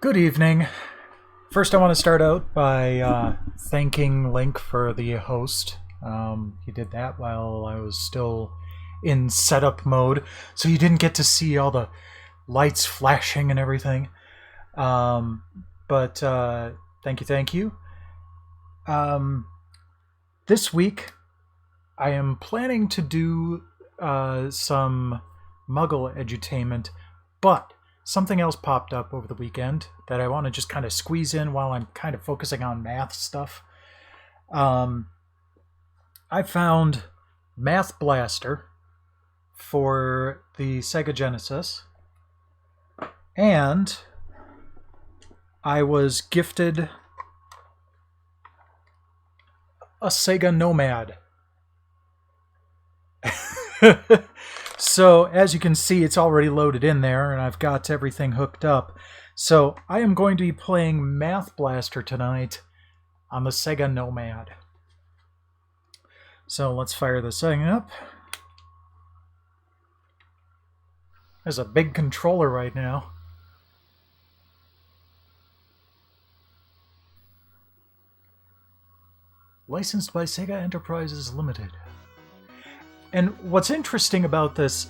Good evening. First, I want to start out by thanking Link for the host. He did that while I was still in setup mode, so you didn't get to see all the lights flashing and everything. But thank you. This week, I am planning to do some Muggle edutainment, but something else popped up over the weekend that I want to just kind of squeeze in while I'm kind of focusing on math stuff. I found Math Blaster for the Sega Genesis, and I was gifted a Sega Nomad. So, as you can see, it's already loaded in there, and I've got everything hooked up. So, I am going to be playing Math Blaster tonight on the Sega Nomad. So, let's fire this thing up. There's a big controller right now. Licensed by Sega Enterprises Limited. And what's interesting about this,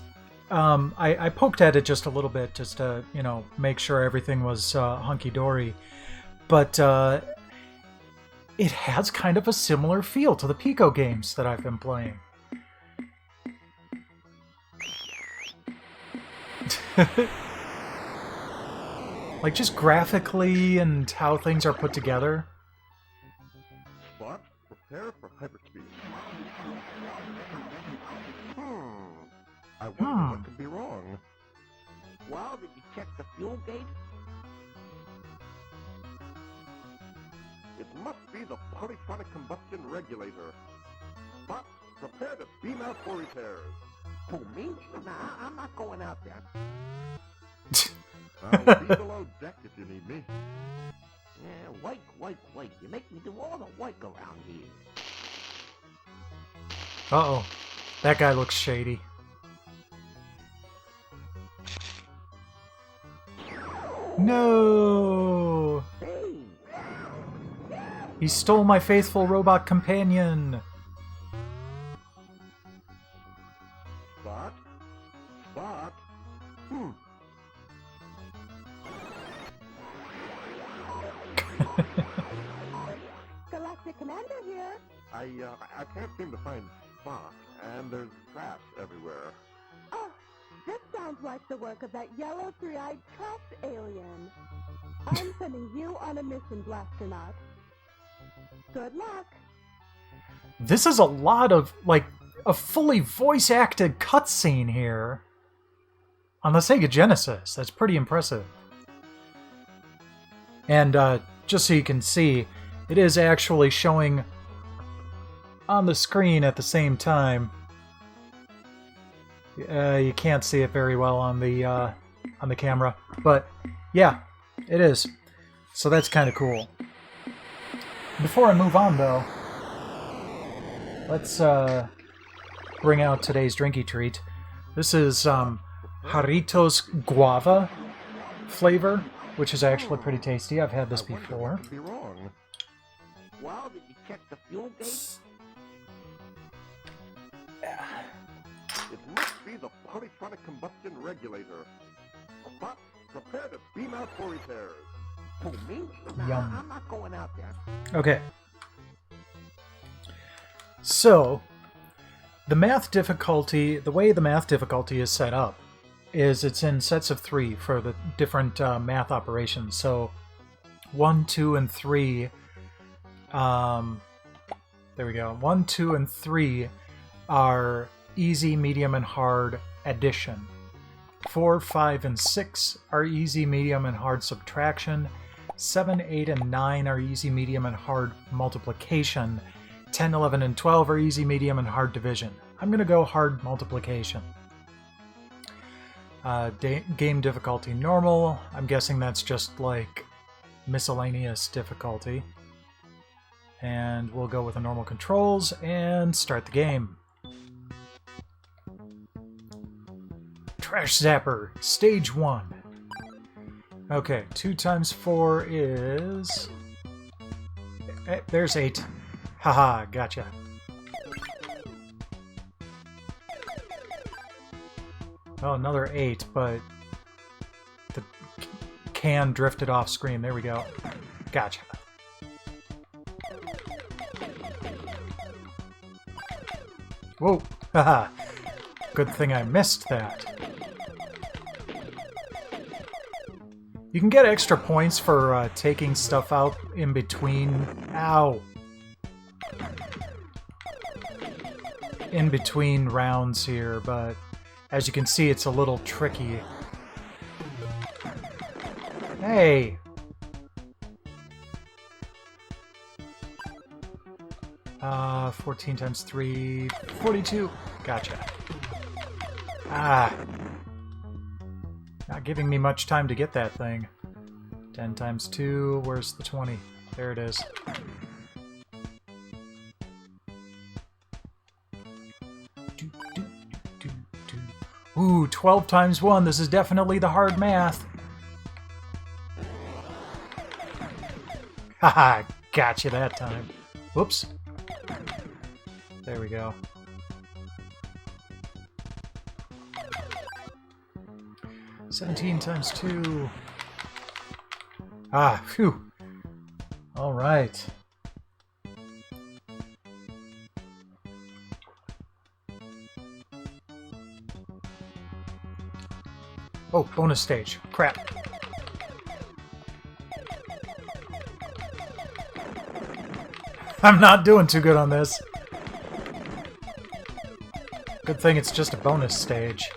I poked at it just a little bit just to, make sure everything was hunky-dory. But it has kind of a similar feel to the Pico games that I've been playing. Like, just graphically and how things are put together. Spot, prepare for hyperspeed. I wonder what could be wrong. Well, did you check the fuel gauge? It must be the polytronic combustion regulator. Spot, prepare to beam out for repairs. Who, me? Nah, I'm not going out there. I'll be below deck if you need me. Yeah, wait. You make me do all the work around here. Uh-oh. That guy looks shady. No! Hey! He stole my faithful robot companion! Spot, Spot. Galactic Commander here. I can't seem to find Spot, and there's trash everywhere. Oh, this sounds like the work of that yellow three-eyed trash alien. I'm sending you on a mission, Blasternaut. Good luck. This is a lot of, a fully voice-acted cutscene here. On the Sega Genesis. That's pretty impressive. And, just so you can see, it is actually showing on the screen at the same time. You can't see it very well on the camera, but yeah, it is. So that's kind of cool. Before I move on, though, let's bring out today's drinky treat. This is Jarritos Guava flavor, which is actually pretty tasty. I've had this before. What could be wrong? Well, did you check the fuel gauge? It must be the polytronic combustion regulator. Spot, prepare to beam out for repairs. Who, me? Nah, Yum. I'm not going out there. Okay. So, the way the math difficulty is set up is it's in sets of 3 for the different math operations. So, 1, 2, and 3. There we go. 1, 2, and 3 are easy, medium, and hard addition. 4, 5, and 6 are easy, medium, and hard subtraction. 7, 8, and 9 are easy, medium, and hard multiplication. 10, 11, and 12 are easy, medium, and hard division. I'm going to go hard multiplication. Game difficulty normal. I'm guessing that's just like miscellaneous difficulty. And we'll go with the normal controls and start the game. Trash Zapper, Stage 1. Okay, 2 times 4 is... there's 8. Haha, gotcha. Oh, another 8, but the can drifted off screen. There we go. Gotcha. Whoa, haha. Good thing I missed that. You can get extra points for taking stuff out in between... Ow! In between rounds here, but as you can see, it's a little tricky. Hey! 14 times 3... 42. Gotcha. Ah! Not giving me much time to get that thing. 10 times 2, where's the 20? There it is. Ooh, 12 times 1, this is definitely the hard math. Haha, gotcha that time. Whoops. There we go. $17 times 2. Ah, phew. All right. Oh, bonus stage. Crap. I'm not doing too good on this. Good thing it's just a bonus stage.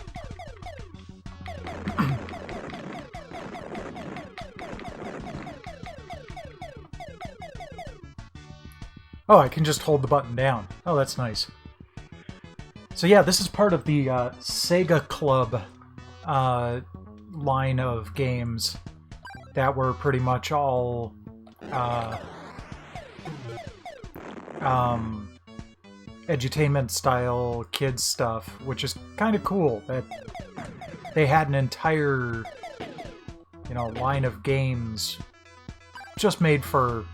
Oh, I can just hold the button down. Oh, that's nice. So yeah, this is part of the Sega Club line of games that were pretty much all edutainment style kids stuff, which is kind of cool that they had an entire, you know, line of games just made for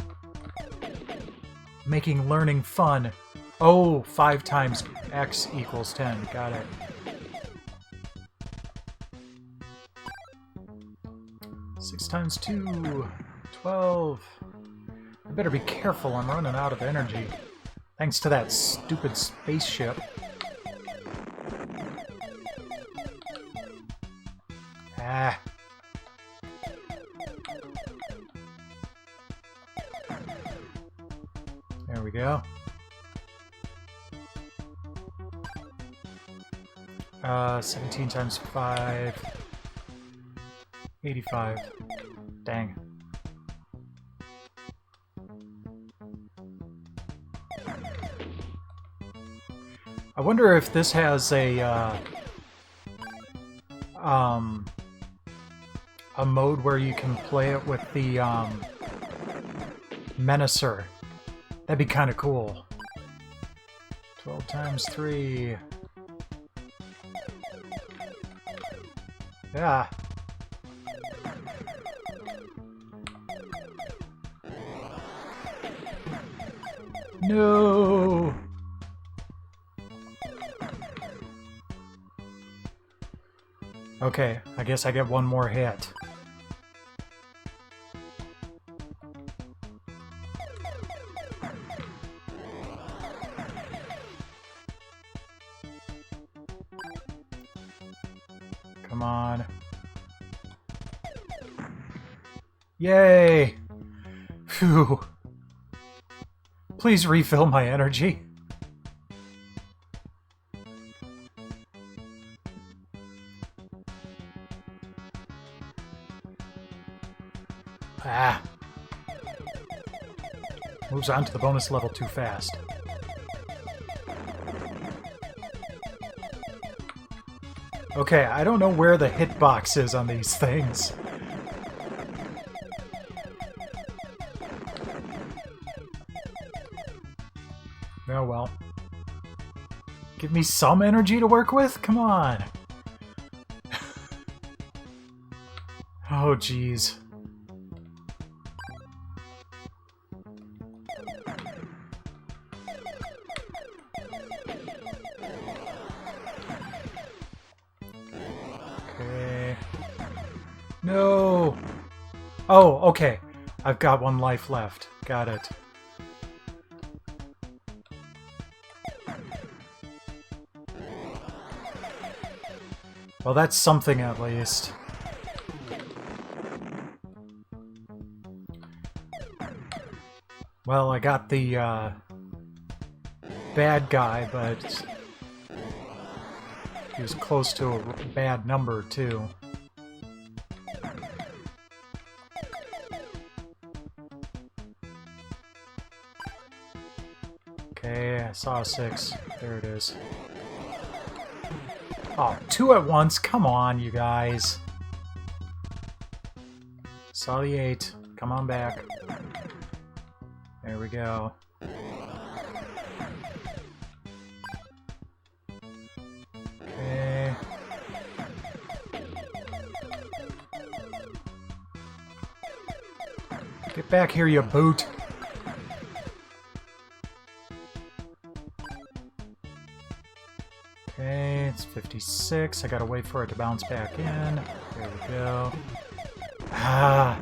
making learning fun. Oh, 5 times x equals 10. Got it. Six times 2, 12. I better be careful, I'm running out of energy. Thanks to that stupid spaceship. Ah. There we go. 17 times 5. 85. Dang. I wonder if this has a mode where you can play it with the Menacer. That'd be kind of cool. 12 times 3. Yeah. No. Okay, I guess I get one more hit. Come on. Yay! Phew. Please refill my energy. Ah. Moves on to the bonus level too fast. Okay, I don't know where the hitbox is on these things. Oh well. Give me some energy to work with? Come on. Oh, jeez. Okay. No! Oh, okay. I've got 1 life left. Got it. Well, that's something at least. Well, I got the bad guy, but he was close to a bad number, too. Okay, I saw a 6. There it is. Oh, 2 at once? Come on, you guys. Saw the 8. Come on back. There we go. Okay. Get back here, you boot. Okay, it's 56. I gotta wait for it to bounce back in. There we go. Ah!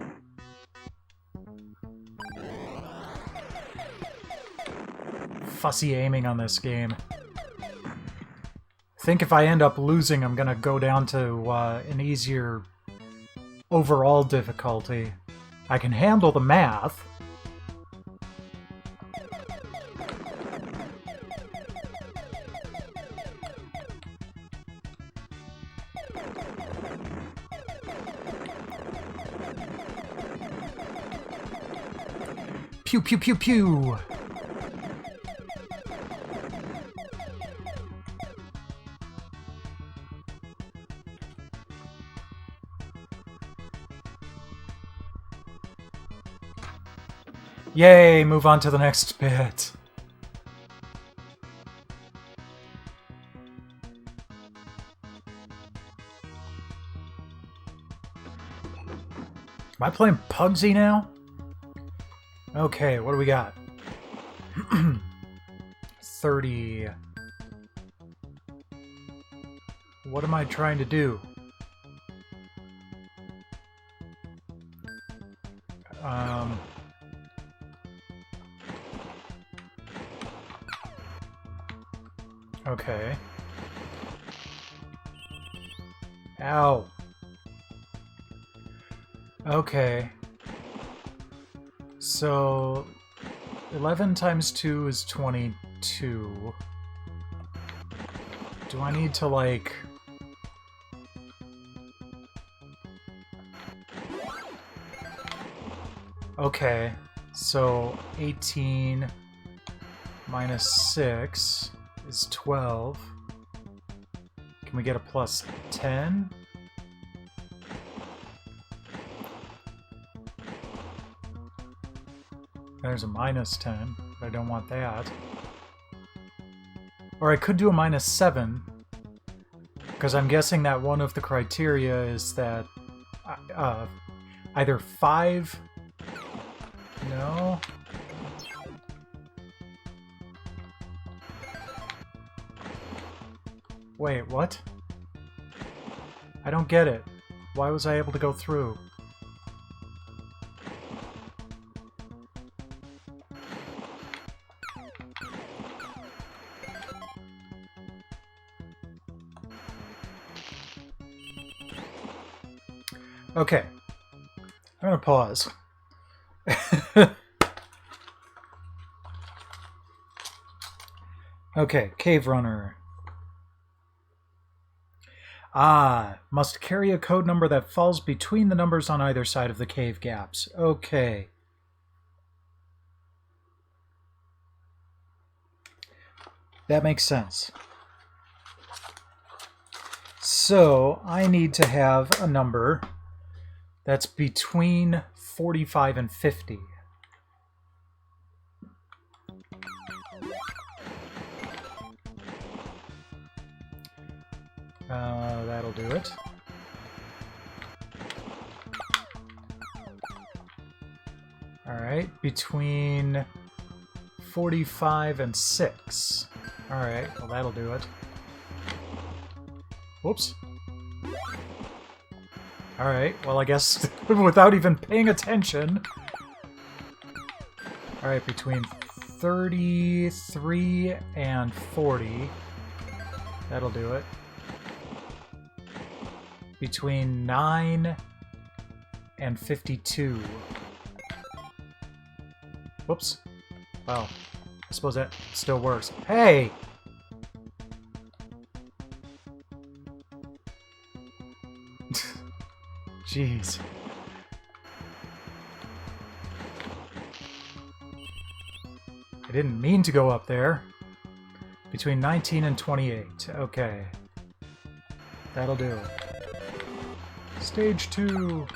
Fussy aiming on this game. I think if I end up losing, I'm gonna go down to an easier overall difficulty. I can handle the math. Pew pew pew pew! Yay, move on to the next bit. Am I playing Pugsy now? Okay, what do we got? 30. What am I trying to do? Okay. Ow. Okay. So 11 times 2 is 22. Do I need to, like... Okay, so 18 minus 6 is 12. Can we get a plus 10? There's a minus 10, but I don't want that. Or I could do a minus 7, because I'm guessing that one of the criteria is that either 5... No? Wait, what? I don't get it. Why was I able to go through? Okay. I'm gonna pause. Okay, Cave Runner. Ah, must carry a code number that falls between the numbers on either side of the cave gaps. Okay. That makes sense. So, I need to have a number that's between 45 and 50. That'll do it. Alright, between 45 and 6. Alright, well that'll do it. Whoops. Alright, well I guess without even paying attention. Alright, between 33 and 40. That'll do it. Between 9 and 52. Whoops. Well, I suppose that still works. Hey! Jeez. I didn't mean to go up there. Between 19 and 28. Okay. That'll do. Stage 2.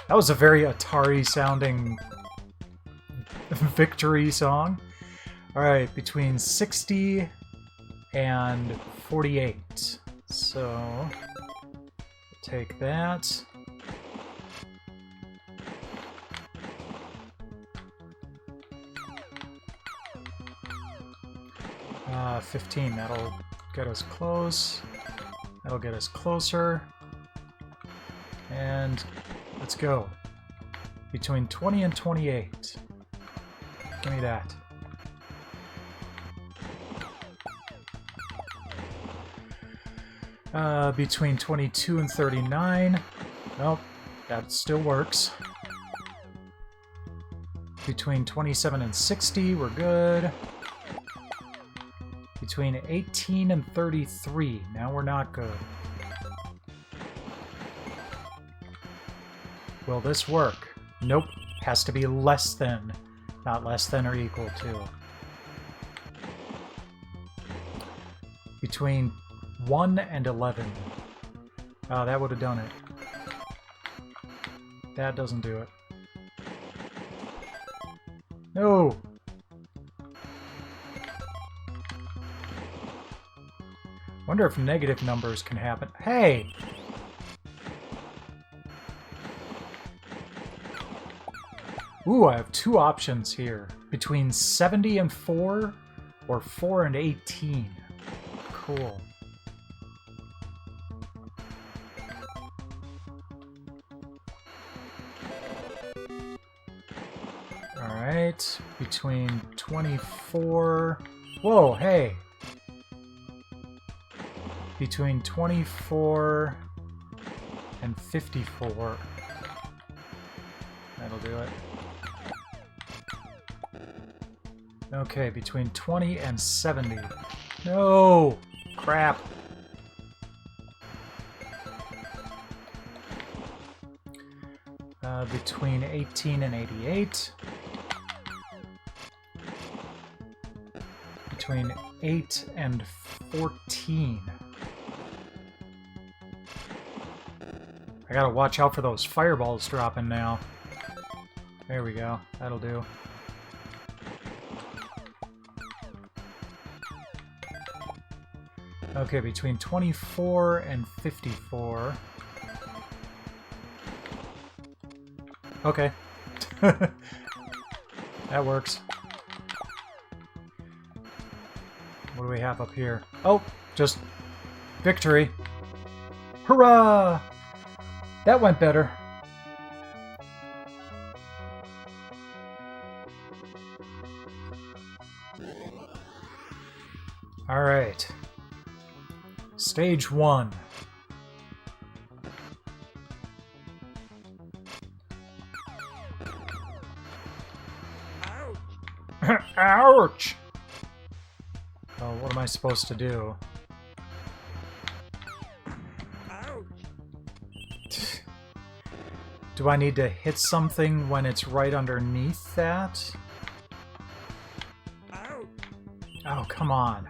That was a very Atari-sounding victory song. Alright, between 60 and 48. So, take that. 15, that'll get us close. That'll get us closer. And let's go. Between 20 and 28. Give me that. Between 22 and 39. Nope, that still works. Between 27 and 60, we're good. Between 18 and 33, now we're not good. Will this work? Nope, has to be less than, not less than or equal to. Between 1 and 11. Oh, that would have done it. That doesn't do it. No! Wonder if negative numbers can happen. Hey! Ooh, I have two options here. Between 70 and 4 or 4 and 18. Cool. Alright, between 24... Whoa, hey! Between 24 and 54. That'll do it. Okay, between 20 and 70. No! Crap. Between 18 and 88. Between 8 and 14. I gotta watch out for those fireballs dropping now. There we go. That'll do. Okay, between 24 and 54. Okay. That works. What do we have up here? Oh, just victory. Hurrah! That went better. All right. Stage 1. Ouch! Oh, what am I supposed to do? Do I need to hit something when it's right underneath that? Oh, come on.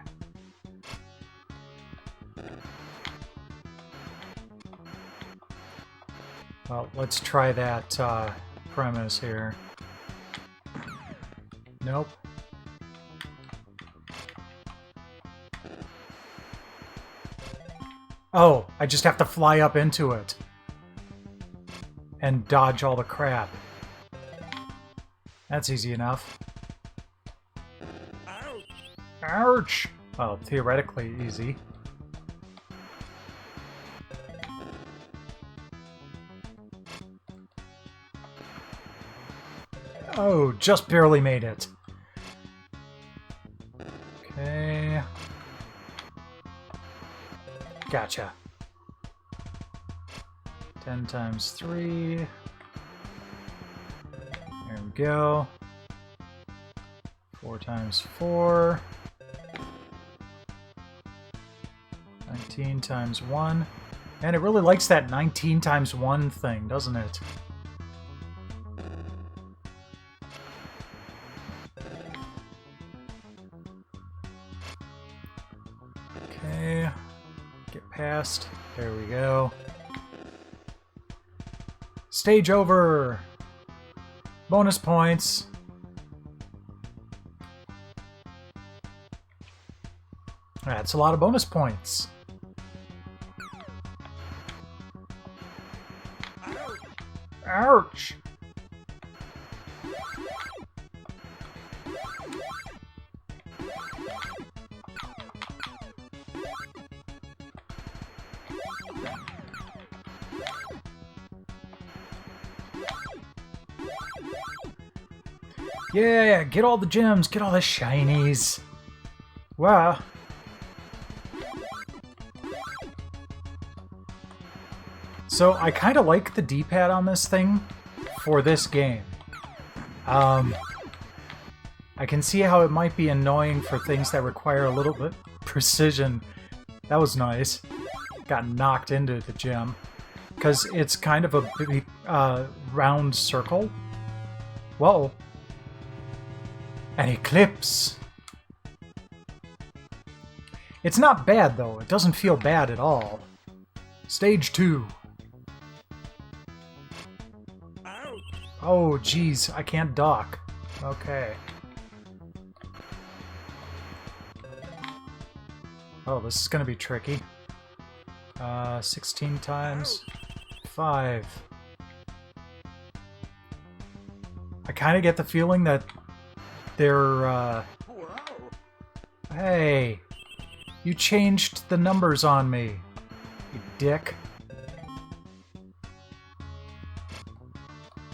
Well, let's try that premise here. Nope. Oh, I just have to fly up into it. And dodge all the crap. That's easy enough. Ouch! Well, theoretically easy. Oh, just barely made it. Okay. Gotcha. 10 times 3. There we go. 4 times 4. 19 times 1. And it really likes that 19 times 1 thing, doesn't it? Okay. Get past. There we go. Stage over! Bonus points. That's a lot of bonus points. Ouch! Yeah, get all the gems, get all the shinies. Wow. So I kind of like the D-pad on this thing for this game. I can see how it might be annoying for things that require a little bit precision. That was nice. Got knocked into the gem. Because it's kind of a big, round circle. Whoa. An eclipse. It's not bad, though. It doesn't feel bad at all. Stage 2. Oh, geez. I can't dock. Okay. Oh, this is going to be tricky. 16 times 5. I kind of get the feeling that they're, Hey! You changed the numbers on me, you dick.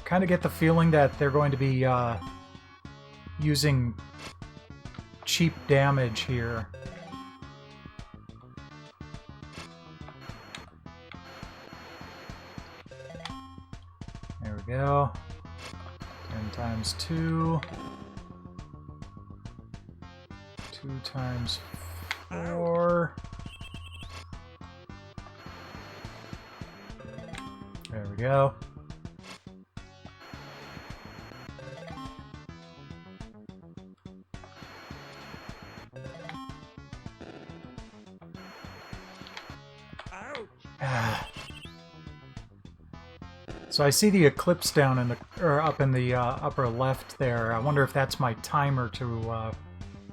Kind of get the feeling that they're going to be, using cheap damage here. There we go. 10 times 2. 2 times 4. There we go. So I see the eclipse down in the, or up in the upper left there. I wonder if that's my timer to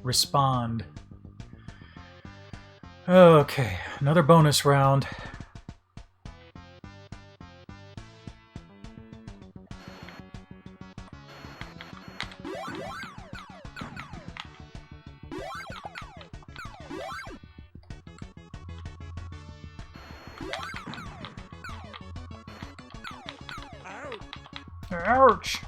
respond. Okay, another bonus round. Ouch!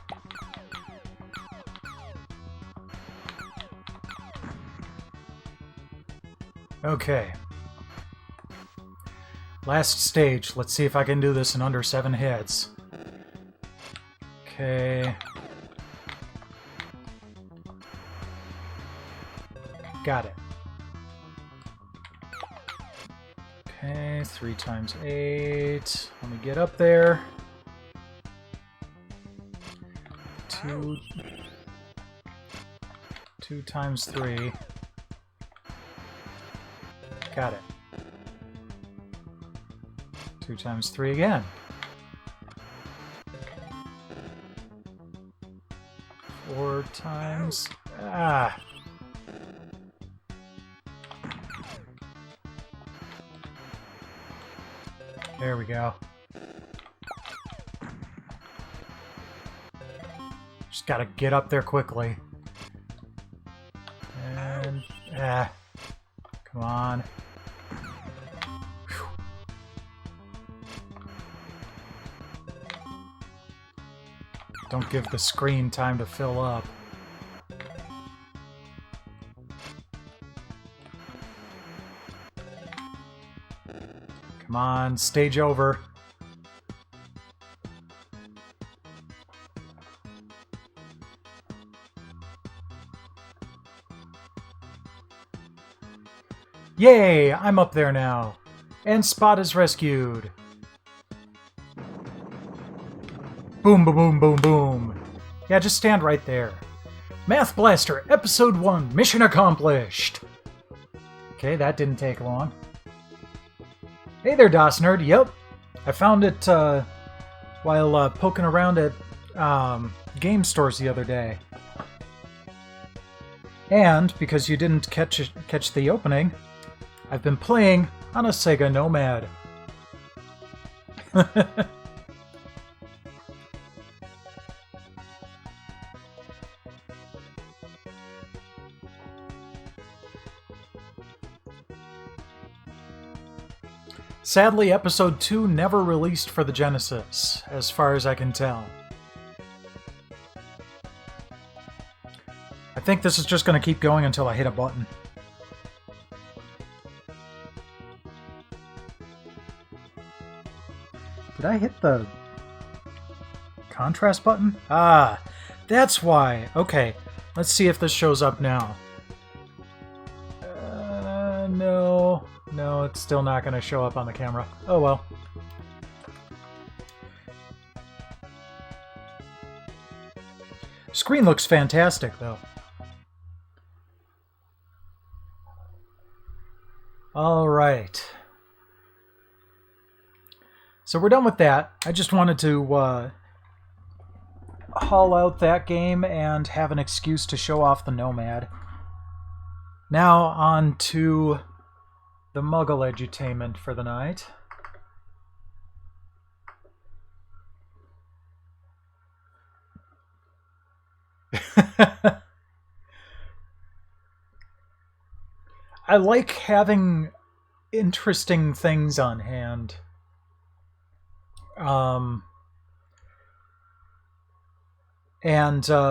Okay. Last stage. Let's see if I can do this in under 7 hits. Okay. Got it. Okay, 3 times 8. Let me get up there. 2 times 3. Got it. 2 times 3 again. 4 times... Ah! There we go. Just gotta get up there quickly. And... come on. Whew. Don't give the screen time to fill up. Come on, stage over. Yay! I'm up there now. And Spot is rescued. Boom, boom, boom, boom, boom. Yeah, just stand right there. Math Blaster, Episode 1, mission accomplished. Okay, that didn't take long. Hey there, DOS Nerd. Yep, I found it while poking around at game stores the other day. And, because you didn't catch the opening, I've been playing on a Sega Nomad. Sadly, Episode 2 never released for the Genesis, as far as I can tell. I think this is just going to keep going until I hit a button. Did I hit the contrast button? Ah, that's why. Okay, let's see if this shows up now. No, it's still not going to show up on the camera. Oh well. Screen looks fantastic, though. All right. So we're done with that. I just wanted to haul out that game and have an excuse to show off the Nomad. Now on to the Muggle Edutainment for the night. I like having interesting things on hand.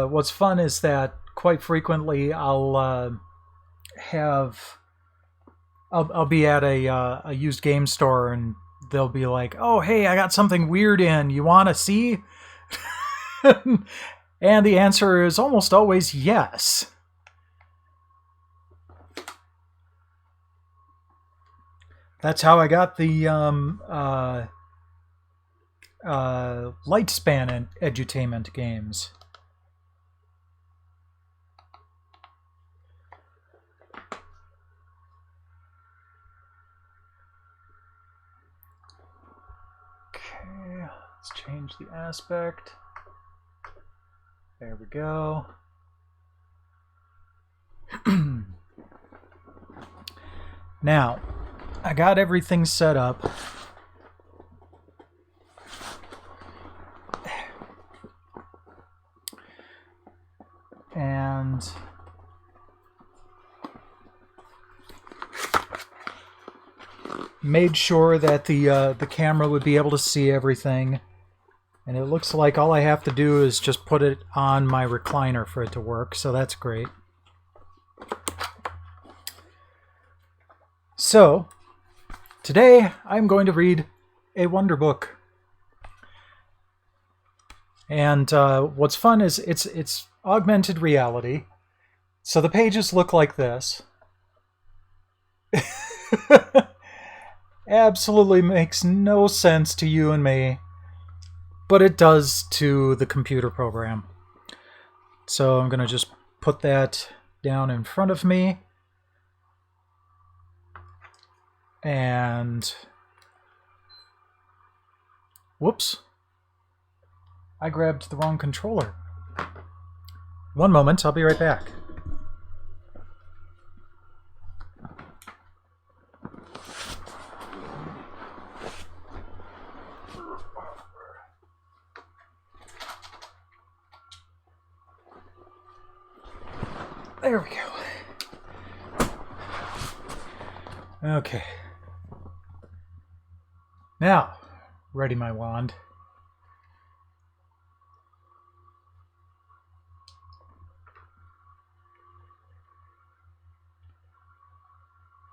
What's fun is that quite frequently I'll be at a used game store and they'll be like, "Oh, hey, I got something weird in. You want to see?" And the answer is almost always yes. That's how I got the Lightspan Edutainment games. Okay, let's change the aspect. There we go. Now, I got everything set up. And made sure that the camera would be able to see everything. And it looks like all I have to do is just put it on my recliner for it to work, so that's great. So, today I'm going to read a Wonderbook. And what's fun is it's augmented reality. So the pages look like this. Absolutely makes no sense to you and me. But it does to the computer program. So I'm going to just put that down in front of me. And... whoops. I grabbed the wrong controller. One moment, I'll be right back. There we go. Okay. Now, ready my wand.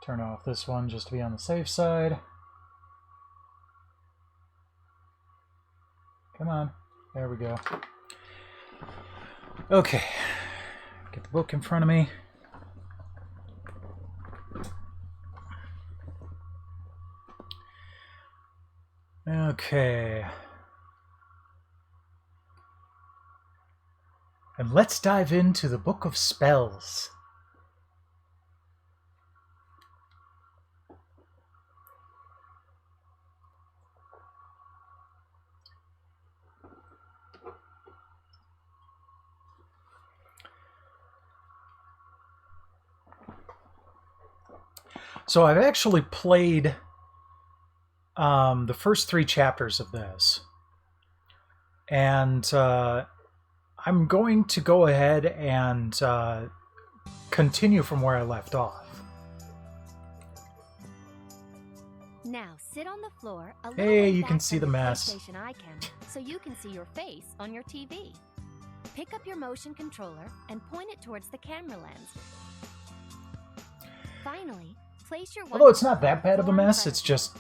Turn off this one just to be on the safe side. Come on. There we go. Okay. Get the book in front of me. Okay. And let's dive into the Book of Spells. So I've actually played the first 3 chapters of this. And I'm going to go ahead and continue from where I left off. Now sit on the floor. Hey, you can see the mess. PlayStation icon, so you can see your face on your TV. Pick up your motion controller and point it towards the camera lens. Finally, place your. Although it's not that bad of a mess, it's just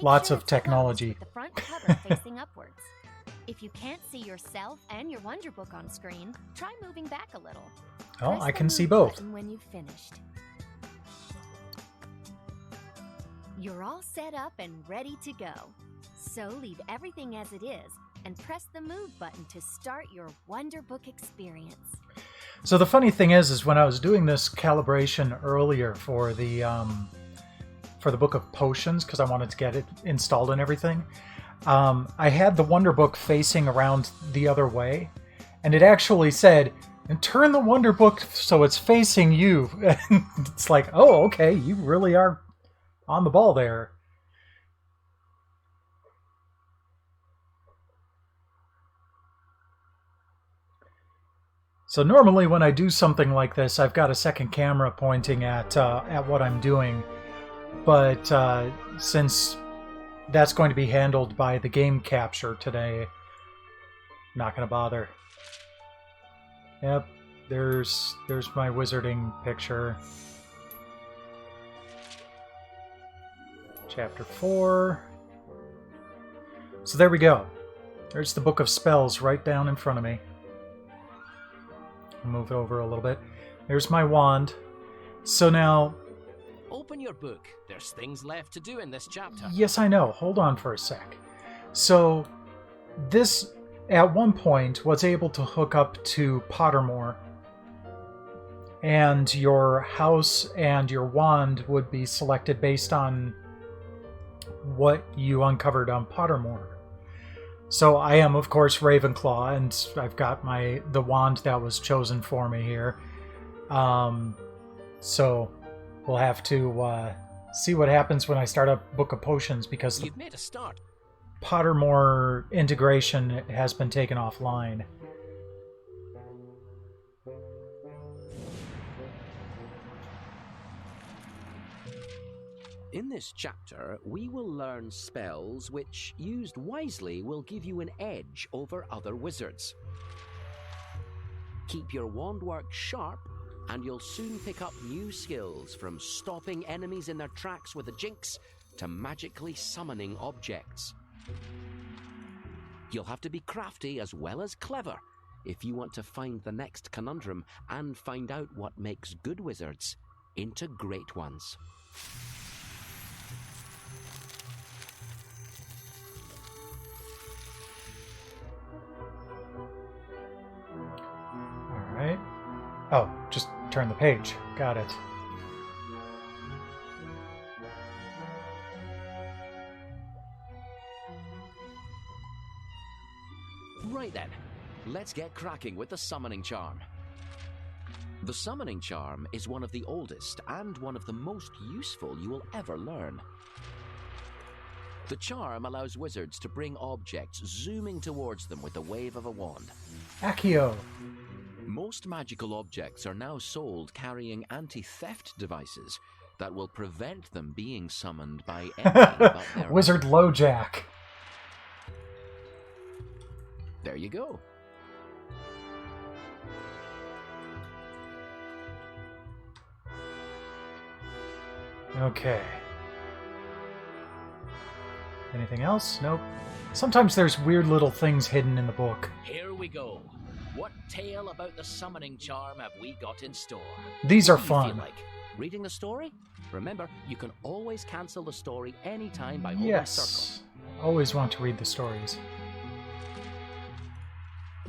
lots of technology. With the front cover facing upwards. If you can't see yourself and your Wonderbook on screen, try moving back a little. Oh, Press I the can see move both. button when you've finished. You're all set up and ready to go. So leave everything as it is and press the move button to start your Wonderbook experience. So the funny thing is when I was doing this calibration earlier for the Book of Potions, because I wanted to get it installed and everything, I had the Wonderbook facing around the other way, and it actually said, and turn the Wonderbook so it's facing you. And it's like, oh, okay, you really are on the ball there. So normally when I do something like this, I've got a second camera pointing at what I'm doing. But since that's going to be handled by the game capture today, I'm not going to bother. Yep, there's my wizarding picture. Chapter 4. So there we go. There's the Book of Spells right down in front of me. I'll move it over a little bit. There's my wand. So now... Open your book. There's things left to do in this chapter. Yes, I know. Hold on for a sec. So, this, at one point, was able to hook up to Pottermore. And your house and your wand would be selected based on what you uncovered on Pottermore. So I am, of course, Ravenclaw, and I've got the wand that was chosen for me here. So we'll have to see what happens when I start up Book of Potions, because You've made a start. Pottermore integration has been taken offline. In this chapter, we will learn spells which, used wisely, will give you an edge over other wizards. Keep your wand work sharp, and you'll soon pick up new skills, from stopping enemies in their tracks with a jinx to magically summoning objects. You'll have to be crafty as well as clever if you want to find the next conundrum and find out what makes good wizards into great ones. Alright. Oh, just turn the page. Got it. Right then, let's get cracking with the summoning charm. The summoning charm is one of the oldest and one of the most useful you will ever learn. The charm allows wizards to bring objects zooming towards them with the wave of a wand. Accio. Most magical objects are now sold carrying anti-theft devices that will prevent them being summoned by anything but their Wizard LoJack. There you go. Okay. Anything else? Nope. Sometimes there's weird little things hidden in the book. Here we go. What tale about the summoning charm have we got in store? These are What do you feel fun. like? Reading the story? Remember, you can always cancel the story anytime by holding circle. Yes. Always want to read the stories.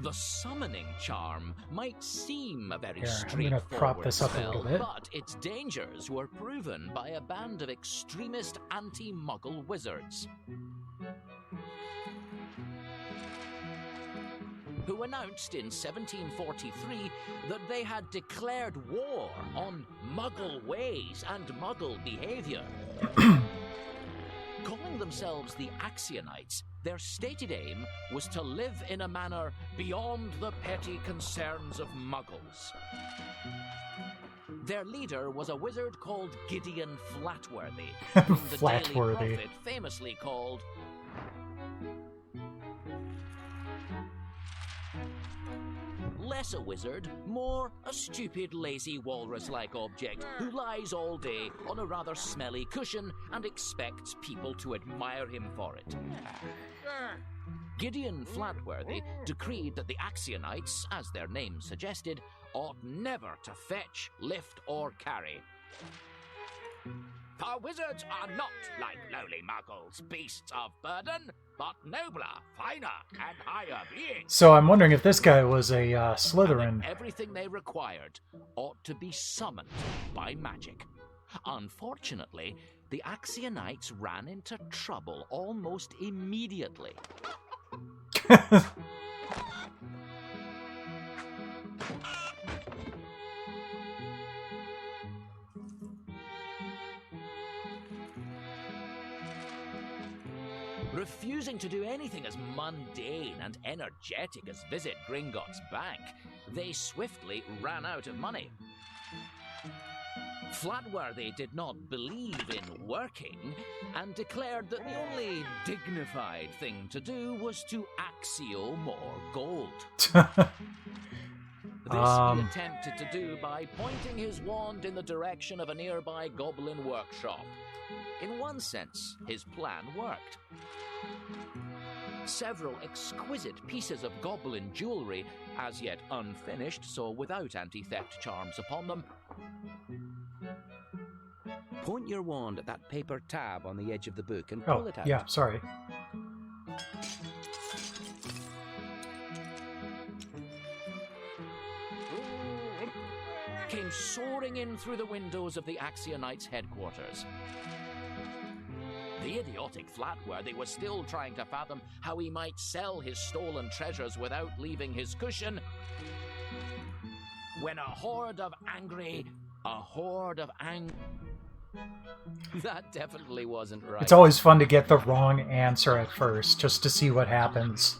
The summoning charm might seem a very Here, I'm straightforward gonna prop this up a spell, little bit. but its dangers were proven by a band of extremist anti-Muggle wizards who announced in 1743 that they had declared war on Muggle ways and Muggle behavior. Calling themselves the Axionites, their stated aim was to live in a manner beyond the petty concerns of Muggles. Their leader was a wizard called Gideon Flatworthy, whom the Daily Flatworthy. Prophet famously called less a wizard, more a stupid, lazy, walrus-like object who lies all day on a rather smelly cushion and expects people to admire him for it. Gideon Flatworthy decreed that the Axionites, as their name suggested, ought never to fetch, lift, or carry. For wizards are not like lowly muggles, beasts of burden, but nobler, finer, and higher beings. So I'm wondering if this guy was a And Slytherin. that everything they required ought to be summoned by magic. Unfortunately, the Axionites ran into trouble almost immediately. Refusing to do anything as mundane and energetic as visit Gringotts Bank, they swiftly ran out of money. Flatworthy did not believe in working and declared that the only dignified thing to do was to axio more gold. This he attempted to do by pointing his wand in the direction of a nearby goblin workshop. In one sense, his plan worked. Several exquisite pieces of goblin jewelry, as yet unfinished, so without anti-theft charms upon them. Point your wand at that paper tab on the edge of the book and pull Oh, it out. yeah, sorry. Came soaring in through the windows of the Axionites' headquarters. The idiotic Flatworthy was still trying to fathom how he might sell his stolen treasures without leaving his cushion, when a horde of That definitely wasn't right. It's always fun to get the wrong answer at first, just to see what happens.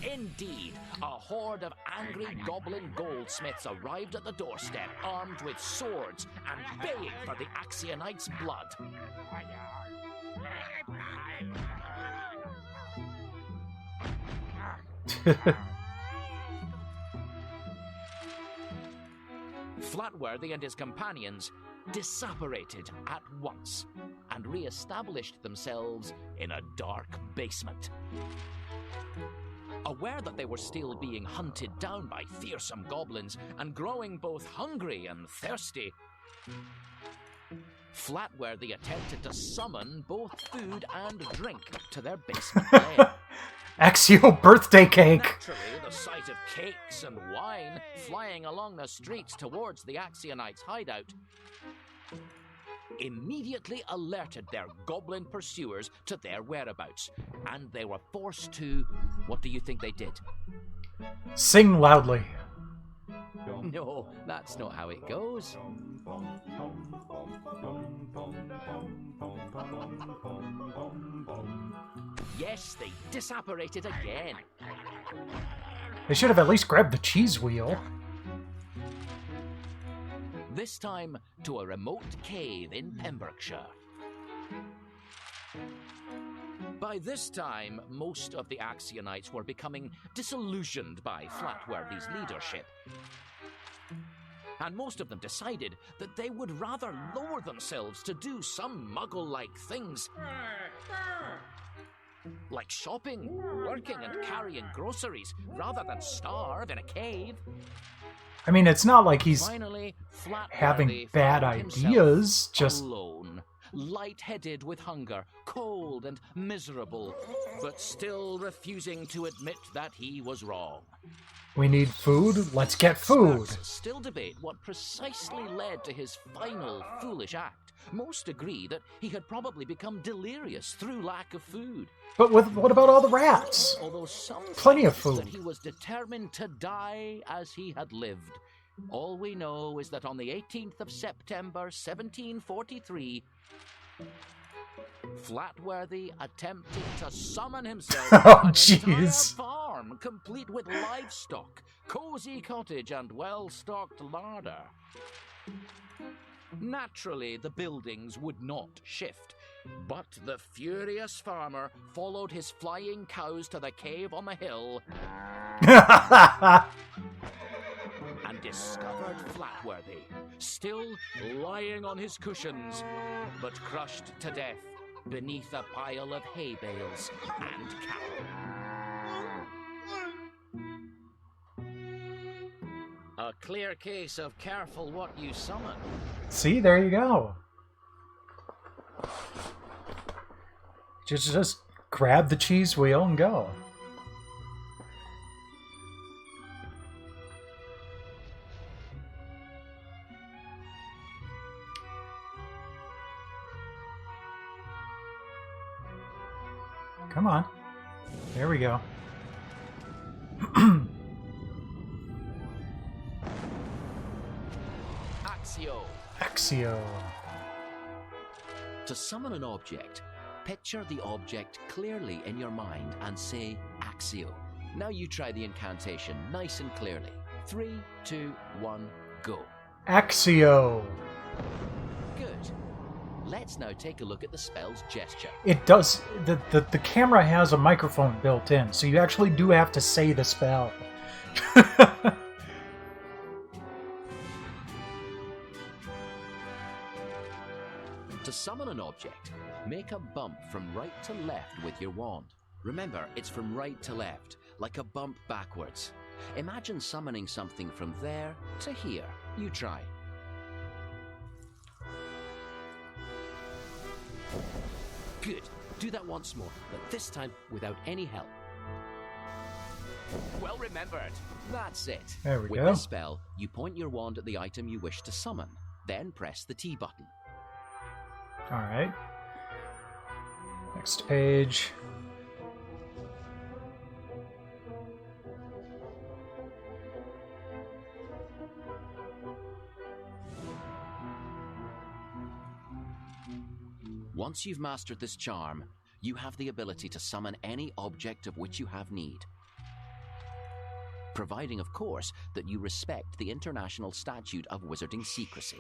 Indeed, a horde of angry goblin goldsmiths arrived at the doorstep, armed with swords and baying for the Axionites' blood. Flatworthy and his companions disapparated at once and re-established themselves in a dark basement. Aware that they were still being hunted down by fearsome goblins and growing both hungry and thirsty, Flatworthy attempted to summon both food and drink to their basement lair. Axio birthday cake! Naturally, the sight of cakes and wine flying along the streets towards the Axionites' hideout immediately alerted their goblin pursuers to their whereabouts, and they were forced to... What do you think they did? Sing loudly. No, that's not how it goes. Yes, they disapparated again. They should have at least grabbed the cheese wheel. This time to a remote cave in Pembrokeshire. By this time, most of the Axionites were becoming disillusioned by Flatworthy's leadership. And most of them decided that they would rather lower themselves to do some Muggle-like things. Like shopping, working and carrying groceries, rather than starve in a cave. I mean, it's not like he's Finally, having Flatworthy bad found himself ideas, just... alone, light-headed with hunger, cold and miserable, but still refusing to admit that he was wrong. We need food? Let's get food! Experts still debate what precisely led to his final foolish act. Most agree that he had probably become delirious through lack of food. But what about all the rats? Although some Plenty of think food. that he was determined to die as he had lived. All we know is that on the 18th of September, 1743, Flatworthy attempted to summon himself Oh, to an entire jeez. farm, complete with livestock, cozy cottage, and well-stocked larder. Naturally, the buildings would not shift, but the furious farmer followed his flying cows to the cave on the hill and discovered Flatworthy, still lying on his cushions, but crushed to death beneath a pile of hay bales and cattle. A clear case of careful what you summon. See, there you go. Just grab the cheese wheel and go. Come on. There we go. Axio. Axio. To summon an object, picture the object clearly in your mind and say Axio. Now you try the incantation nice and clearly. 3, 2, 1, go. Axio. Good. Let's now take a look at the spell's gesture. It does. The camera has a microphone built in, so you actually do have to say the spell. To summon an object, make a bump from right to left with your wand. Remember, it's from right to left, like a bump backwards. Imagine summoning something from there to here. You try. Good. Do that once more, but this time without any help. Well remembered. That's it. There we With go. this spell, you point your wand at the item you wish to summon, then press the T button. Alright. Next page. Once you've mastered this charm, you have the ability to summon any object of which you have need. Providing, of course, that you respect the International Statute of Wizarding Secrecy.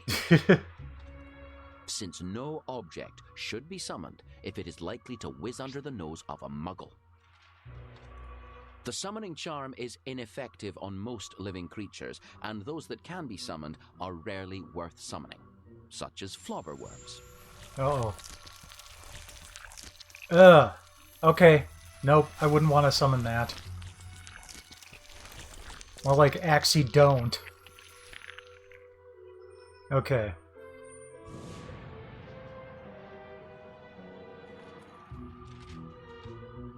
Since no object should be summoned if it is likely to whiz under the nose of a Muggle. The summoning charm is ineffective on most living creatures, and those that can be summoned are rarely worth summoning, such as flobberworms. Uh-oh. Ugh. Okay. Nope, I wouldn't want to summon that. More like Axie don't. Okay.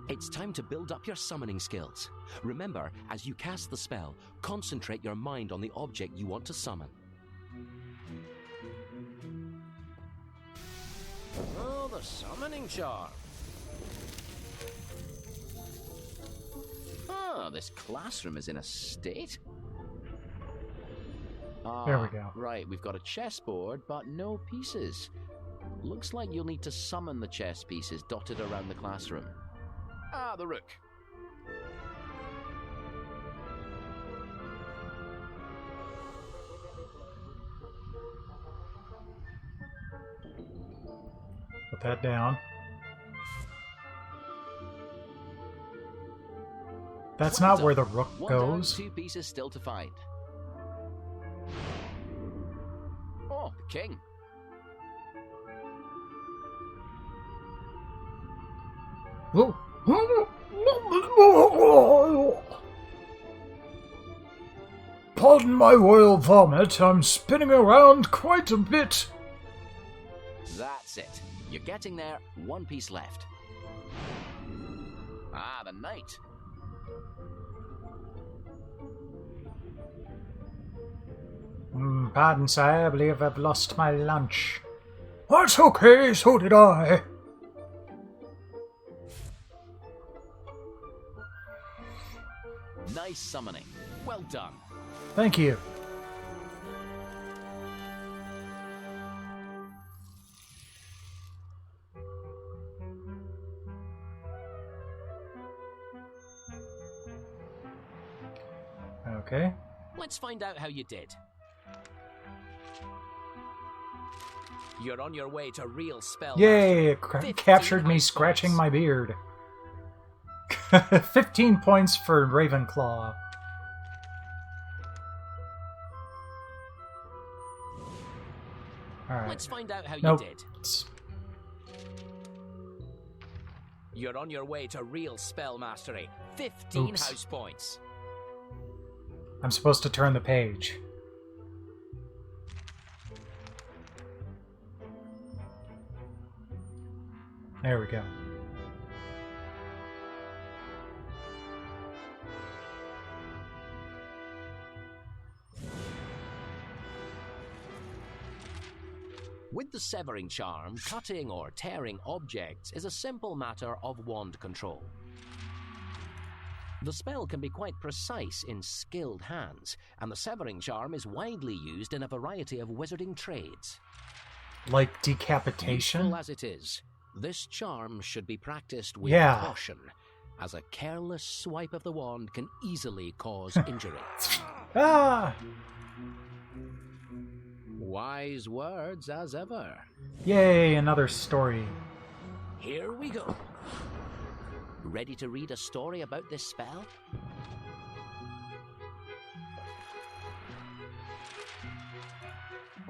It's time to build up your summoning skills. Remember, as you cast the spell, concentrate your mind on the object you want to summon. Oh, the summoning charm. Ah, this classroom is in a state. There we go. Right, we've got a chessboard, but no pieces. Looks like you'll need to summon the chess pieces dotted around the classroom. Ah, the rook. Put that down. That's Well not done. where the rook One down, goes. 2 pieces still to find. Oh, the king. Pardon my royal vomit, I'm spinning around quite a bit. That's it. You're getting there. 1 piece left. Ah, the knight. Pardon, sir, I believe I've lost my lunch. That's okay, so did I. Nice summoning. Well done. Thank you. Okay. Let's find out how you did. You're on your way to real spell. Yay! It 15 captured me high scratching points. my beard. 15 points for Ravenclaw. Alright. Let's find out how Nope. you did. It's- You're on your way to real spell mastery. 15 Oops. house points. I'm supposed to turn the page. There we go. With the severing charm, cutting or tearing objects is a simple matter of wand control. The spell can be quite precise in skilled hands, and the severing charm is widely used in a variety of wizarding trades. Like decapitation? Useful as it is, this charm should be practiced with Yeah. caution, as a careless swipe of the wand can easily cause injury. Ah! Wise words as ever. Yay, another story. Here we go. Ready to read a story about this spell?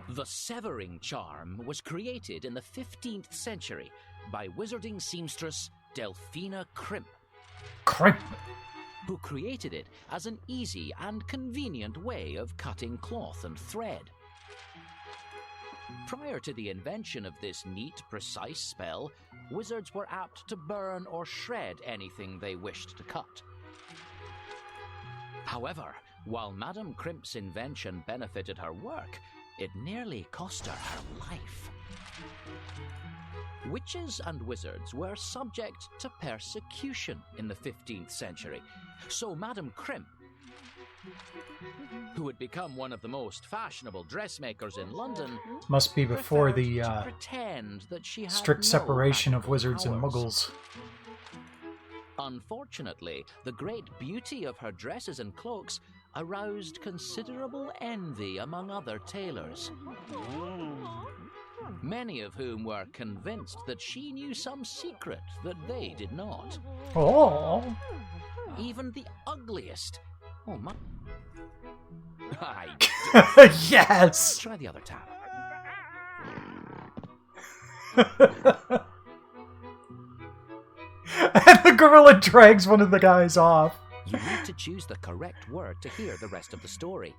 The Severing Charm was created in the 15th century by wizarding seamstress Delphina Crimp, Crimp! who created it as an easy and convenient way of cutting cloth and thread. Prior to the invention of this neat, precise spell, wizards were apt to burn or shred anything they wished to cut. However, while Madame Crimp's invention benefited her work, it nearly cost her her life. Witches and wizards were subject to persecution in the 15th century, so Madame Crimp, who had become one of the most fashionable dressmakers in London, Must be before preferred the to pretend that she had strict no separation of magical wizards and powers. muggles. Unfortunately, the great beauty of her dresses and cloaks aroused considerable envy among other tailors, many of whom were convinced that she knew some secret that they did not. Oh! Even the ugliest. Oh my. I Yes! try the other tab. And the gorilla drags one of the guys off. You need to choose the correct word to hear the rest of the story.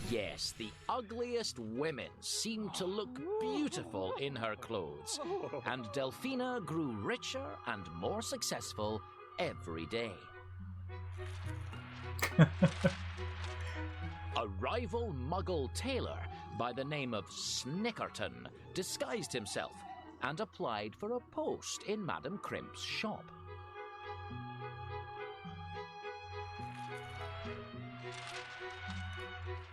Yes, the ugliest women seemed to look beautiful in her clothes, and Delphina grew richer and more successful every day. A rival Muggle tailor by the name of Snickerton disguised himself and applied for a post in Madame Crimp's shop.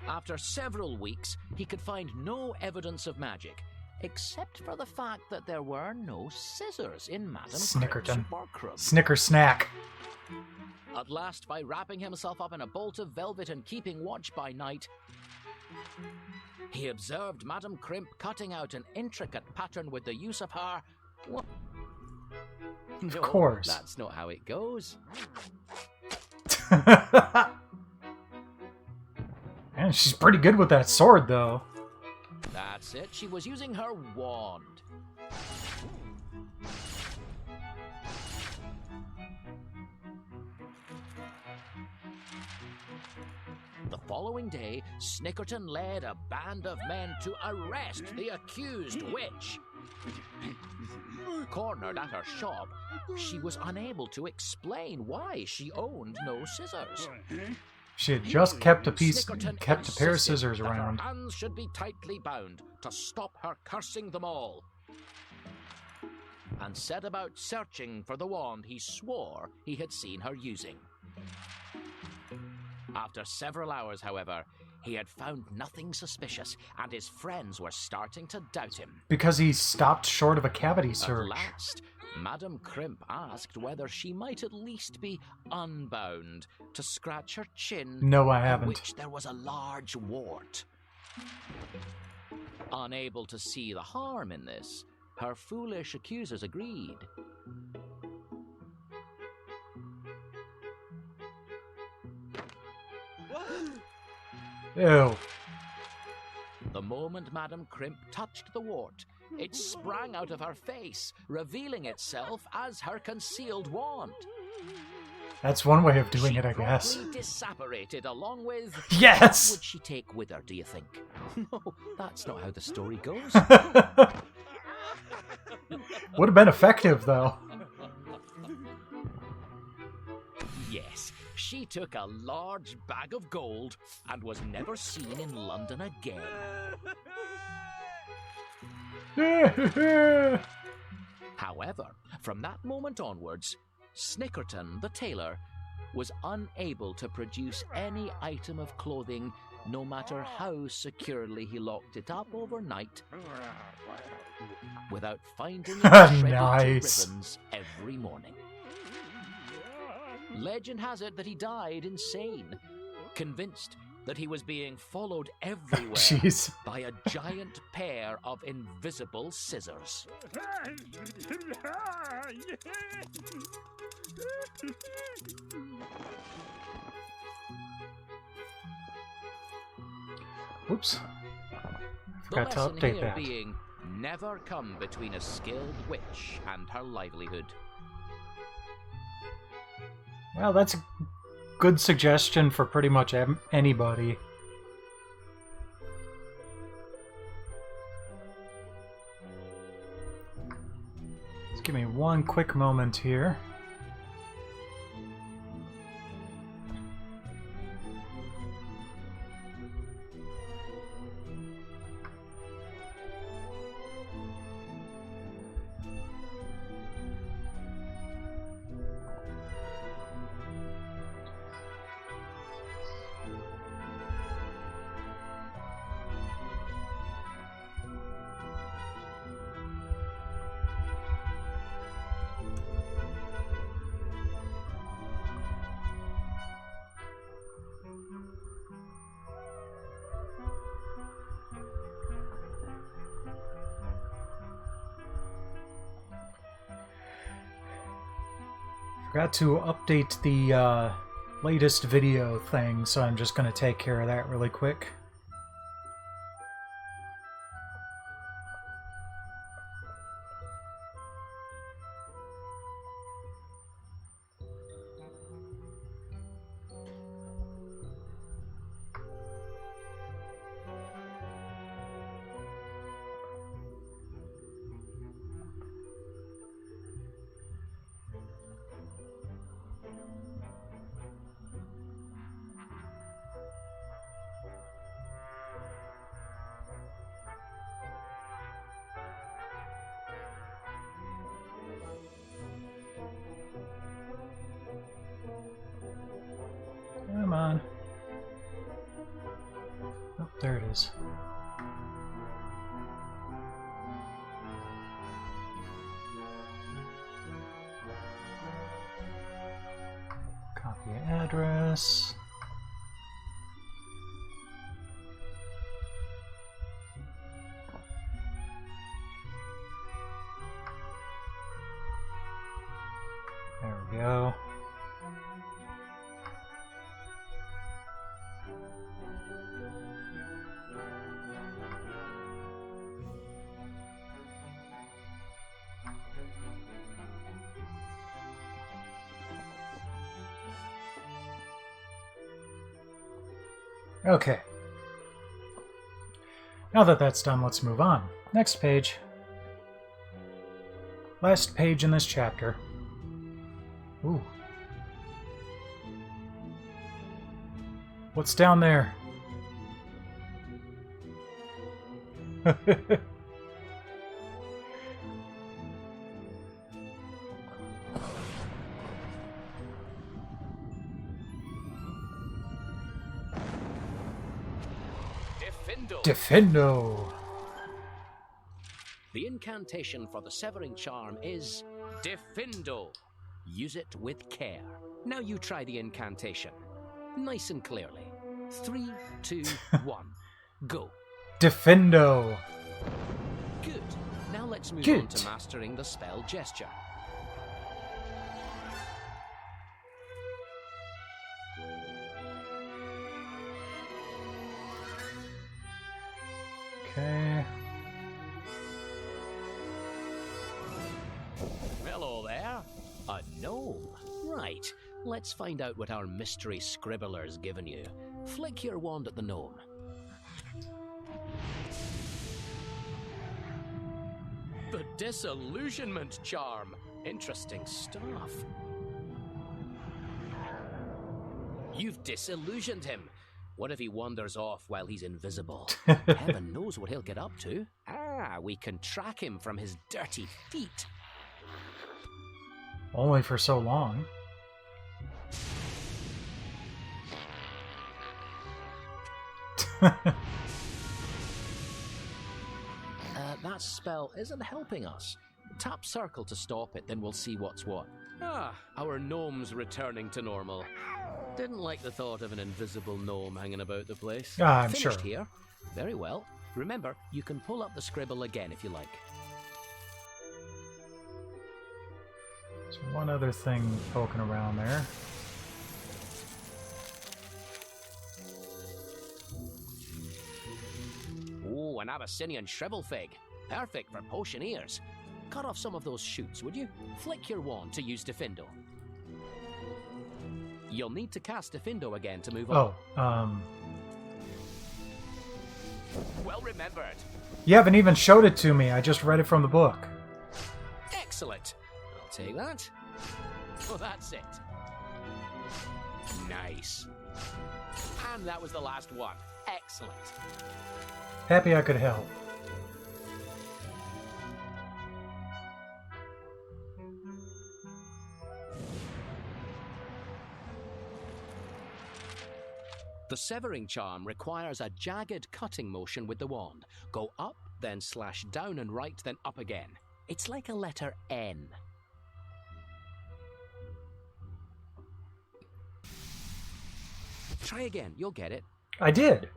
After several weeks, he could find no evidence of magic, except for the fact that there were no scissors in Madame Snickerton. Crimp's workroom. Snicker snack. At last, by wrapping himself up in a bolt of velvet and keeping watch by night, he observed Madame Crimp cutting out an intricate pattern with the use of her... Of course. That's not how it goes. Man, she's pretty good with that sword, though. That's it. She was using her wand. The following day, Snickerton led a band of men to arrest the accused witch. Cornered at her shop, she was unable to explain why she owned no scissors. She had just kept a Snickerton pair of insisted scissors that around. her hands should be tightly bound to stop her cursing them all, and set about searching for the wand he swore he had seen her using. After several hours, however, he had found nothing suspicious, and his friends were starting to doubt him. Because he stopped short of a cavity At search. last, Madame Crimp asked whether she might at least be unbound to scratch her chin, No, I on haven't. which there was a large wart. Unable to see the harm in this, her foolish accusers agreed. Ew. The moment Madame Crimp touched the wart, it sprang out of her face, revealing itself as her concealed wand. That's one way of doing She it, I guess. promptly disapparated along with... Yes! What would she take with her, do you think? No, that's not how the story goes. Would have been effective, though. Yes, she took a large bag of gold and was never seen in London again. However, from that moment onwards, Snickerton, the tailor, was unable to produce any item of clothing, no matter how securely he locked it up overnight, without finding it shredded Nice. to ribbons every morning. Legend has it that he died insane, convinced that he was being followed everywhere Jeez. by a giant pair of invisible scissors. Oops. The Forgot to lesson update here that. being, never come between a skilled witch and her livelihood. Well, that's a good suggestion for pretty much anybody. Just give me one quick moment here. Forgot to update the latest video thing, so I'm just going to take care of that really quick. is. Copy address. There we go. Okay. Now that that's done, let's move on. Next page. Last page in this chapter. Ooh. What's down there? Defendo! The incantation for the severing charm is Defendo. Use it with care. Now you try the incantation. Nice and clearly. 3, 2, 1. Go. Defendo! Good. Now let's move Good. on to mastering the spell gesture. Okay. Hello there. A gnome. Right. Let's find out what our mystery scribbler's given you. Flick your wand at the gnome. The disillusionment charm. Interesting stuff. You've disillusioned him. What if he wanders off while he's invisible? Heaven knows what he'll get up to. Ah, we can track him from his dirty feet. Only for so long. That spell isn't helping us. Tap circle to stop it, then we'll see what's what. Ah, our gnome's returning to normal. Didn't like the thought of an invisible gnome hanging about the place. Ah, I'm Finished sure. here. Very well. Remember, you can pull up the scribble again if you like. There's one other thing poking around there. Oh, an Abyssinian shrivel fig. Perfect for potion ears. Cut off some of those shoots, would you? Flick your wand to use Defendo. You'll need to cast Defendo again to move on. Oh, Well remembered. you haven't even showed it to me. I just read it from the book. Excellent. I'll take that. Oh, that's it. Nice. And that was the last one. Excellent. Happy I could help. The severing charm requires a jagged cutting motion with the wand. Go up, then slash down and right, then up again. It's like a letter N. Try again, you'll get it. I did.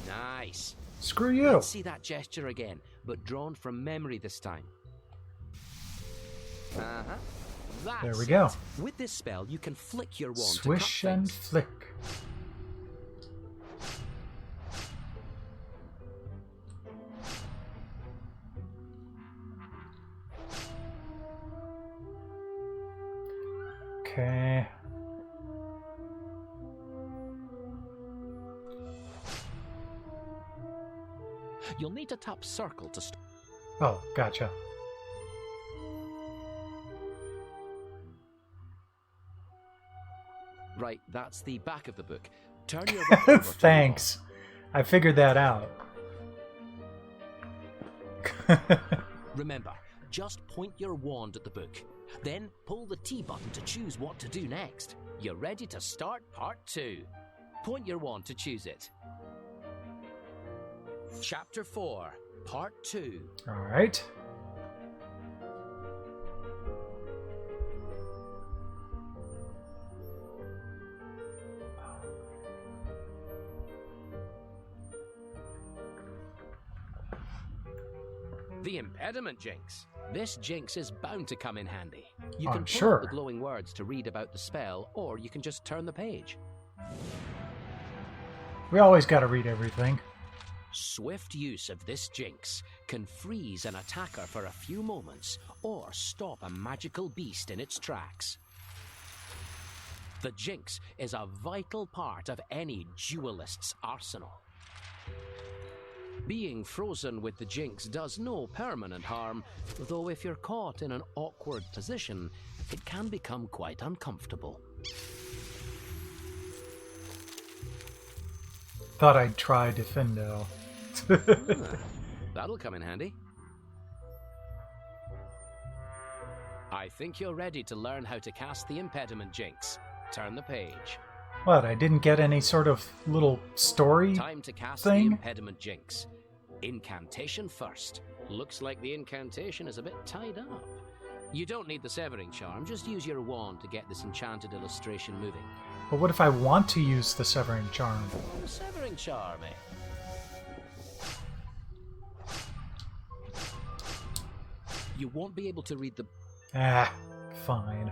Nice. Screw you. Let's see that gesture again, but drawn from memory this time. Uh-huh. That's There we go. it. With this spell, you can flick your wand Swish to cut and things. flick. Okay. You'll need to tap circle to stop. Oh, gotcha. Right, that's the back of the book. Turn your book over to the Thanks. I figured that out. Remember, just point your wand at the book. Then pull the T button to choose what to do next. You're ready to start part 2. Point your wand to choose it. Chapter 4, Part 2. All right. The impediment jinx. This jinx is bound to come in handy. You I'm can pull sure. up the glowing words to read about the spell, or you can just turn the page. We always got to read everything. Swift use of this jinx can freeze an attacker for a few moments or stop a magical beast in its tracks. The jinx is a vital part of any duelist's arsenal. Being frozen with the jinx does no permanent harm, though if you're caught in an awkward position, it can become quite uncomfortable. Thought I'd try Defendo. That'll come in handy. I think you're ready to learn how to cast the impediment jinx. Turn the page. What, I didn't get any sort of little story Time to cast thing? the impediment jinx. Incantation first. Looks like the incantation is a bit tied up. You don't need the severing charm, just use your wand to get this enchanted illustration moving. But what if I want to use the Severing Charm? Oh, severing charm, eh? You won't be able to read the... Ah, fine.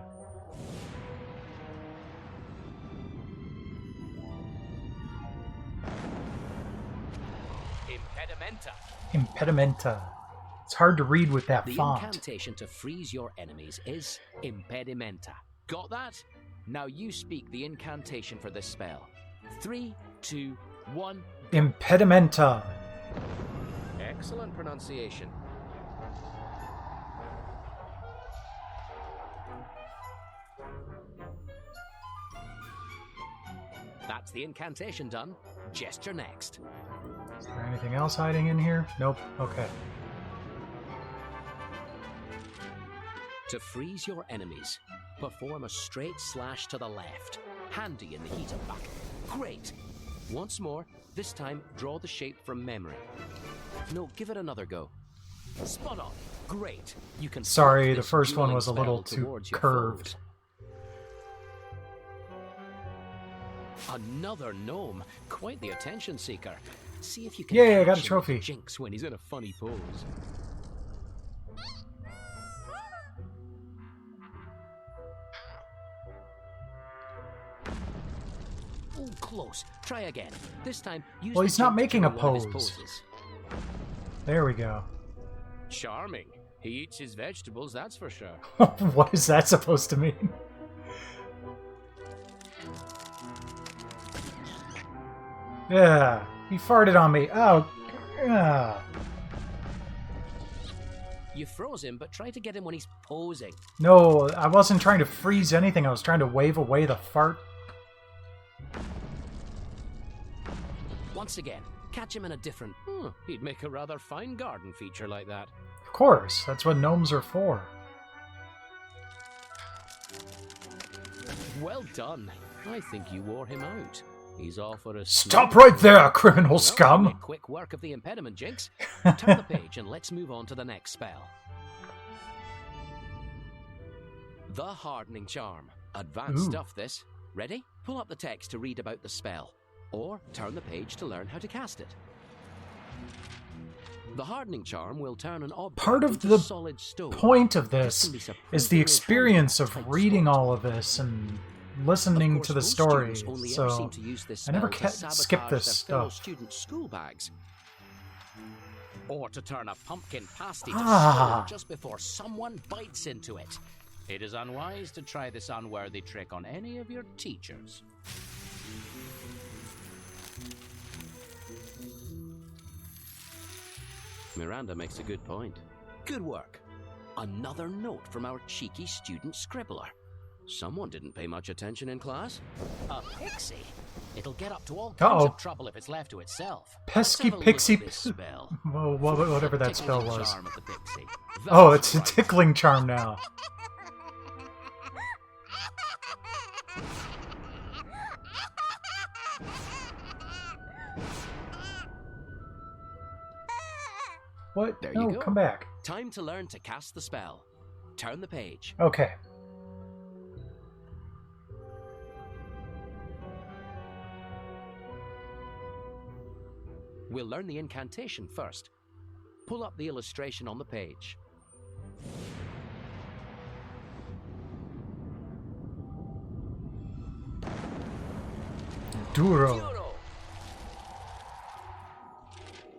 Impedimenta. Impedimenta. It's hard to read with that The font. incantation to freeze your enemies is Impedimenta. Got that? Now you speak the incantation for this spell. 3, 2, 1. Impedimenta. Excellent pronunciation. That's the incantation done. Gesture next. Is there anything else hiding in here? Nope. Okay. To freeze your enemies, perform a straight slash to the left. Handy in the heat of battle. Great! Once more, this time draw the shape from memory. No, give it another go. Spot on. Great. You can Sorry, flick the this first one dueling was a little spell too towards your curved. foes. Another gnome. Quite the attention seeker. See if you can Yay, I got a catch him trophy. with Jinx when he's in a funny pose. Oh, close. Try again. This time, use Well, the he's not Jinx to making a do one of his pose. poses. There we go. Charming. He eats his vegetables, that's for sure. What is that supposed to mean? Yeah, he farted on me. Oh, yeah. You froze him, but try to get him when he's posing. No, I wasn't trying to freeze anything. I was trying to wave away the fart. Once again, catch him in a different... he'd make a rather fine garden feature like that. Of course, that's what gnomes are for. Well done. I think you wore him out. He's off for a... Stop right there, criminal Well, scum! make quick work of the impediment, Jinx. Turn the page and let's move on to the next spell. The Hardening Charm. Advanced Ooh. stuff, this. Ready? Pull up the text to read about the spell. Or turn the page to learn how to cast it. The Hardening Charm will turn an object Part of into the solid stone. point of This this can be is surprisingly the experience handy of for reading sport. all of this and listening Of course, to the most story. students only ever So seem to use this I never spell to skip sabotage this their fellow stuff. students' school bags. Or to turn a pumpkin pasty to Ah. stone just before someone bites into it. It is unwise to try this unworthy trick on any of your teachers. Miranda makes a good point. Good work. Another note from our cheeky student scribbler. Someone didn't pay much attention in class. A pixie. It'll get up to all kinds Uh-oh. of trouble if it's left to itself. Pesky Let's have a look at pixie. this spell. Well, whatever that spell Tickling was. charm of the pixie. Oh, That's it's a right. tickling charm now. What? There No, you go. come back. Time to learn to cast the spell. Turn the page. Okay. We'll learn the incantation first. Pull up the illustration on the page. Duro. Duro.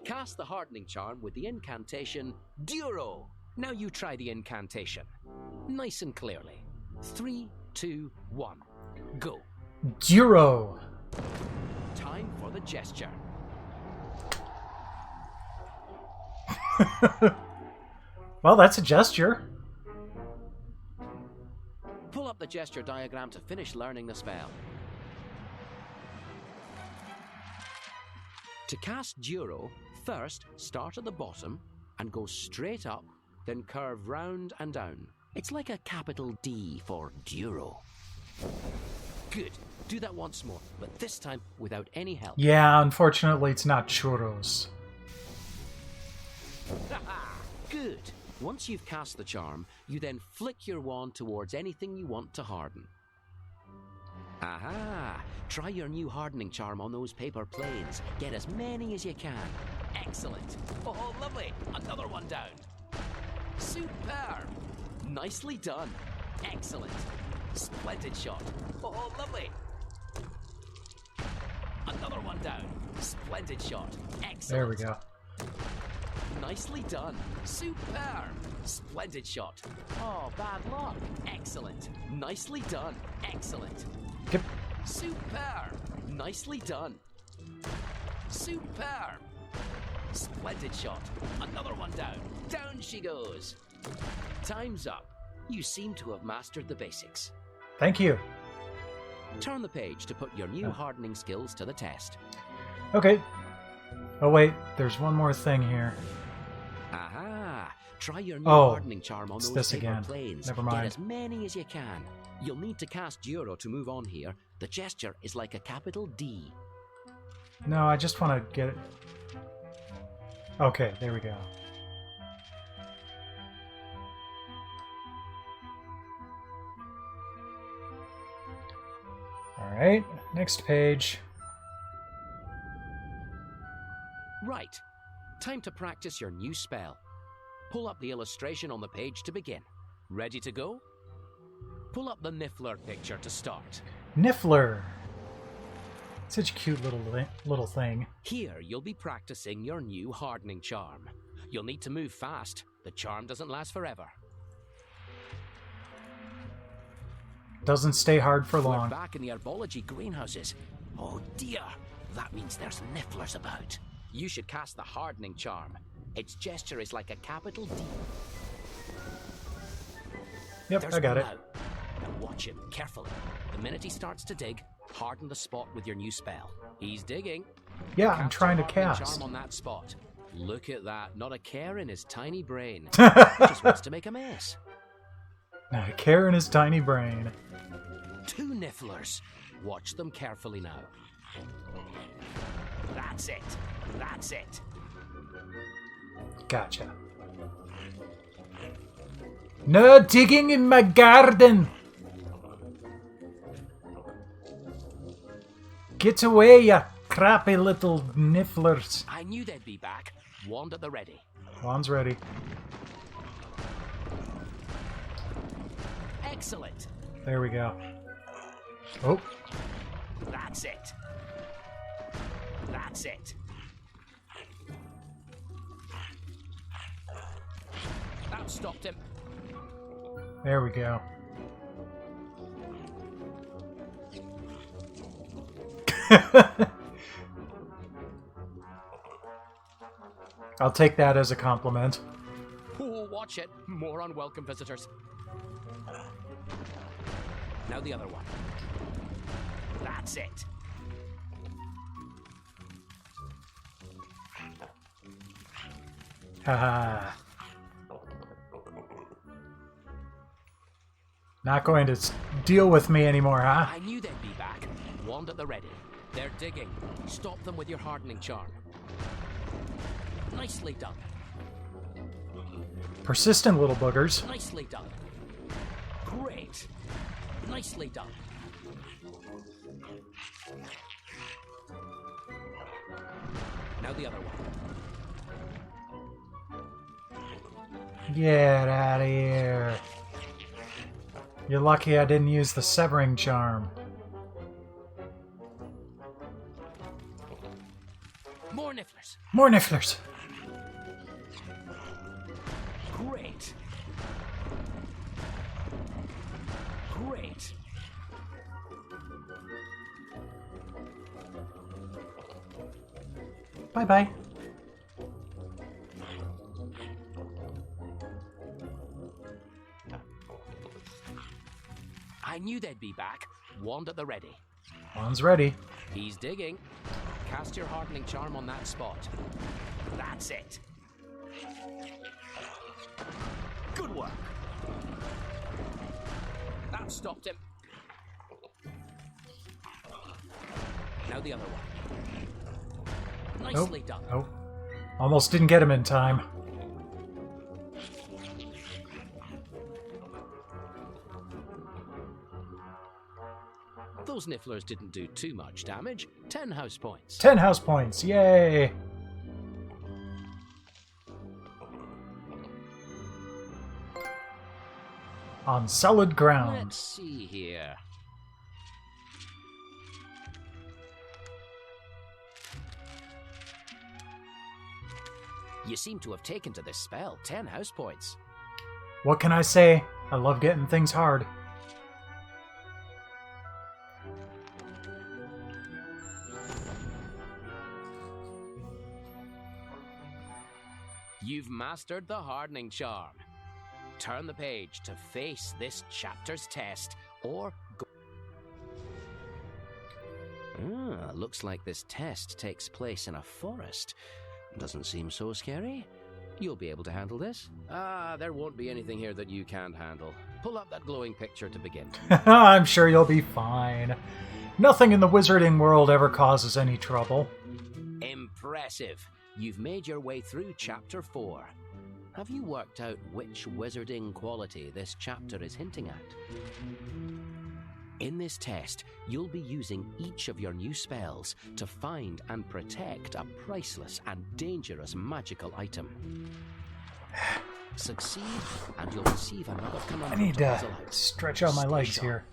Cast the hardening charm with the incantation Duro. Now you try the incantation. Nice and clearly. 3, 2, 1. Go. Duro. Time for the gesture. Well, that's a gesture. Pull up the gesture diagram to finish learning the spell. To cast Duro, first start at the bottom and go straight up, then curve round and down. It's like a capital D for Duro. Good. Do that once more, but this time without any help. Yeah, unfortunately, it's not churros. Good. Once you've cast the charm, you then flick your wand towards anything you want to harden. Aha! Try your new hardening charm on those paper planes. Get as many as you can. Excellent. Oh, lovely. Another one down. Superb. Nicely done. Excellent. Splendid shot. Oh, lovely. Another one down. Splendid shot. Excellent. There we go. Nicely done. Superb. Splendid shot. Oh, bad luck. Excellent. Nicely done. Excellent. Yep. Superb. Nicely done. Superb. Splendid shot. Another one down. Down she goes. Time's up. You seem to have mastered the basics. Thank you. Turn the page to put your new hardening skills to the test. Okay. Oh, wait. There's one more thing here. Aha! Try your new Oh, hardening charm on it's those this paper again. planes. Never Get mind. as many as you can. You'll need to cast Duro to move on here. The gesture is like a capital D. No, I just want to get it. Okay, there we go. Alright, next page. Right. Time to practice your new spell. Pull up the illustration on the page to begin. Ready to go? Pull up the Niffler picture to start. Niffler! Such a cute little thing. Here, you'll be practicing your new hardening charm. You'll need to move fast. The charm doesn't last forever. Doesn't stay hard for We're long. back in the herbology greenhouses. Oh dear, that means there's Nifflers about. You should cast the hardening charm. Its gesture is like a capital D. Yep, There's I got one it. now. Now watch him carefully. The minute he starts to dig, harden the spot with your new spell. He's digging. Yeah, I'm Cast trying to a hardening cast. charm on that spot. Look at that. Not a care in his tiny brain. He just wants to make a mess. Not a care in his tiny brain. 2 Nifflers. Watch them carefully now. That's it. That's it. Gotcha. No digging in my garden! Get away, you crappy little nifflers. I knew they'd be back. Wand at the ready. Wand's ready. Excellent. There we go. Oh, That's it. That's it. That stopped him. there we go. I'll take that as a compliment. Oh, watch it. More unwelcome visitors. Now the other one. That's it. Haha. Not going to deal with me anymore, huh? I knew they'd be back. Wand at the ready. They're digging. Stop them with your hardening charm. Nicely done. Persistent little boogers. Nicely done. Great. Nicely done. Now the other one. Get out of here. You're lucky I didn't use the severing charm. More nifflers. More nifflers. Great. Great. Bye-bye. I knew they'd be back. Wand at the ready. One's ready. He's digging. Cast your hardening charm on that spot. That's it. Good work. That stopped him. Now the other one. Nicely done. Oh. Almost didn't get him in time. Those nifflers didn't do too much damage. 10 house points. 10 house points. Yay! On solid ground. Let's see here. You seem to have taken to this spell. 10 house points. What can I say? I love getting things hard. You've mastered the hardening charm. Turn the page to face this chapter's test, or go. Looks like this test takes place in a forest. Doesn't seem so scary. You'll be able to handle this. There won't be anything here that you can't handle. Pull up that glowing picture to begin. I'm sure you'll be fine. Nothing in the wizarding world ever causes any trouble. Impressive. You've made your way through Chapter 4. Have you worked out which wizarding quality this chapter is hinting at? In this test, you'll be using each of your new spells to find and protect a priceless and dangerous magical item. Succeed, and you'll receive another I conundrum need to puzzle out. stretch out my Stay legs sharp. here.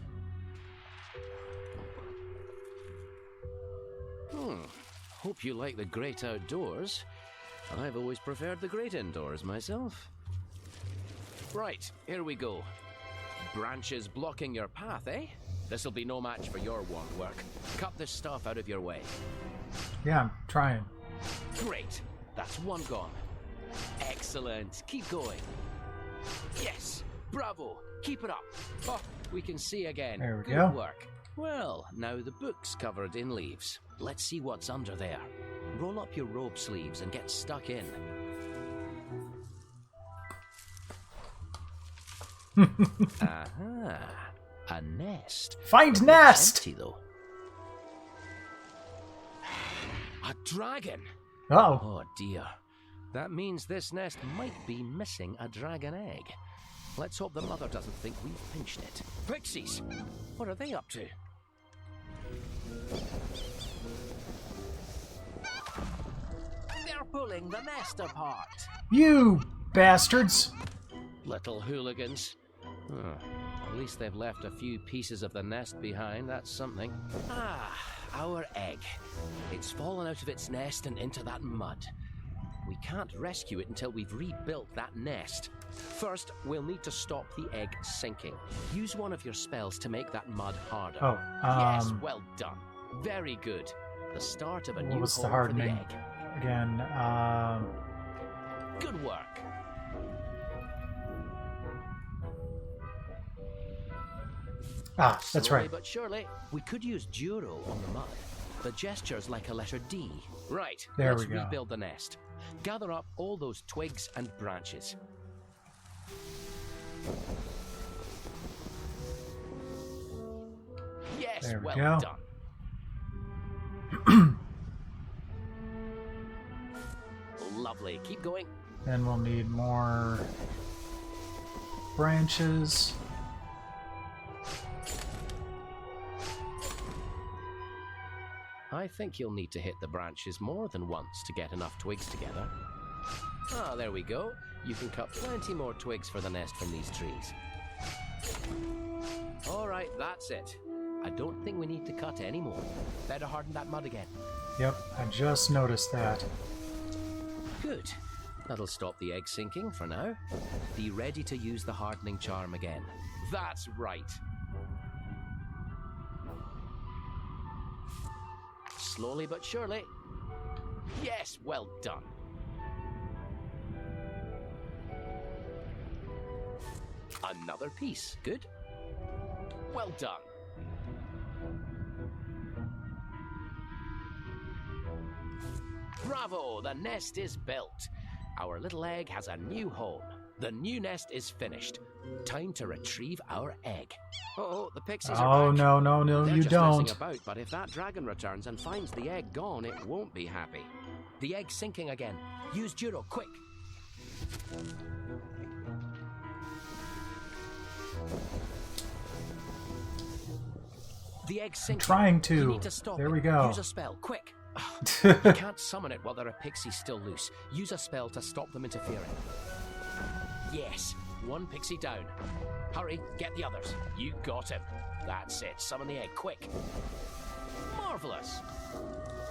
Hope you like the great outdoors. I've always preferred the great indoors myself. Right, here we go. Branches blocking your path, eh? This'll be no match for your wand work. Cut this stuff out of your way. Yeah, I'm trying. Great. That's one gone. Excellent. Keep going. Yes. Bravo. Keep it up. Oh, we can see again. There we Good go. work. Well, now the book's covered in leaves. Let's see what's under there. Roll up your robe sleeves and get stuck in. Aha. A nest. Find It looks nest! empty, though. A dragon! Uh-oh. Oh dear. That means this nest might be missing a dragon egg. Let's hope the mother doesn't think we've pinched it. Pixies! What are they up to? They're pulling the nest apart. You bastards! Little hooligans. At least they've left a few pieces of the nest behind. That's something. Our egg. It's fallen out of its nest and into that mud. We can't rescue it until we've rebuilt that nest. First, we'll need to stop the egg sinking. Use one of your spells to make that mud harder. Oh, Yes, well done. Very good. The start of a what new was the home for the hardening? egg. Again, Good work. that's Slowly right. but surely, we could use Duro on the mud. The gesture's like a letter D. Right, There let's we go. rebuild the nest. Gather up all those twigs and branches. Yes, There we well go. done. Lovely. Keep going. Then we'll need more branches. I think you'll need to hit the branches more than once to get enough twigs together. Ah, there we go. You can cut plenty more twigs for the nest from these trees. Alright, that's it. I don't think we need to cut any more. Better harden that mud again. Yep, I just noticed that. Good. That'll stop the egg sinking for now. Be ready to use the hardening charm again. That's right. Slowly but surely. Yes, well done. Another piece. Good. Well done. Bravo! The nest is built. Our little egg has a new home. The new nest is finished. Time to retrieve our egg. Oh, the pixies are Oh, back. no, They're you just don't. messing about, but if that dragon returns and finds the egg gone, it won't be happy. The egg's sinking again. Use Duro, quick. The egg's sinking. Trying to. You need to stop There it. we go. Use a spell, quick. You can't summon it while there are pixies still loose. Use a spell to stop them interfering. Yes, one pixie down. Hurry, get the others. You got him. That's it. Summon the egg, quick. Marvelous.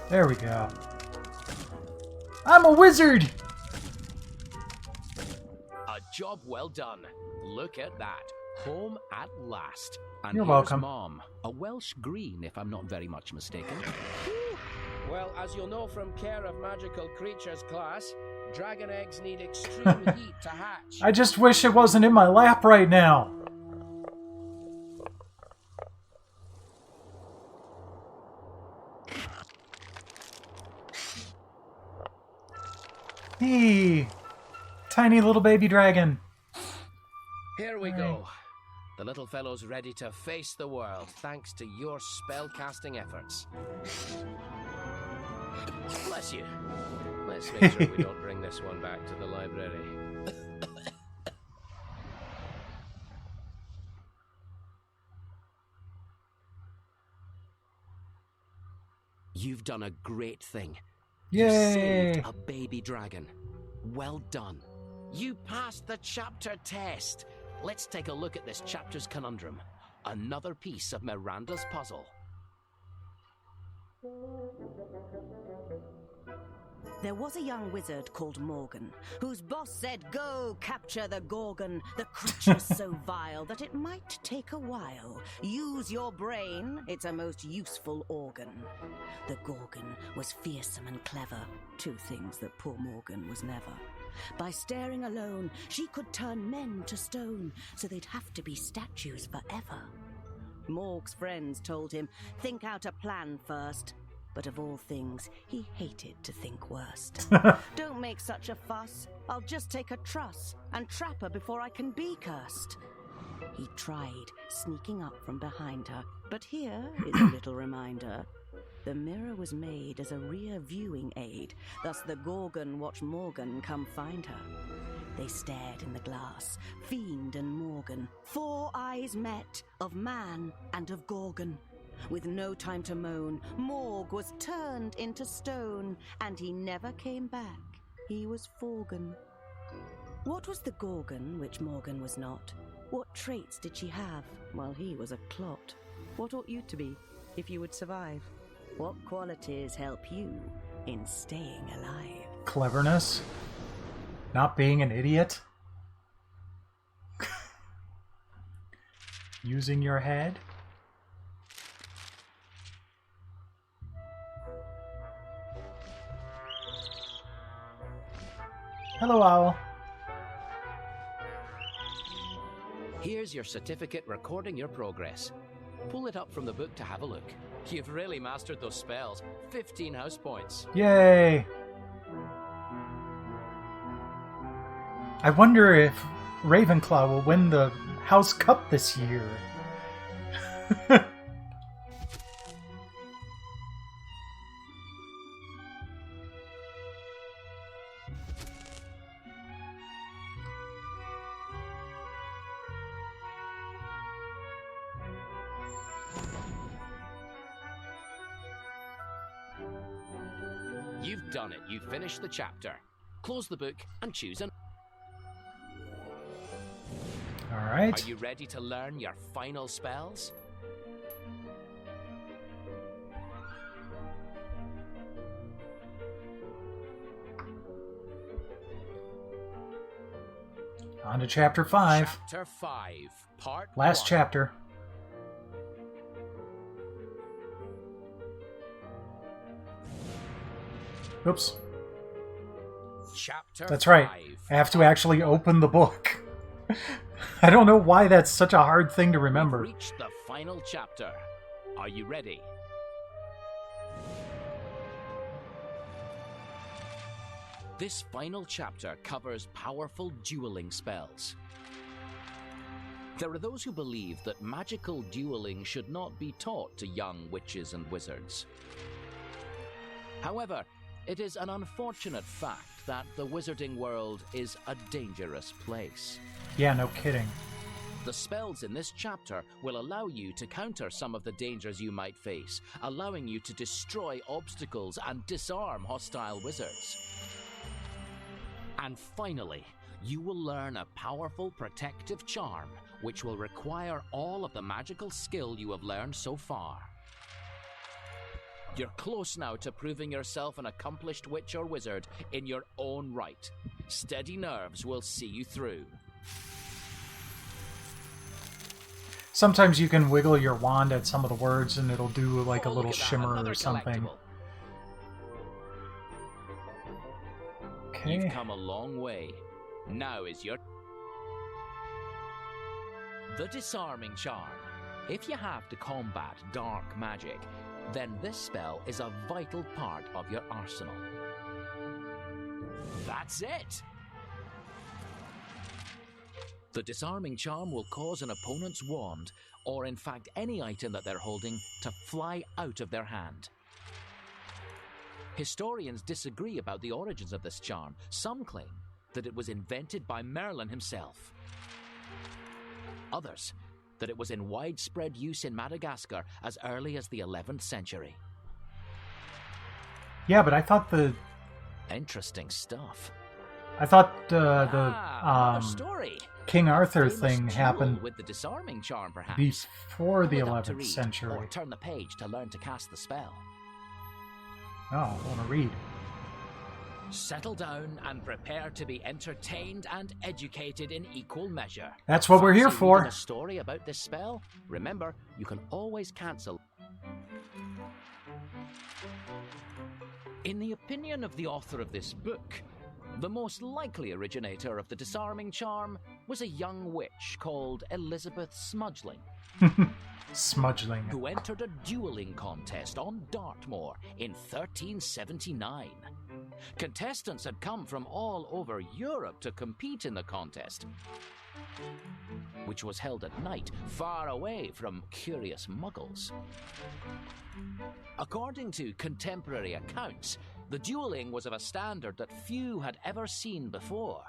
There we go. I'm a wizard! A job well done. Look at that. Home at last. And You're here's welcome. Mom. A Welsh green, if I'm not very much mistaken. Well, as you'll know from Care of Magical Creatures class, dragon eggs need extreme heat to hatch. I just wish it wasn't in my lap right now. Hey, tiny little baby dragon. Here we go. The little fellow's ready to face the world, thanks to your spell-casting efforts. Bless you. Let's make sure we don't bring this one back to the library. You've done a great thing. You Yay! saved a baby dragon. Well done. You passed the chapter test. Let's take a look at this chapter's conundrum. Another piece of Miranda's puzzle. There was a young wizard called Morgan, whose boss said, "Go capture the Gorgon, the creature so vile that it might take a while. Use your brain, it's a most useful organ." The Gorgon was fearsome and clever, two things that poor Morgan was never. By staring alone, she could turn men to stone, so they'd have to be statues forever. Morg's friends told him, think out a plan first. But of all things, he hated to think worst. Don't make such a fuss. I'll just take a truss and trap her before I can be cursed. He tried, sneaking up from behind her. But here is a little reminder. The mirror was made as a rear viewing aid. Thus the Gorgon watched Morgan come find her. They stared in the glass, Fiend and Morgan. 4 eyes met, of man and of Gorgon. With no time to moan, Morg was turned into stone, and he never came back. He was Forgan. What was the Gorgon which Morgan was not? What traits did she have while he was a clot? What ought you to be if you would survive? What qualities help you in staying alive? Cleverness? Not being an idiot? Using your head? Hello, Owl. Here's your certificate recording your progress. Pull it up from the book to have a look. You've really mastered those spells. 15 house points. Yay! I wonder if Ravenclaw will win the House Cup this year. done it. You finished the chapter. Close the book and choose an... All right. Are you ready to learn your final spells? On to chapter 5. Chapter 5, part Last 1. chapter. Oops. Chapter That's right. 5. I have to actually open the book. I don't know why that's such a hard thing to remember. We've reached the final chapter. Are you ready? This final chapter covers powerful dueling spells. There are those who believe that magical dueling should not be taught to young witches and wizards. However, it is an unfortunate fact that the wizarding world is a dangerous place. Yeah, no kidding. The spells in this chapter will allow you to counter some of the dangers you might face, allowing you to destroy obstacles and disarm hostile wizards. And finally, you will learn a powerful protective charm, which will require all of the magical skill you have learned so far. You're close now to proving yourself an accomplished witch or wizard in your own right. Steady nerves will see you through. Sometimes you can wiggle your wand at some of the words and it'll do like a Oh, little look at that, shimmer another or something. collectible. Okay. You've come a long way. Now is your... The Disarming Charm. If you have to combat dark magic, then this spell is a vital part of your arsenal. That's it! The Disarming Charm will cause an opponent's wand, or in fact any item that they're holding, to fly out of their hand. Historians disagree about the origins of this charm. Some claim that it was invented by Merlin himself. Others, that it was in widespread use in Madagascar as early as the 11th century. Yeah, but I thought Interesting stuff. the story. King Arthur Famous thing duel happened with the Disarming Charm, perhaps. before the Hold up to 11th read, century. Or turn the page to learn to cast the spell. Oh, I want to read. Settle down and prepare to be entertained and educated in equal measure. That's what we're here Fancy for. reading a story about this spell? Remember, you can always cancel. In the opinion of the author of this book, the most likely originator of the Disarming Charm was a young witch called Elizabeth Smudgeling, Smudgeling. who entered a dueling contest on Dartmoor in 1379. Contestants had come from all over Europe to compete in the contest, which was held at night, far away from curious Muggles. According to contemporary accounts, the dueling was of a standard that few had ever seen before.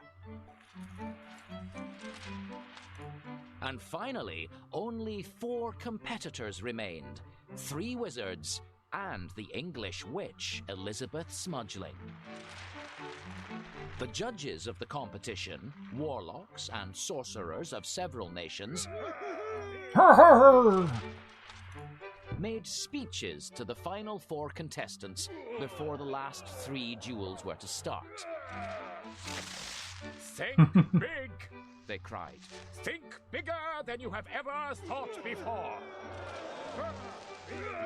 And finally, only 4 competitors remained: 3 wizards and the English witch, Elizabeth Smudgeling. The judges of the competition, warlocks and sorcerers of several nations, made speeches to the final 4 contestants before the last 3 duels were to start. Think big, they cried. Think bigger than you have ever thought before.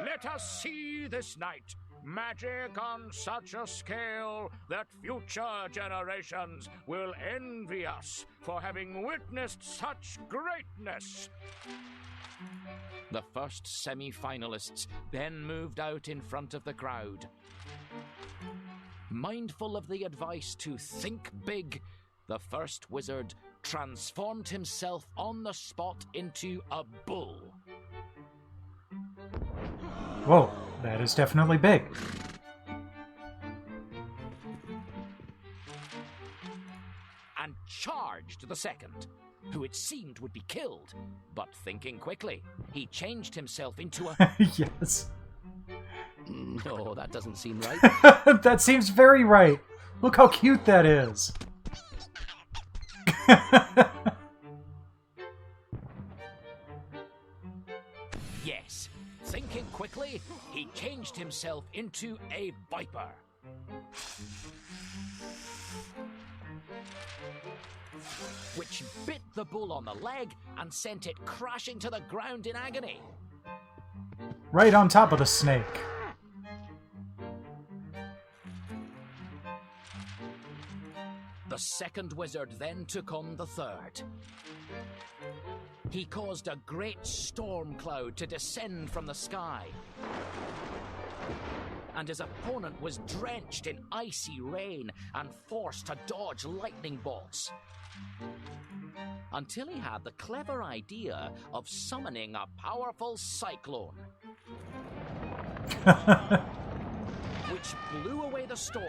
Let us see this night magic on such a scale that future generations will envy us for having witnessed such greatness. The first semi-finalists then moved out in front of the crowd. Mindful of the advice to think big, the first wizard transformed himself on the spot into a bull. Whoa, that is definitely big. And charged the second, who it seemed would be killed. But thinking quickly, he changed himself into a... Yes. No, that doesn't seem right. That seems very right. Look how cute that is. Yes, thinking quickly, he changed himself into a viper. Which bit the bull on the leg and sent it crashing to the ground in agony. Right on top of the snake. The second wizard then took on the third. He caused a great storm cloud to descend from the sky. And his opponent was drenched in icy rain and forced to dodge lightning bolts. Until he had the clever idea of summoning a powerful cyclone. Which blew away the storm,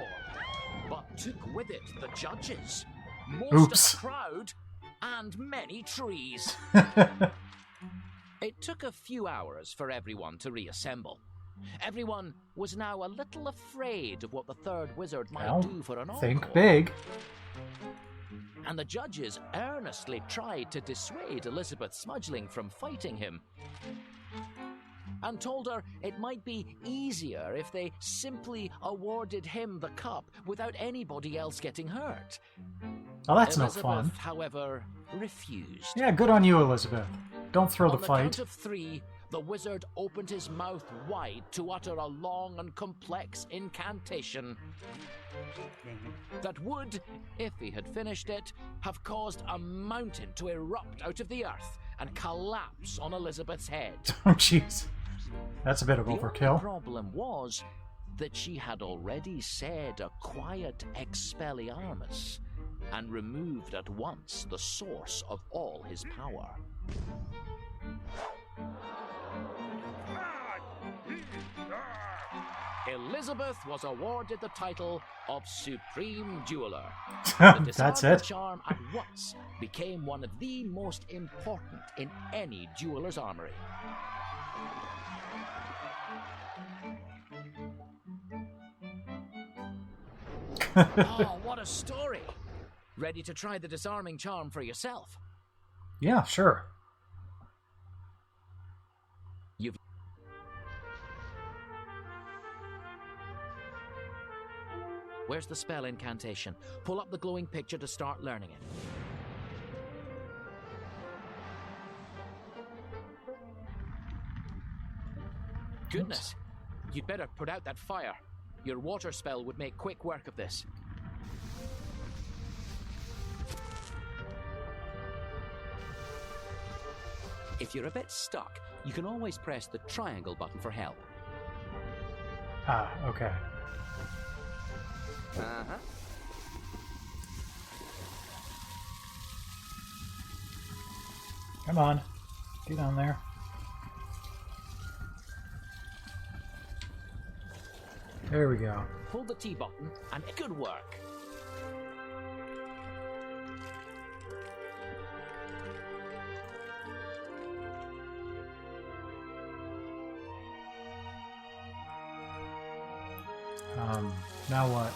but took with it the judges, most Oops. of the crowd, and many trees. It took a few hours for everyone to reassemble. Everyone was now a little afraid of what the third wizard might Well, do for an encore. think big. And the judges earnestly tried to dissuade Elizabeth Smudgeling from fighting him, and told her it might be easier if they simply awarded him the cup without anybody else getting hurt. Oh, that's Elizabeth, no fun. however, refused. Yeah, good on you, Elizabeth. Don't throw On the the fight. count of 3, the wizard opened his mouth wide to utter a long and complex incantation that would, if he had finished it, have caused a mountain to erupt out of the earth and collapse on Elizabeth's head. Oh, jeez. That's a bit of The only overkill. problem was that she had already said a quiet Expelliarmus and removed at once the source of all his power. Elizabeth was awarded the title of Supreme Jeweler. The That's disarming it. charm at once became one of the most important in any jeweler's armory. Oh, what a story! Ready to try the disarming charm for yourself? Yeah, sure. You've Where's the spell incantation? Pull up the glowing picture to start learning it. Goodness, you'd better put out that fire. Your water spell would make quick work of this. If you're a bit stuck, you can always press the triangle button for help. Ah, okay. Uh-huh. Come on. Get on there. There we go. Hold the T button, and good work. Now what?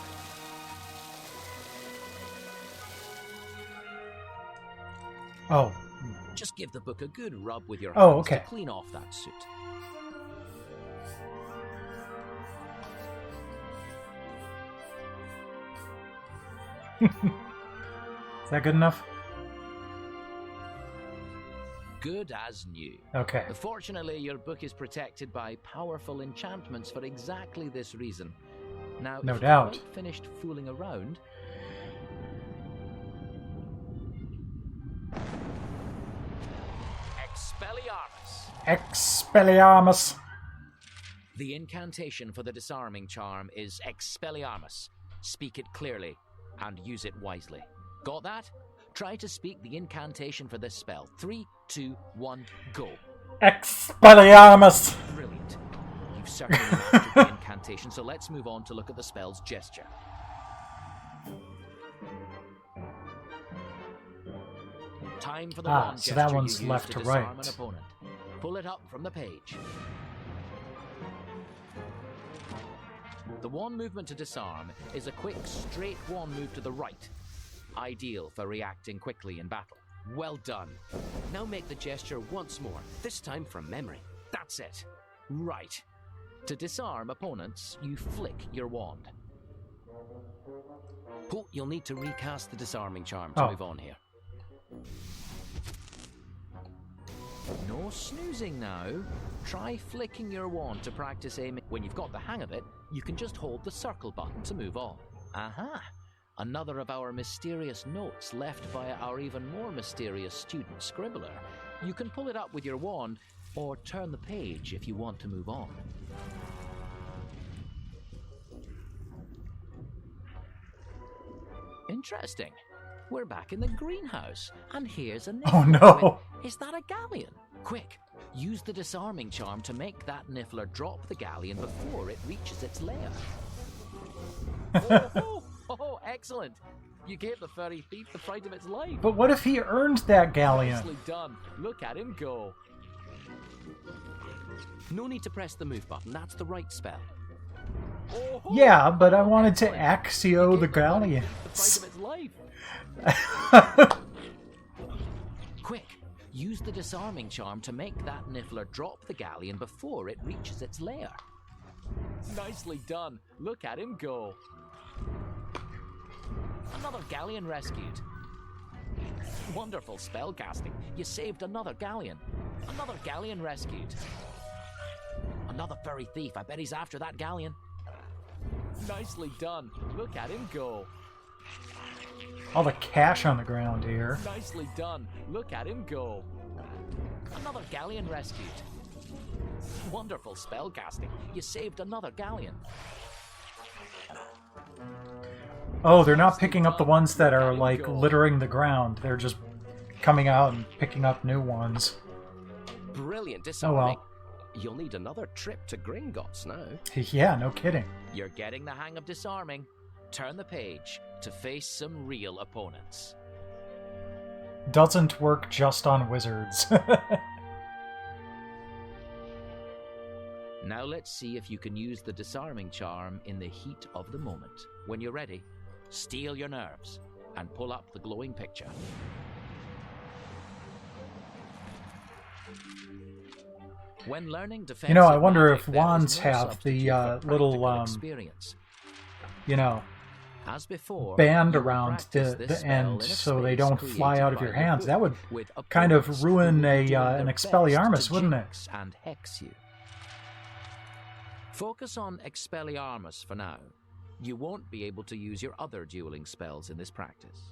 Oh. Just give the book a good rub with your Oh, hands okay. to clean off that soot. Is that good enough? Good as new. Okay. Fortunately, your book is protected by powerful enchantments for exactly this reason. Now, No if doubt. you've quite finished fooling around, Expelliarmus. Expelliarmus. The incantation for the disarming charm is Expelliarmus. Speak it clearly and use it wisely. Got that? Try to speak the incantation for this spell. 3, 2, 1, go. Expelliarmus. Brilliant. You've certainly mastered the incantation, so let's move on to look at the spell's gesture. Time for the wand so gesture that you one's use left to to disarm right. an opponent. Pull it up from the page. The wand movement to disarm is a quick, straight wand move to the right, ideal for reacting quickly in battle. Well done. Now make the gesture once more, this time from memory. That's it. Right. To disarm opponents, you flick your wand. Oh, you'll need to recast the disarming charm to move on here. No snoozing now. Try flicking your wand to practice aiming. When you've got the hang of it, you can just hold the circle button to move on. Aha! Another of our mysterious notes left by our even more mysterious student scribbler. You can pull it up with your wand, or turn the page if you want to move on. Interesting. We're back in the greenhouse, and here's a niffler. Oh no! Is that a galleon? Quick, use the disarming charm to make that niffler drop the galleon before it reaches its lair. Oh, excellent! You gave the furry thief the fright of its life. But what if he earned that galleon? Nicely done. Look at him go. No need to press the move button. That's the right spell. Yeah, but I wanted to Axio the galleon. The fright of its life. Quick, use the disarming charm to make that niffler drop the galleon before it reaches its lair. Nicely done. Look at him go. Another galleon rescued. Wonderful spell casting. You saved another galleon. Another galleon rescued. Another furry thief. I bet he's after that galleon. Nicely done. Look at him go. All the cash on the ground here. Nicely done. Look at him go. Another galleon rescued. Wonderful spell casting. You saved another galleon. Oh, they're not picking up the ones that are, like, littering the ground. They're just coming out and picking up new ones. Brilliant disarming. Oh well. You'll need another trip to Gringotts now. Yeah, no kidding. You're getting the hang of disarming. Turn the page to face some real opponents. Doesn't work just on wizards. Now let's see if you can use the disarming charm in the heat of the moment. When you're ready, steel your nerves and pull up the glowing picture. When learning defensive, You know, I wonder magic, if there wands is no have substitute the for little, practical experience. you know, As before, band you will around practice the this spell end in a so they space don't created fly out of by your the hands. book, That would with kind of opponents ruin who will be doing an their Expelliarmus, best to wouldn't it? jinx and hex you. Focus on Expelliarmus for now. You won't be able to use your other dueling spells in this practice.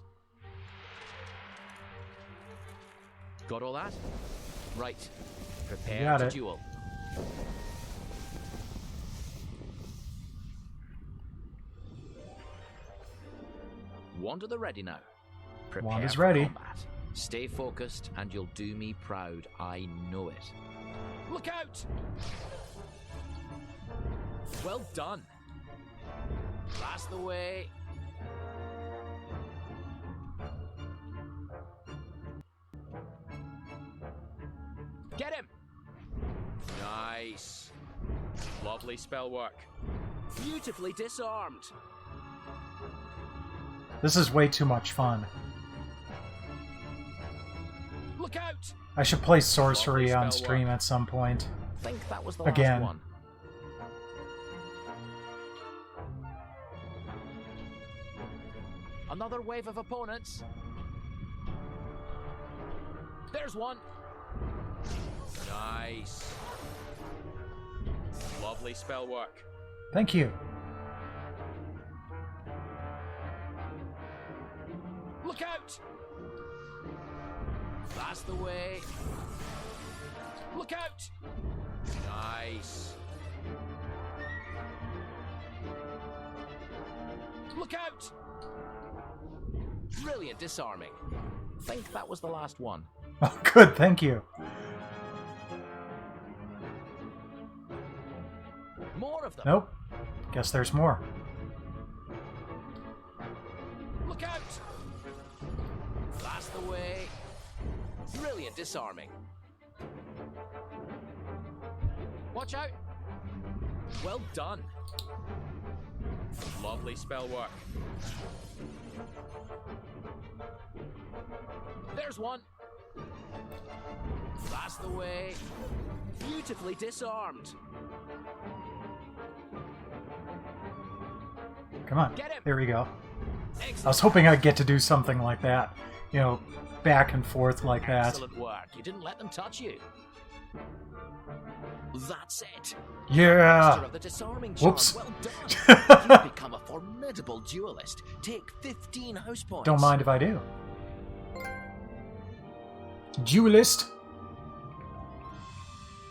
Got all that? Right. Prepare Got to it. duel. Wand to the ready now. Prepare Wand is for ready. combat. Stay focused and you'll do me proud. I know it. Look out! Well done. Blast the way. Get him! Nice. Lovely spell work. Beautifully disarmed. This is way too much fun. Look out! I should play sorcery Lovely on spell stream work. at some point. Think that was the Again. last one. Another wave of opponents. There's one. Nice. Lovely spell work. Thank you. Look out! Blast the way. Look out! Nice. Look out! Brilliant disarming. Think that was the last one. Oh, good, thank you. More of them. Nope. Guess there's more. Look out! Blast the way. Brilliant disarming. Watch out! Well done. Lovely spell work. There's one. That's the way. Beautifully disarmed. Come on. Get him. There we go. Excellent. I was hoping I'd get to do something like that. You know, back and forth like that. Excellent work. You didn't let them touch you. That's it. Yeah. Master of the disarming charm. Whoops. Well done. You've become a formidable duelist. Take 15 house points. Don't mind if I do. Duelist.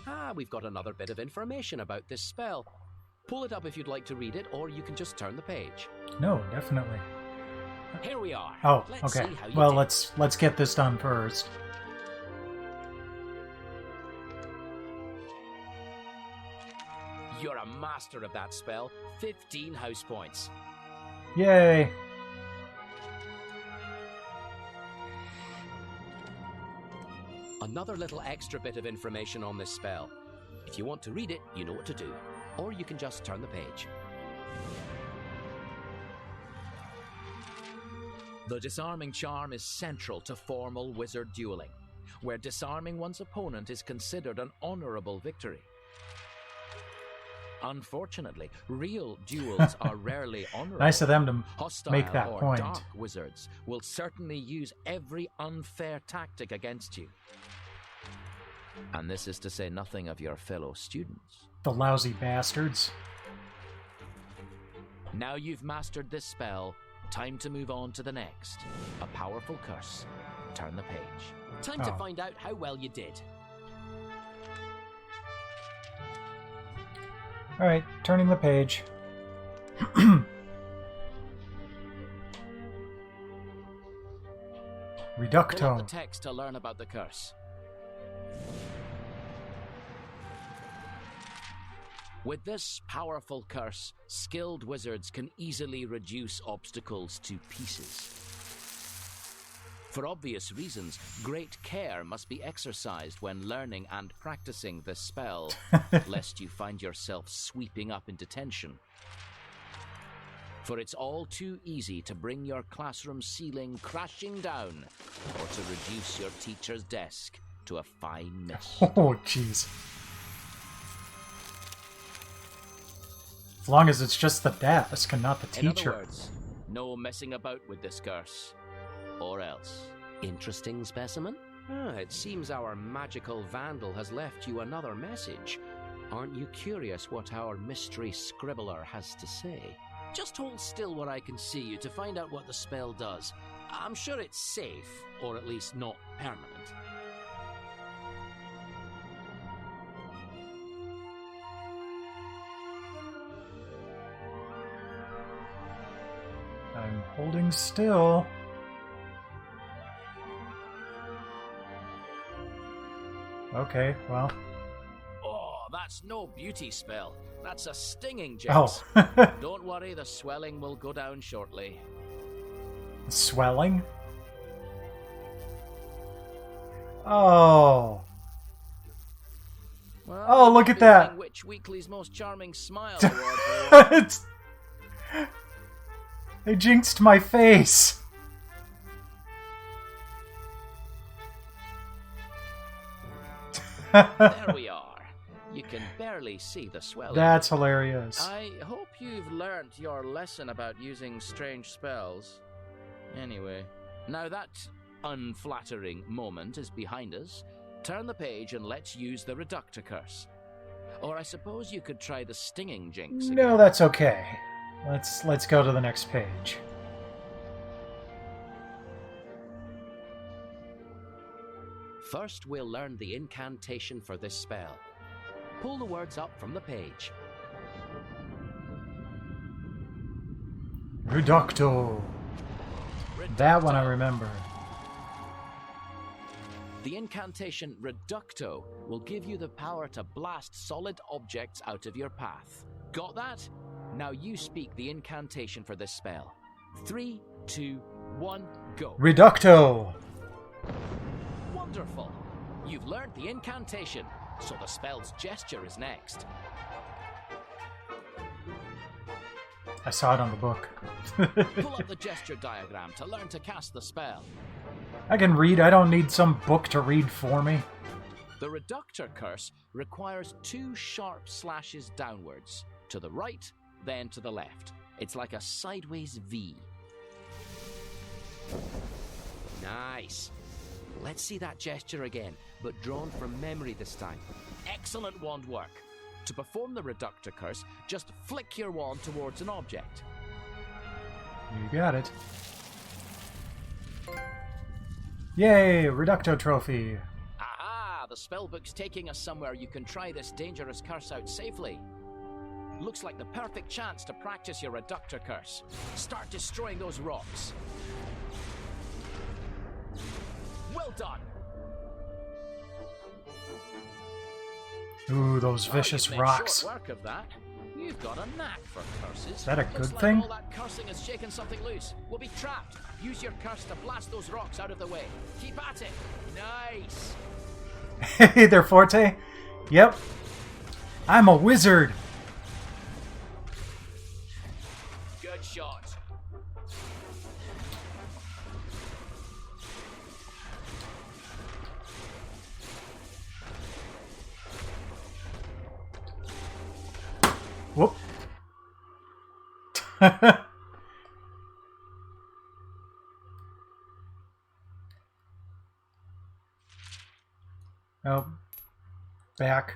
Ah, we've got another bit of information about this spell. Pull it up if you'd like to read it, or you can just turn the page. No, definitely. Here we are. Oh, Let's okay. see how you Well, did. let's get this done first. You're a master of that spell. 15 house points. Yay. Another little extra bit of information on this spell. If you want to read it, you know what to do. Or you can just turn the page. The disarming charm is central to formal wizard dueling, where disarming one's opponent is considered an honorable victory. Unfortunately, real duels are rarely honorable. Nice of them to Hostile make that or point. dark wizards will certainly use every unfair tactic against you. And this is to say nothing of your fellow students. The lousy bastards. Now you've mastered this spell, time to move on to the next. A powerful curse. Turn the page. Time to Oh. find out how well you did. Alright, turning the page. Pull up Reducto. the text to learn about the curse. With this powerful curse, skilled wizards can easily reduce obstacles to pieces. For obvious reasons, great care must be exercised when learning and practicing this spell, lest you find yourself sweeping up into tension. For it's all too easy to bring your classroom ceiling crashing down, or to reduce your teacher's desk to a fine mist. Oh, jeez. As long as it's just the desk and not the In teacher. other words, no messing about with this curse. Or else. Interesting specimen? It seems our magical vandal has left you another message. Aren't you curious what our mystery scribbler has to say? Just hold still where I can see you to find out what the spell does. I'm sure it's safe, or at least not permanent. I'm holding still. Okay, well. Oh, that's no beauty spell. That's a stinging Oh. jinx. Don't worry, the swelling will go down shortly. Swelling? Oh. Well, Oh, look at that. being Witch Weekly's most charming smile award for one. It's... They jinxed my face. There we are. You can barely see the swelling. That's hilarious. I hope you've learnt your lesson about using strange spells. Anyway, now that unflattering moment is behind us, turn the page and let's use the Reductor Curse. Or I suppose you could try the Stinging Jinx again. No, that's okay. Let's go to the next page. First, we'll learn the incantation for this spell. Pull the words up from the page. Reducto. That one I remember. The incantation Reducto will give you the power to blast solid objects out of your path. Got that? Now you speak the incantation for this spell. 3, 2, 1, go. Reducto. Wonderful! You've learned the incantation, so the spell's gesture is next. I saw it on the book. Pull up the gesture diagram to learn to cast the spell. I can read. I don't need some book to read for me. The Reductor Curse requires 2 sharp slashes downwards, to the right, then to the left. It's like a sideways V. Nice. Let's see that gesture again, but drawn from memory this time. Excellent wand work. To perform the Reductor Curse, just flick your wand towards an object. You got it. Yay, Reducto Trophy. Aha! The spellbook's taking us somewhere you can try this dangerous curse out safely. Looks like the perfect chance to practice your Reductor Curse. Start destroying those rocks. Well done! Ooh, those vicious You've made rocks. short work of that. You've got a knack for curses. Is that a Looks good like thing? all that cursing has shaken something loose. We'll be trapped. Use your curse to blast those rocks out of the way. Keep at it. Nice. Hey there, Forte. Yep. I'm a wizard. Good shot. Whoop. Oh. Back.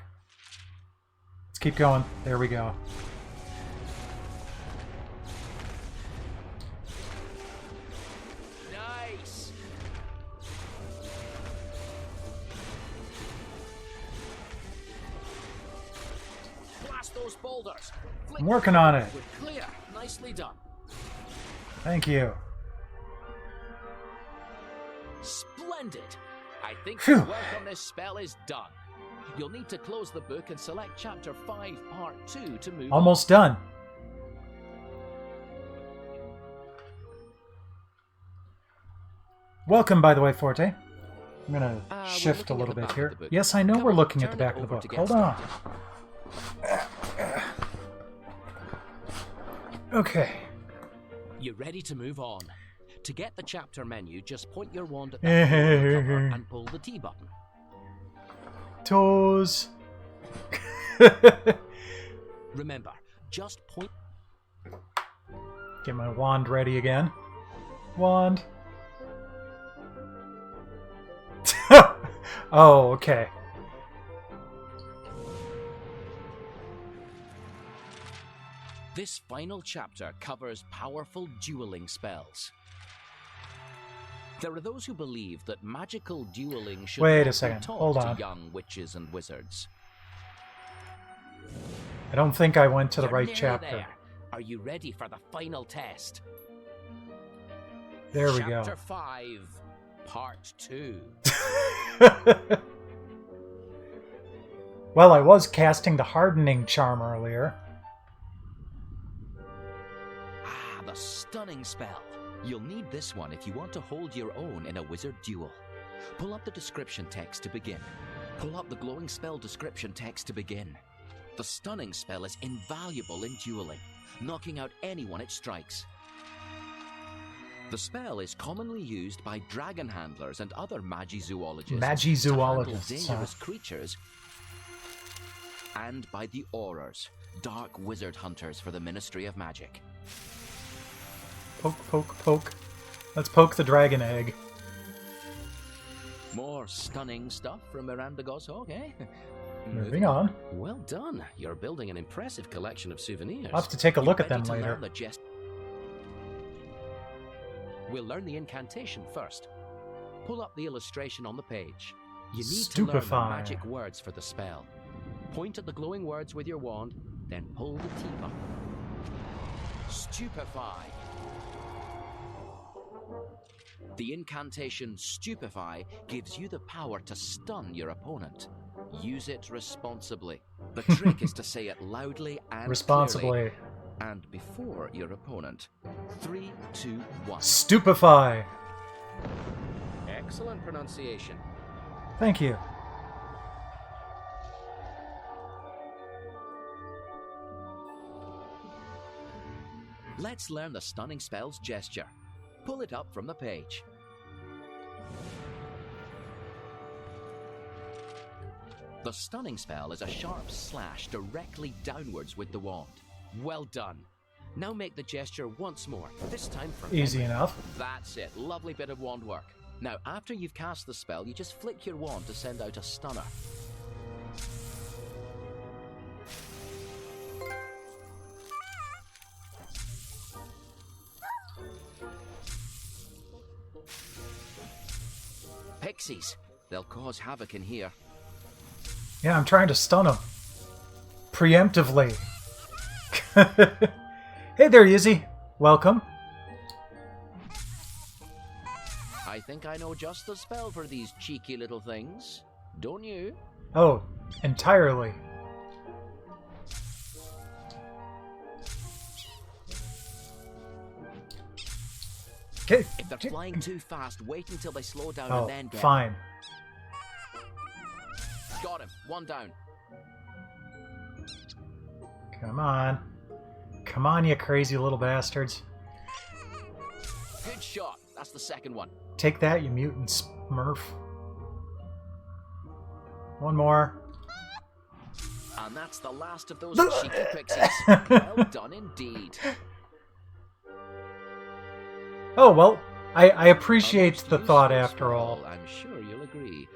Let's keep going. There we go. Nice. Blast those boulders. Flick I'm working on it. We're clear. Nicely done. Thank you. Splendid. I think Phew. the work on this spell is done. You'll need to close the book and select Chapter 5, Part 2 to move Almost done. Welcome, by the way, Forte. I'm gonna we're shift a looking at little the bit back here. of the book. Yes, I know Come we're on, looking at the turn it back of the over to book. get Hold on. started. Okay. You ready to move on? To get the chapter menu, just point your wand at that hole in the cover and pull the T button. Toes. Remember, just point... Get my wand ready again. Wand. Oh, okay. This final chapter covers powerful dueling spells. There are those who believe that magical dueling should Wait not a be second. taught Hold to on. young witches and wizards. I don't think I went to the You're right nearly chapter. there. Are you ready for the final test? There we Chapter go. 5, Part 2. Well, I was casting the hardening charm earlier. Ah, the stunning spell. You'll need this one if you want to hold your own in a wizard duel. Pull up the description text to begin. Pull up the glowing spell description text to begin. The stunning spell is invaluable in dueling, knocking out anyone it strikes. The spell is commonly used by dragon handlers and other magizoologists to handle dangerous creatures, and by the Aurors, dark wizard hunters for the Ministry of Magic. Poke, poke, poke. Let's poke the dragon egg. More stunning stuff from Miranda Goshawk, eh? Moving on. Well done. You're building an impressive collection of souvenirs. I'll have to take a look You at them ready to later. learn the We'll learn the incantation first. Pull up the illustration on the page. You need to learn the Stupefy. magic words for the spell. Point at the glowing words with your wand, then pull the T button. Stupefy. The incantation Stupefy gives you the power to stun your opponent. Use it responsibly. The trick is to say it loudly and Responsibly. clearly, and before your opponent. 3, 2, 1. Stupefy. Excellent pronunciation. Thank you. Let's learn the stunning spell's gesture. Pull it up from the page. The stunning spell is a sharp slash directly downwards with the wand. Well done. Now make the gesture once more, this time from Easy memory. enough. That's it. Lovely bit of wand work. Now, after you've cast the spell, you just flick your wand to send out a stunner. Pixies. They'll cause havoc in here. Yeah, I'm trying to stun him. Preemptively. Hey there, Izzy. Welcome. I think I know just the spell for these cheeky little things. Don't you? Oh, entirely. Okay. If they're flying too fast, wait until they slow down Oh, and then get fine. Got him. One down. Come on. Come on, you crazy little bastards. Good shot. That's the second one. Take that, you mutant smurf. One more. And that's the last of those cheeky pixies. Well done indeed. Oh, well, I appreciate A the most thought useful after all. spell, I'm sure you'll agree.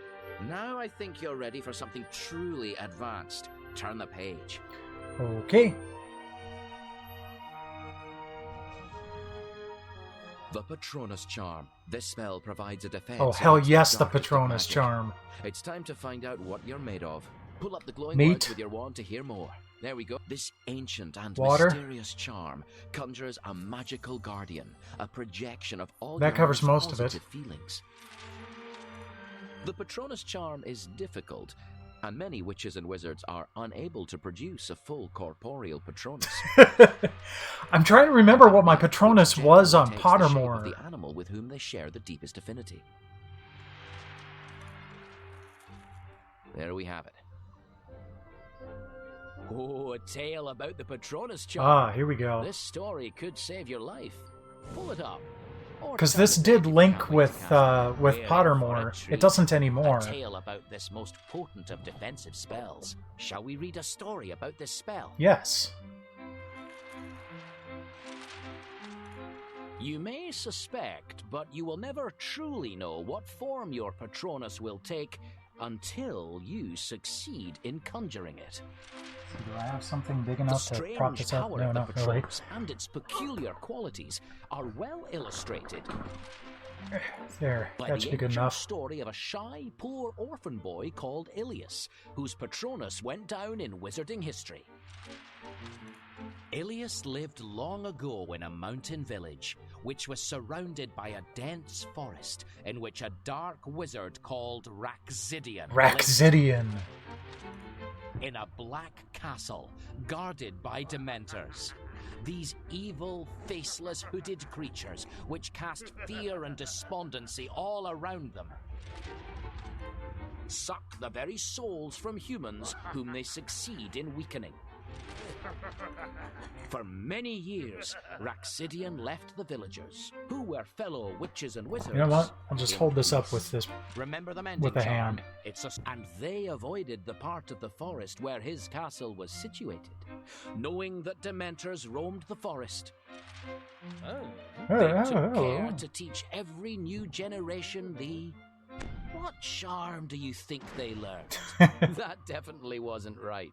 Now I think you're ready for something truly advanced. Turn the page. Okay. The Patronus Charm. This spell provides a defense. Oh, hell against yes, the darkest of Patronus magic. Charm. It's time to find out what you're made of. Pull up the glowing Meat. words with your wand to hear more. There we go. This ancient and Water. mysterious charm conjures a magical guardian, a projection of all That your covers most of it. positive feelings. The Patronus Charm is difficult, and many witches and wizards are unable to produce a full corporeal Patronus. I'm trying to remember what my Patronus Generally was on takes the shape of Pottermore. the animal with whom they share the deepest affinity. There we have it. Oh, a tale about the Patronus Charm. Ah, here we go. This story could save your life. Pull it up. Or Because turn this the did page if link you can't wait with to cast it. We're in for a Pottermore. treat. It doesn't anymore. A tale about this most potent of defensive spells. Shall we read a story about this spell? Yes. You may suspect, but you will never truly know what form your Patronus will take until you succeed in conjuring it. Do I have something big The enough to prop strange this up? power No, of the not really. Patronus and its peculiar qualities are well illustrated There, by that the should be good ancient enough. story of a shy, poor orphan boy called Ilias, whose Patronus went down in wizarding history. Ilias lived long ago in a mountain village, which was surrounded by a dense forest in which a dark wizard called Raxidian lived. Raxidian. In a black castle, guarded by dementors. These evil, faceless, hooded creatures, which cast fear and despondency all around them. Suck the very souls from humans whom they succeed in weakening. For many years, Raxidian left the villagers, who were fellow witches and wizards. You know what? I'll just in hold this up peace. with this. Remember the mending with a charm? hand. And they avoided the part of the forest where his castle was situated, knowing that dementors roamed the forest. They took care to teach every new generation the... What charm do you think they learned? That definitely wasn't right.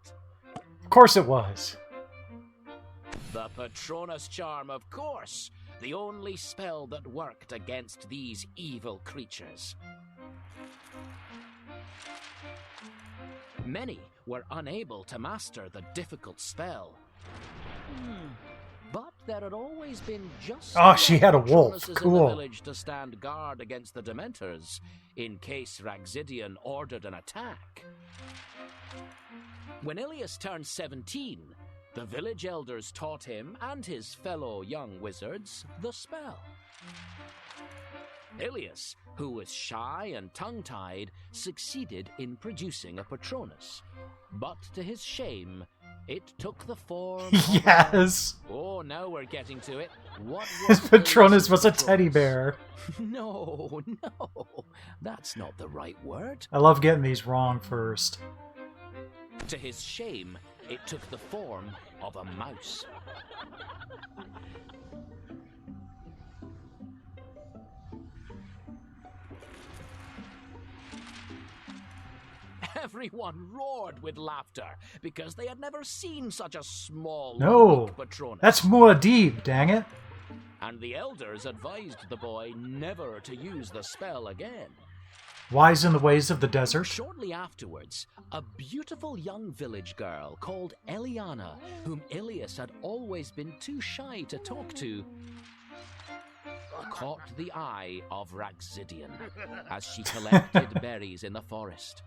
Of course it was. The Patronus Charm, of course, the only spell that worked against these evil creatures. Many were unable to master the difficult spell. But there had always been just Oh, she had a wolf. Patronuses in Cool. the village to stand guard against the Dementors in case Raxidian ordered an attack. When Ilias turned 17, the village elders taught him and his fellow young wizards the spell. Ilias, who was shy and tongue-tied, succeeded in producing a Patronus. But to his shame, It took the form of Yes! Oh, now we're getting to it. What His was Patronus was a Patronus? teddy bear. No, that's not the right word. I love getting these wrong first. To his shame, it took the form of a mouse. Everyone roared with laughter because they had never seen such a small, No! weak Patronus. That's Muad'Dib, dang it. And the elders advised the boy never to use the spell again. Wise in the ways of the desert. Shortly afterwards, a beautiful young village girl called Eliana, whom Ilias had always been too shy to talk to, caught the eye of Raxidian as she collected berries in the forest.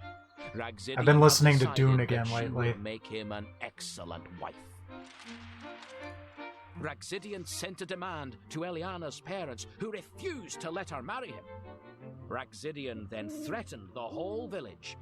Raxidian I've been listening to decided Dune that again she lately. would make him an excellent wife. Raxidian sent a demand to Eliana's parents, who refused to let her marry him. Raxidian then threatened the whole village.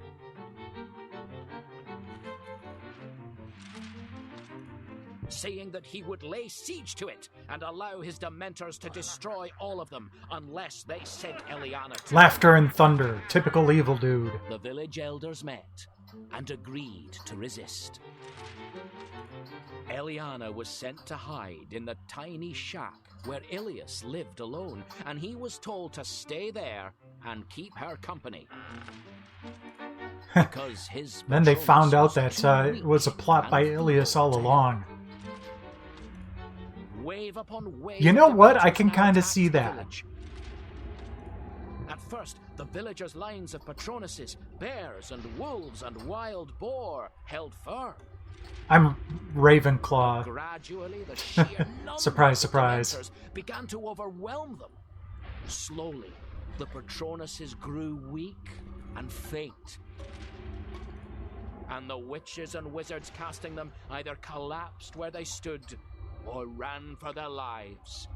Saying that he would lay siege to it and allow his Dementors to destroy all of them unless they sent Eliana to Laughter and thunder. Typical evil dude. The village elders met and agreed to resist. Eliana was sent to hide in the tiny shack where Ilias lived alone, and he was told to stay there and keep her company. Because his Then they Patronus found out was that too it was a weak plot and by Ilias all feeble to along. Wave upon wave You know of what? I Dementors can now kinda attacked see the that. village. At first, the villagers' lines of Patronuses, bears and wolves and wild boar held firm. I'm Ravenclaw. Gradually, the sheer numbers Surprise, of surprise. Dementors began to overwhelm them. Slowly, the Patronuses grew weak and faint. And the witches and wizards casting them either collapsed where they stood or ran for their lives.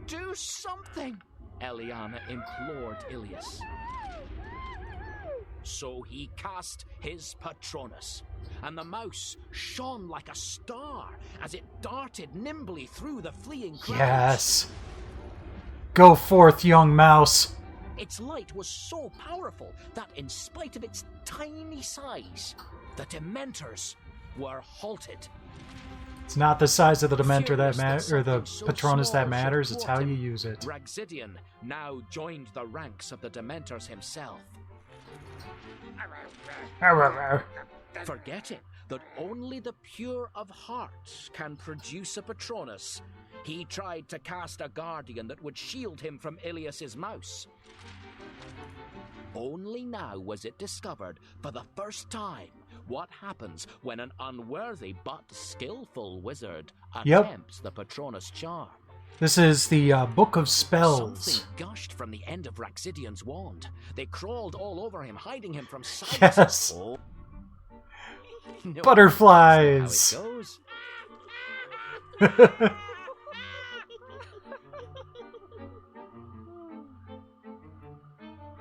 Do something, Eliana implored Ilias. So he cast his Patronus, and the mouse shone like a star as it darted nimbly through the fleeing crowds. Yes. Go forth, young mouse. Its light was so powerful that, in spite of its tiny size, the Dementors were halted. It's not the size of the Dementor that Furious that matters, or the something so Patronus that small matters, should it's thwart how him, you use it. Raxidian now joined the ranks of the Dementors himself, forgetting that only the pure of heart can produce a Patronus. He tried to cast a guardian that would shield him from Ilias's mouse. Only now was it discovered for the first time what happens when an unworthy but skillful wizard Yep. attempts the Patronus charm. This is the Book of Spells. Something gushed from the end of Raxidian's wand. They crawled all over him, hiding him from sight. Yes. Oh. No, Butterflies. that's not how it goes.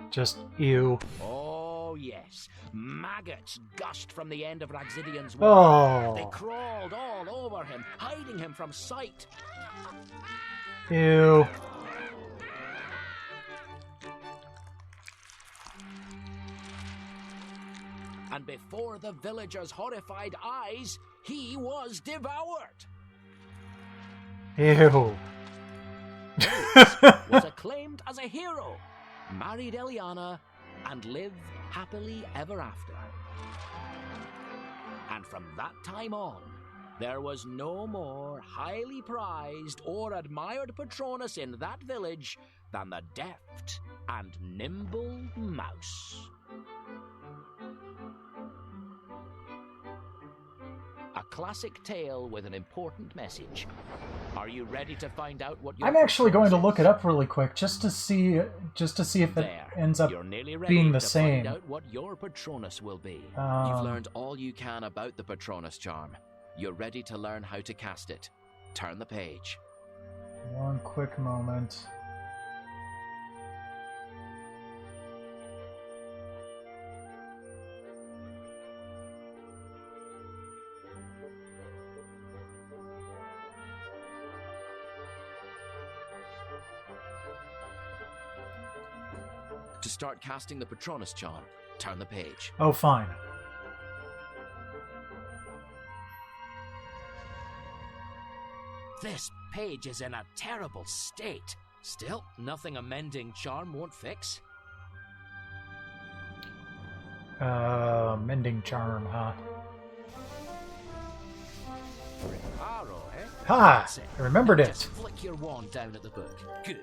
Just ew. Oh, yes. Maggots gushed from the end of Raxidian's wand. They Oh. crawled all over him, hiding him from sight. Ew. And before the villagers' horrified eyes, he was devoured. Ew. Was acclaimed as a hero, married Eliana, and lived happily ever after. And from that time on, there was no more highly prized or admired Patronus in that village than the deft and nimble mouse. A classic tale with an important message. Are you ready to find out what your I'm actually going to Patronus look is? it up really quick just to see if it There, ends up you're nearly ready being the to same. Find out what your Patronus will be. You've learned all you can about the Patronus charm. You're ready to learn how to cast it. Turn the page. One quick moment. To start casting the Patronus charm, turn the page. Oh, fine. This page is in a terrible state. Still, nothing a mending charm won't fix. Mending charm, huh? Reparo, eh? Ha! That's it. I remembered Now it. just flick your wand down at the book. Good.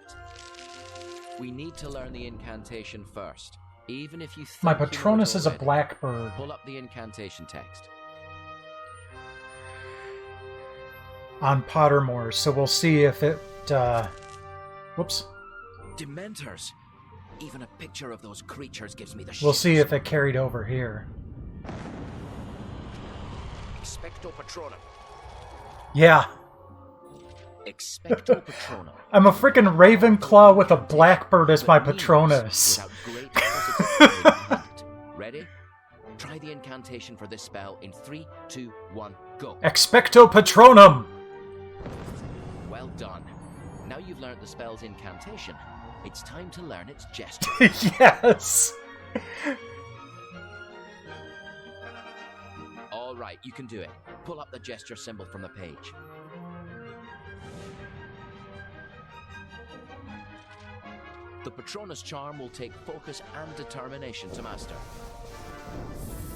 We need to learn the incantation first. Even if you think My you know it Patronus is a already. blackbird. Pull up the incantation text. On Pottermore, so we'll see if it, whoops. Dementors! Even a picture of those creatures gives me the We'll shivers. see if it carried over here. Expecto Patronum. Yeah. Expecto Patronum. I'm a freaking Ravenclaw with a blackbird as my That means, Patronus. without great positive behind it. Ready? Try the incantation for this spell in 3, 2, 1, go. Expecto Patronum! Well done. Now you've learned the spell's incantation. It's time to learn its gesture. Yes! All right, you can do it. Pull up the gesture symbol from the page. The Patronus charm will take focus and determination to master.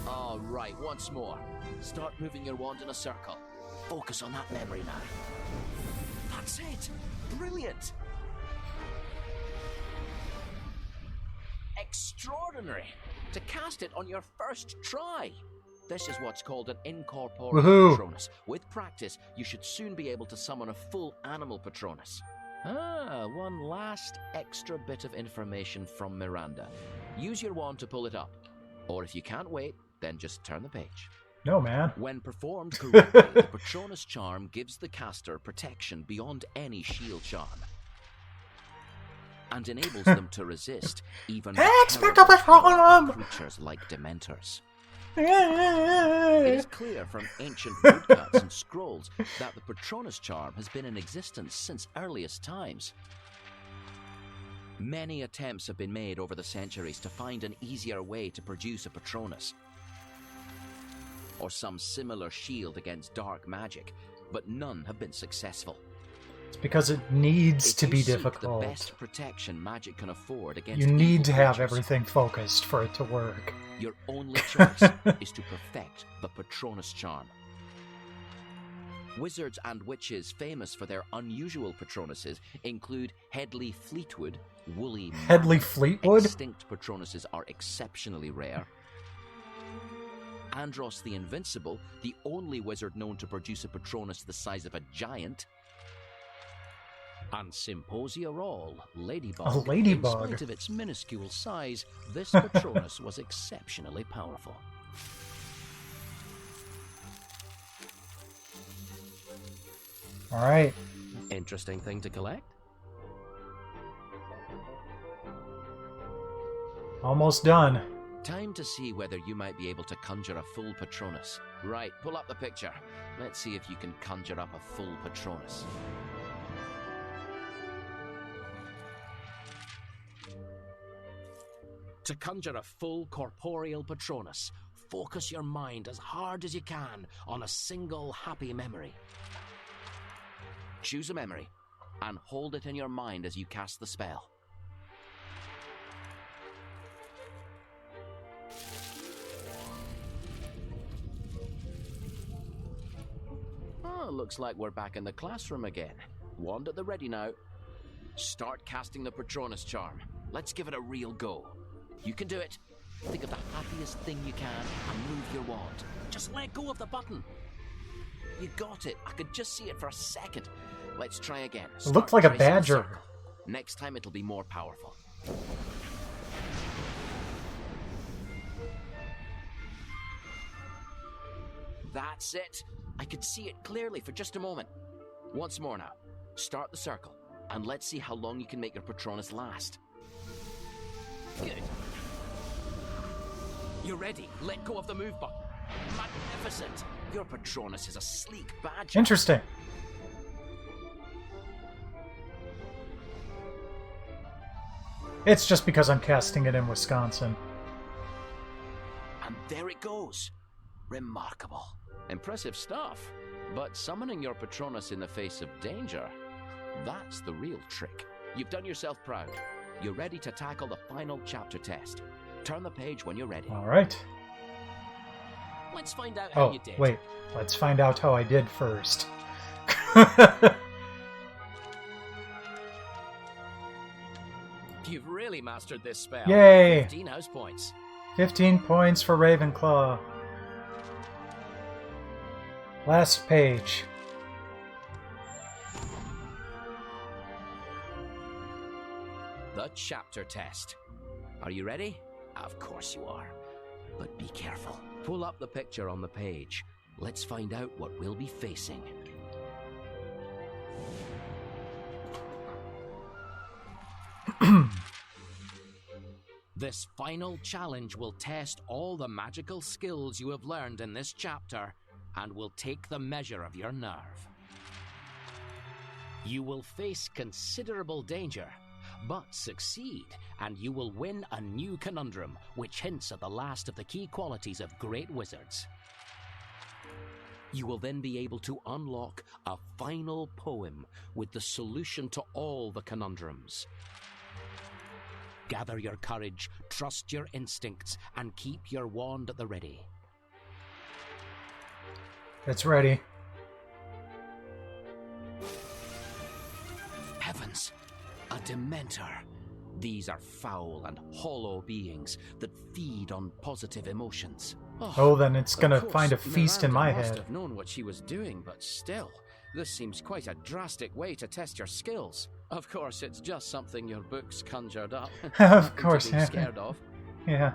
All right, once more. Start moving your wand in a circle. Focus on that memory now. That's it! Brilliant! Extraordinary! To cast it on your first try! This is what's called an incorporeal Woohoo. Patronus. With practice, you should soon be able to summon a full animal Patronus. Ah, one last extra bit of information from Miranda. Use your wand to pull it up. Or if you can't wait, then just turn the page. No, man. When performed correctly, the Patronus charm gives the caster protection beyond any shield charm. And enables them to resist even the Expecto Patronum! creatures like Dementors. It is clear from ancient woodcuts and scrolls that the Patronus charm has been in existence since earliest times. Many attempts have been made over the centuries to find an easier way to produce a Patronus, or some similar shield against dark magic, but none have been successful. It's because it needs If to you be seek difficult. the best protection magic can afford against You need evil to have creatures, everything focused for it to work. your only choice is to perfect the Patronus charm. Wizards and witches famous for their unusual Patronuses include Headley Fleetwood, Woolly Headley Mammoth. Fleetwood? Extinct Patronuses are exceptionally rare. Andros the Invincible, the only wizard known to produce a Patronus the size of a giant. And Symposia All, Ladybug. A ladybug. In spite of its minuscule size, this Patronus was exceptionally powerful. Alright. Interesting thing to collect? Almost done. Time to see whether you might be able to conjure a full Patronus. Right, pull up the picture. Let's see if you can conjure up a full Patronus. To conjure a full corporeal Patronus, focus your mind as hard as you can on a single happy memory. Choose a memory and hold it in your mind as you cast the spell. Oh, looks like we're back in the classroom again. Wand at the ready now. Start casting the Patronus charm. Let's give it a real go. You can do it. Think of the happiest thing you can and move your wand. Just let go of the button. You got it. I could just see it for a second. Let's try again. It looked like a tracing the badger. circle. Next time it'll be more powerful. That's it. I could see it clearly for just a moment. Once more now. Start the circle, and let's see how long you can make your Patronus last. Good. You're ready. Let go of the move button. Magnificent. Your Patronus is a sleek badger. Interesting. It's just because I'm casting it in Wisconsin. And there it goes. Remarkable. Impressive stuff. But summoning your Patronus in the face of danger, that's the real trick. You've done yourself proud. You're ready to tackle the final chapter test. Turn the page when you're ready. All right. Let's find out how Oh, you did. wait. Let's find out how I did first. You've really mastered this spell. Yay! 15 house points. 15 points for Ravenclaw. Last page. The chapter test. Are you ready? Of course you are. But be careful. Pull up the picture on the page. Let's find out what we'll be facing. This final challenge will test all the magical skills you have learned in this chapter and will take the measure of your nerve. You will face considerable danger, but succeed, and you will win a new conundrum, which hints at the last of the key qualities of great wizards. You will then be able to unlock a final poem with the solution to all the conundrums. Gather your courage, trust your instincts, and keep your wand at the ready. It's ready. Heavens! A Dementor! These are foul and hollow beings that feed on positive emotions. Oh, then it's gonna Of course, find a feast in my Miranda must head. have known what she was doing, but still, this seems quite a drastic way to test your skills. Of course, it's just something your books conjured up. Of course, to be yeah. scared of. Yeah.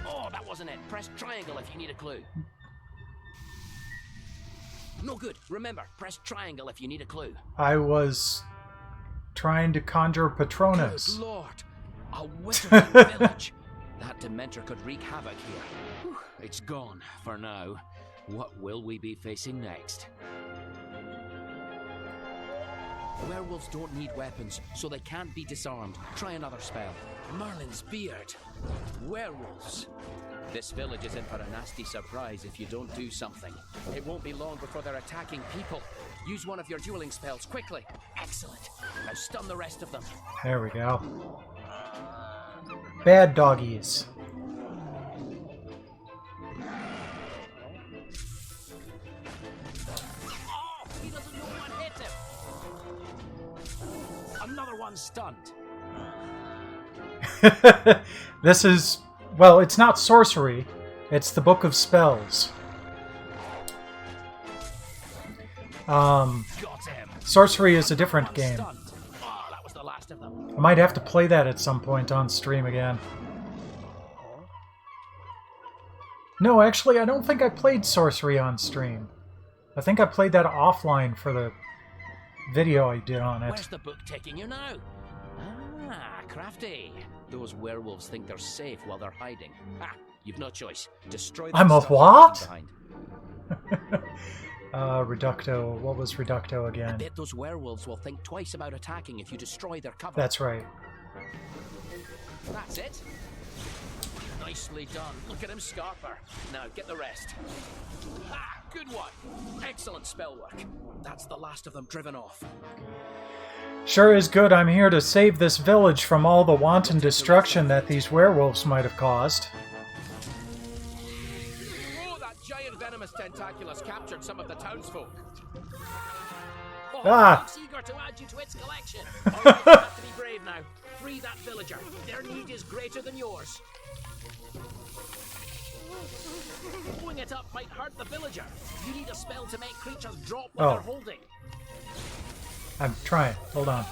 Oh, that wasn't it. Press triangle if you need a clue. No good. Remember, press triangle if you need a clue. I was trying to conjure Patronus. Good lord! A wizarding village! That Dementor could wreak havoc here. Whew, it's gone for now. What will we be facing next? Werewolves don't need weapons, so they can't be disarmed. Try another spell. Merlin's beard. Werewolves. This village is in for a nasty surprise if you don't do something. It won't be long before they're attacking people. Use one of your dueling spells quickly. Excellent. Now stun the rest of them. There we go. Bad doggies. Oh, he doesn't know what hit him. Another one stunned. This is, well, it's not sorcery. It's the Book of Spells. Got him. Sorcery is a different game. Stunned. Oh, that was the last of them. I might have to play that at some point on stream again. No, actually, I don't think I played sorcery on stream. I think I played that offline for the video I did on it. Where's the book taking you now? Ah, crafty. Those werewolves think they're safe while they're hiding. Ha! You've no choice. Destroy that I'm a stuff you're what? leaving Reducto. What was Reducto behind. I again? bet those werewolves will think twice about attacking if you destroy their cover. That's right. That's it. Nicely done. Look at him, Scarper. Now get the rest. Ha! Good one. Excellent spell work. That's the last of them driven off. Sure is good I'm here to save this village from all the wanton destruction that these werewolves might have caused. Oh, that giant venomous tentaculus captured some of the townsfolk. Oh, Ah. it's eager to add you to its collection. All right, you have to be brave now. Free that villager. Their need is greater than yours. Blowing it up might hurt the villager. You need a spell to make creatures drop what they're holding. I'm trying. Hold on.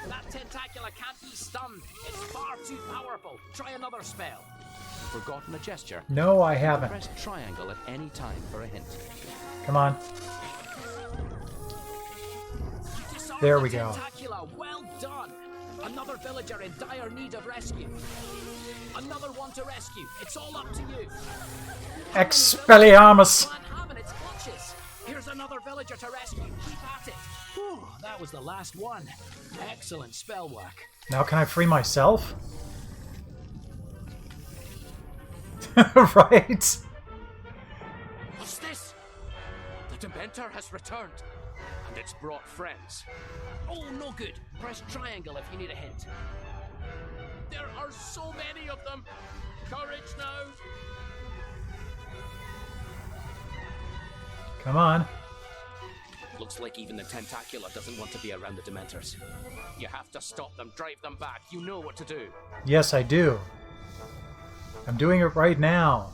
That tentacula can't be stunned. It's far too powerful. Try another spell. Forgotten a gesture? No, I haven't. Press triangle at any time for a hint. Come on. Disarm There the we go. Tentacula. Well done. Another villager in dire need of rescue. Another one to rescue. It's all up to you. Expelliarmus! Can't have in its clutches. Here's another villager to rescue. Keep at it. Whew, that was the last one. Excellent spell work. Now can I free myself? Right? What's this? The Dementor has returned, and it's brought friends. Oh, no good. Press triangle if you need a hint. There are so many of them. Courage now. Come on. Looks like even the Tentacula doesn't want to be around the Dementors. You have to stop them, drive them back. You know what to do. Yes, I do. I'm doing it right now.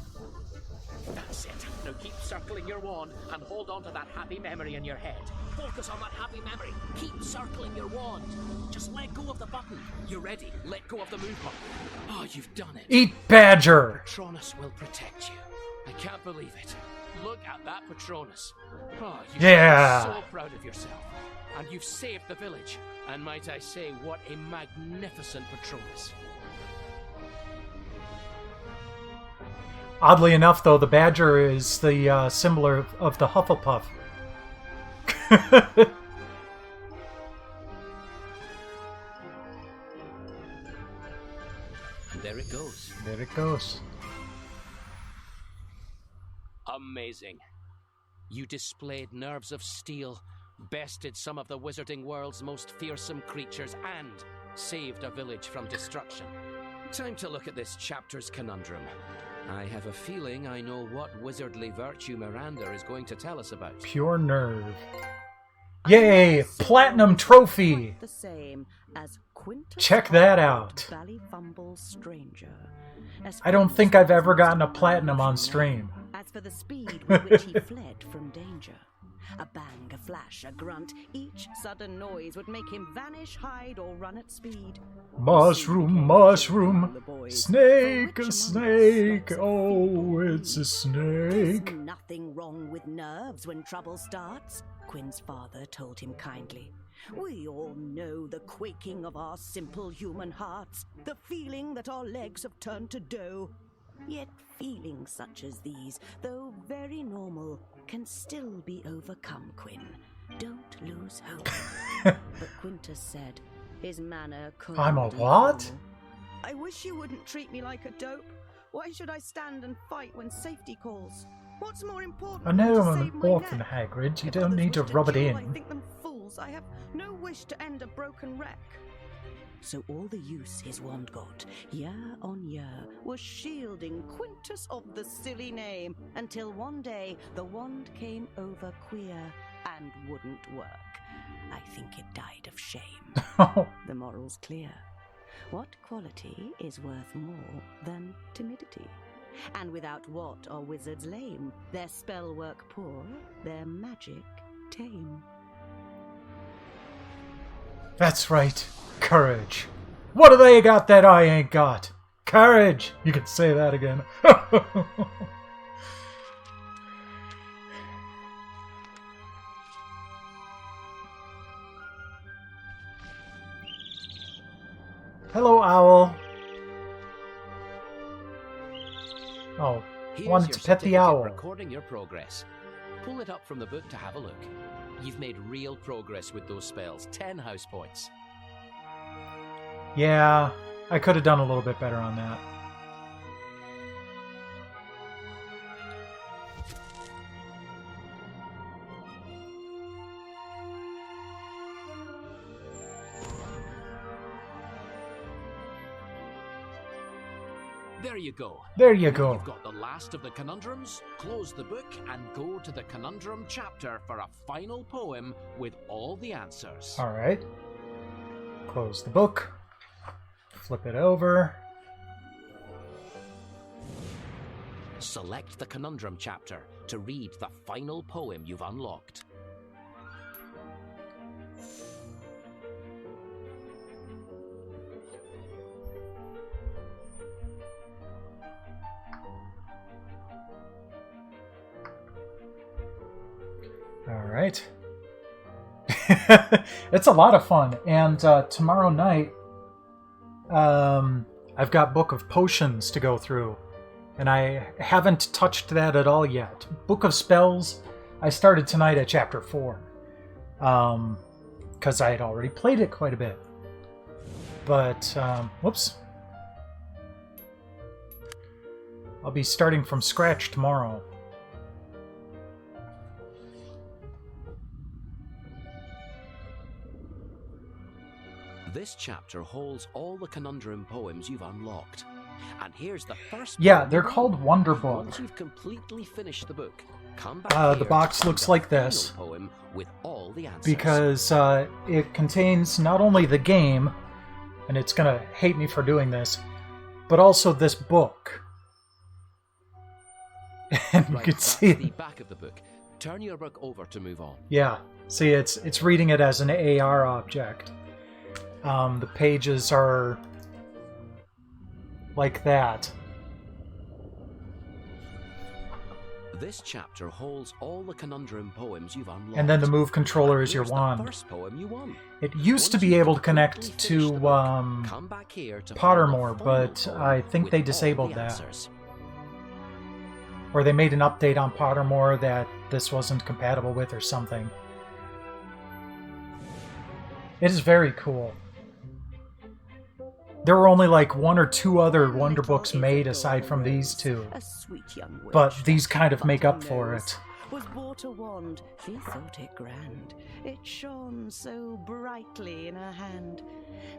That's it. Now keep circling your wand and hold on to that happy memory in your head. Focus on that happy memory. Keep circling your wand. Just let go of the button. You're ready. Let go of the move button. Oh, you've done it. Eat Badger! Patronus will protect you. I can't believe it. Look at that Patronus. Oh, you Yeah. should be so proud of yourself. And you've saved the village. And might I say, what a magnificent Patronus. Oddly enough, though, the Badger is the symbol of the Hufflepuff. And there it goes. There it goes. Amazing. You displayed nerves of steel, bested some of the wizarding world's most fearsome creatures, and saved a village from destruction. Time to look at this chapter's conundrum. I have a feeling I know what wizardly virtue Miranda is going to tell us about. Pure nerve. Yay! Platinum trophy! The same as Quintus Check that out. Ballyfumble Stranger. I don't think I've ever gotten a platinum on stream. As for the speed with which he fled from danger, a bang, a flash, a grunt, each sudden noise would make him vanish, hide, or run at speed. Mushroom, mushroom, snake, a snake, oh, it's a snake. There's nothing wrong with nerves when trouble starts, Quinn's father told him kindly. We all know the quaking of our simple human hearts, the feeling that our legs have turned to dough. Yet feelings such as these, though very normal, can still be overcome, Quinn. Don't lose hope. But Quintus said, his manner cold. I'm a and what? formal. I wish you wouldn't treat me like a dope. Why should I stand and fight when safety calls? What's more important? I know than to I'm save an my orphan, neck? Hagrid. You If don't others need to wish rub it duel, I in. think them fools. I have no wish to end a broken wreck. So all the use his wand got, year on year, was shielding Quintus of the silly name, until one day the wand came over queer and wouldn't work. I think it died of shame. The moral's clear. What quality is worth more than timidity? And without what are wizards lame? Their spell work poor, their magic tame. That's right. Courage. What do they got that I ain't got? Courage! You can say that again. Hello, Owl. Oh, Here's wanted your to pet the certificate owl. recording your progress. Pull it up from the book to have a look. You've made real progress with those spells. 10 house points. Yeah, I could have done a little bit better on that. There you go. There you go. You've got the last of the conundrums. Close the book and go to the conundrum chapter for a final poem with all the answers. All right. Close the book. Flip it over. Select the conundrum chapter to read the final poem you've unlocked. All right. It's a lot of fun. And tomorrow night, I've got Book of Potions to go through. And I haven't touched that at all yet. Book of Spells, I started tonight at Chapter 4. because I had already played it quite a bit. But, whoops. I'll be starting from scratch tomorrow. This chapter holds all the conundrum poems you've unlocked. And here's the first Yeah, they're called Wonderbook. Once you've completely finished the book, come back the box looks like this. Poem with all the answers. Because it contains not only the game, and it's gonna hate me for doing this, but also this book. And you can see the back of the book. Turn your book over to move on. Yeah, see, it's reading it as an AR object. The pages are like that. This chapter holds all the conundrum poems you've unlocked. And then the move controller is your wand. The first poem you won. It used to be able to connect to Pottermore, but I think they disabled that. Or they made an update on Pottermore that this wasn't compatible with or something. It is very cool. There were only like 1 or 2 other Wonderbooks made aside from these two. But these kind of make up for it. Was bought a wand, she thought it grand. It shone so brightly in her hand.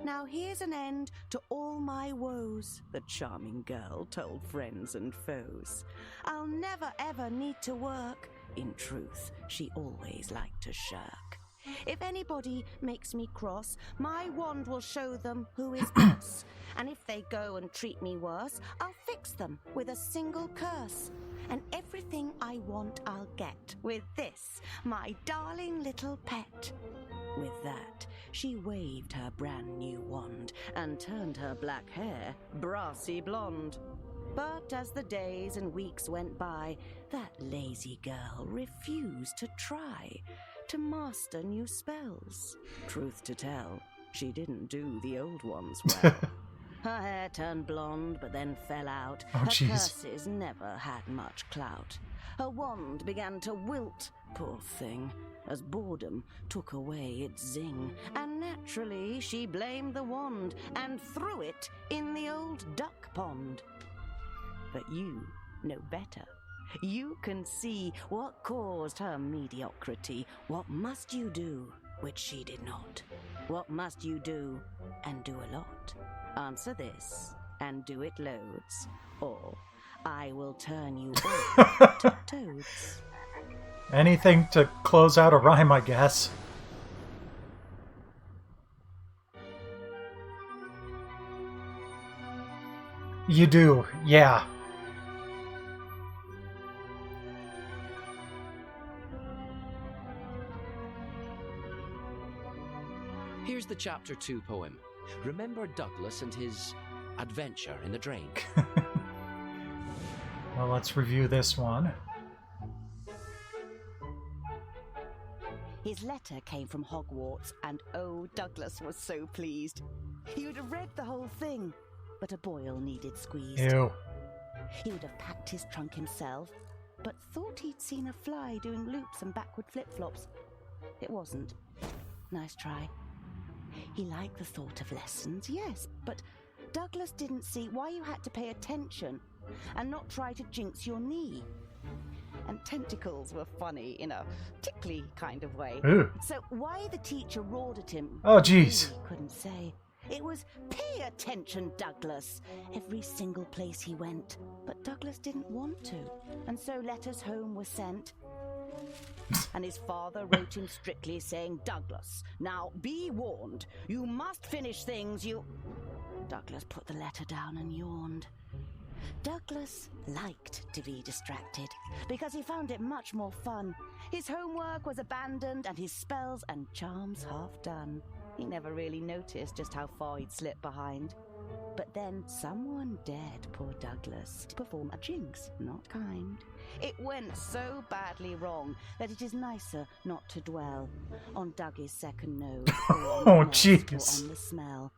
Now here's an end to all my woes, the charming girl told friends and foes. I'll never ever need to work. In truth, she always liked to shirk. If anybody makes me cross, my wand will show them who is boss. And if they go and treat me worse, I'll fix them with a single curse. And everything I want I'll get with this, my darling little pet. With that, she waved her brand new wand and turned her black hair brassy blonde. But as the days and weeks went by, that lazy girl refused to try to master new spells. Truth to tell, she didn't do the old ones well. Her hair turned blonde, but then fell out. Her curses never had much clout. Her wand began to wilt, poor thing, as boredom took away its zing. And naturally she blamed the wand and threw it in the old duck pond. But you know better. You can see what caused her mediocrity. What must you do, which she did not? What must you do, and do a lot? Answer this, and do it loads, or I will turn you all to toads. Anything to close out a rhyme, I guess. You do, yeah. Here's the Chapter 2 poem. Remember Douglas and his adventure in the drain? Well, let's review this one. His letter came from Hogwarts, and oh, Douglas was so pleased. He would have read the whole thing, but a boil needed squeezed. Ew. He would have packed his trunk himself, but thought he'd seen a fly doing loops and backward flip-flops. It wasn't. Nice try. He liked the thought of lessons, yes, but Douglas didn't see why you had to pay attention and not try to jinx your knee. And tentacles were funny in a tickly kind of way. Ew. So why the teacher roared at him, Oh, jeez. he couldn't say. It was, pay attention, Douglas, every single place he went. But Douglas didn't want to, and so letters home were sent. And his father wrote him strictly saying, Douglas, now be warned, you must finish things you... Douglas put the letter down and yawned. Douglas liked to be distracted because he found it much more fun. His homework was abandoned and his spells and charms half done. He never really noticed just how far he'd slipped behind. But then someone dared poor Douglas to perform a jinx, not kind. It went so badly wrong that it is nicer not to dwell on Dougie's second nose or on the Oh, nest or jeez. on the smell.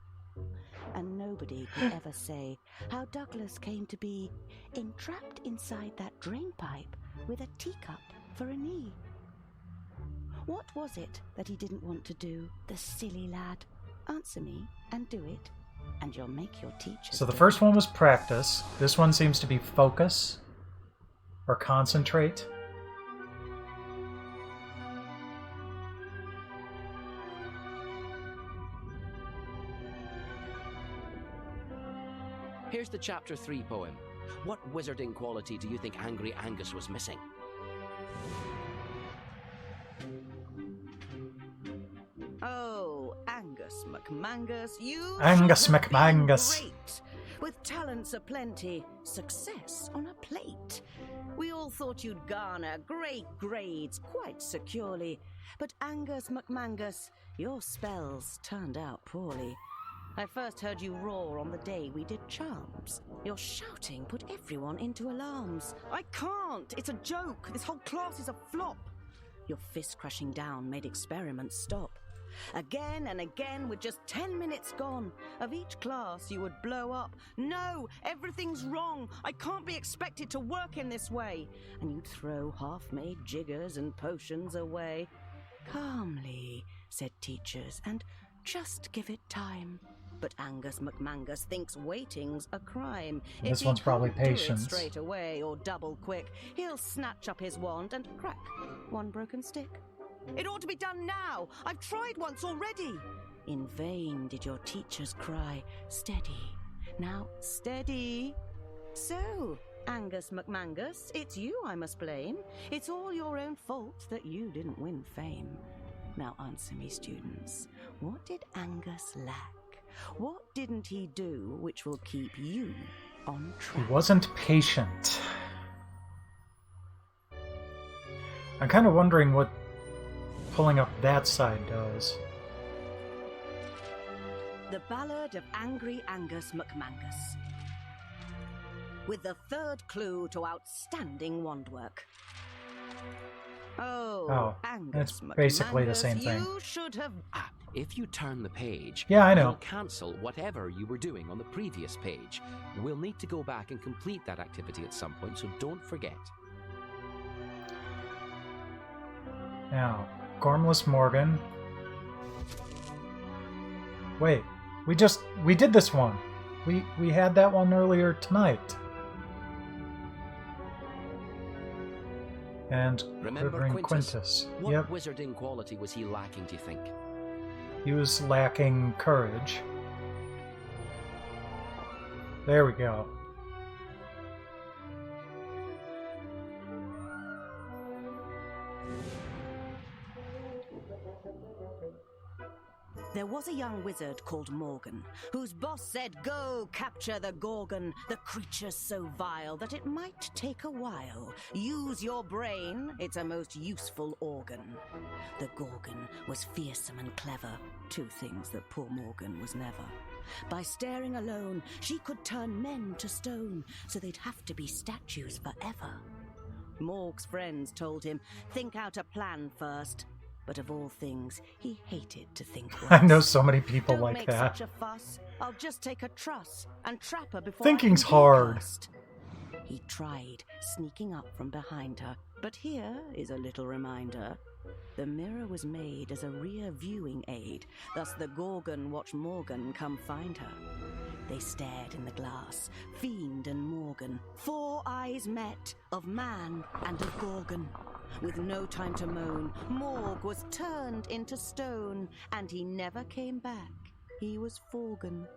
And nobody could ever say how Douglas came to be entrapped inside that drain pipe with a teacup for a knee. What was it that he didn't want to do, the silly lad? Answer me and do it, and you'll make your teacher. So the first one was practice. This one seems to be focus or concentrate. Here's the Chapter 3 poem. What wizarding quality do you think Angry Angus was missing? Oh, Angus McMangus, you Angus should have been McMangus. great. With talents aplenty, success on a plate. We all thought you'd garner great grades quite securely. But Angus McMangus, your spells turned out poorly. I first heard you roar on the day we did charms. Your shouting put everyone into alarms. I can't! It's a joke! This whole class is a flop! Your fist crashing down made experiments stop. Again and again, with just 10 minutes gone, of each class you would blow up. No! Everything's wrong! I can't be expected to work in this way! And you'd throw half-made jiggers and potions away. Calmly, said teachers, and just give it time. But Angus McMangus thinks waiting's a crime. This If one's he probably can't do it patience. straight away or double quick, he'll snatch up his wand and crack one broken stick. It ought to be done now. I've tried once already. In vain did your teachers cry, steady, now steady. So, Angus McMangus, it's you I must blame. It's all your own fault that you didn't win fame. Now answer me, students. What did Angus lack? What didn't he do which will keep you on He track? wasn't patient. I'm kind of wondering what pulling up that side does. The Ballad of Angry Angus McMangus. With the third clue to outstanding wand work. Oh, Angus it's basically the McMangus, same thing. You should have... If you turn the page, Yeah, I know. you'll cancel whatever you were doing on the previous page. We'll need to go back and complete that activity at some point, so don't forget. Now, Gormless Morgan. Wait, we did this one. We had that one earlier tonight. And Remember Quivering Quintus? Quintus. What Yep, wizarding quality was he lacking, do you think? he was lacking courage. There we go. There was a young wizard called Morgan, whose boss said, "Go capture the Gorgon, the creature so vile that it might take a while. Use your brain, it's a most useful organ." The Gorgon was fearsome and clever, two things that poor Morgan was never. By staring alone, she could turn men to stone, so they'd have to be statues forever. Morg's friends told him, think out a plan first. But of all things, he hated to think once. I know so many people Don't like make that. such a fuss. I'll just take a truss and trap her before Thinking's I can hard. cast. He tried, sneaking up from behind her. But here is a little reminder. The mirror was made as a rear viewing aid. Thus the Gorgon watched Morgan come find her. They stared in the glass, Fiend and Morgan. 4 eyes met, of man and of Gorgon. With no time to moan, Morg was turned into stone, and he never came back. He was Forgan.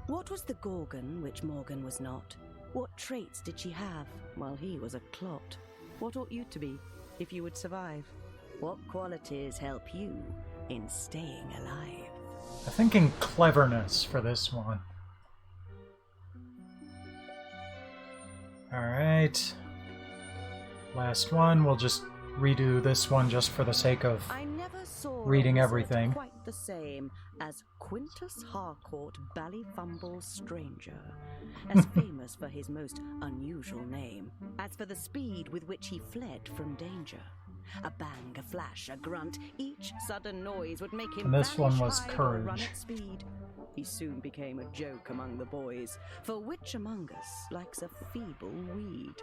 What was the Gorgon which Morgan was not? What traits did she have, while he was a clot? What ought you to be, if you would survive? What qualities help you in staying alive? I'm thinking cleverness for this one. Alright. Last one. We'll just redo this one just for the sake of I never saw reading a wizard everything. quite the same. as Quintus Harcourt Ballyfumble Stranger, as famous for his most unusual name, as for the speed with which he fled from danger. A bang, a flash, a grunt, each sudden noise would make him And this one was vanish, hide, or run courage. at speed. He soon became a joke among the boys, for which among us likes a feeble weed?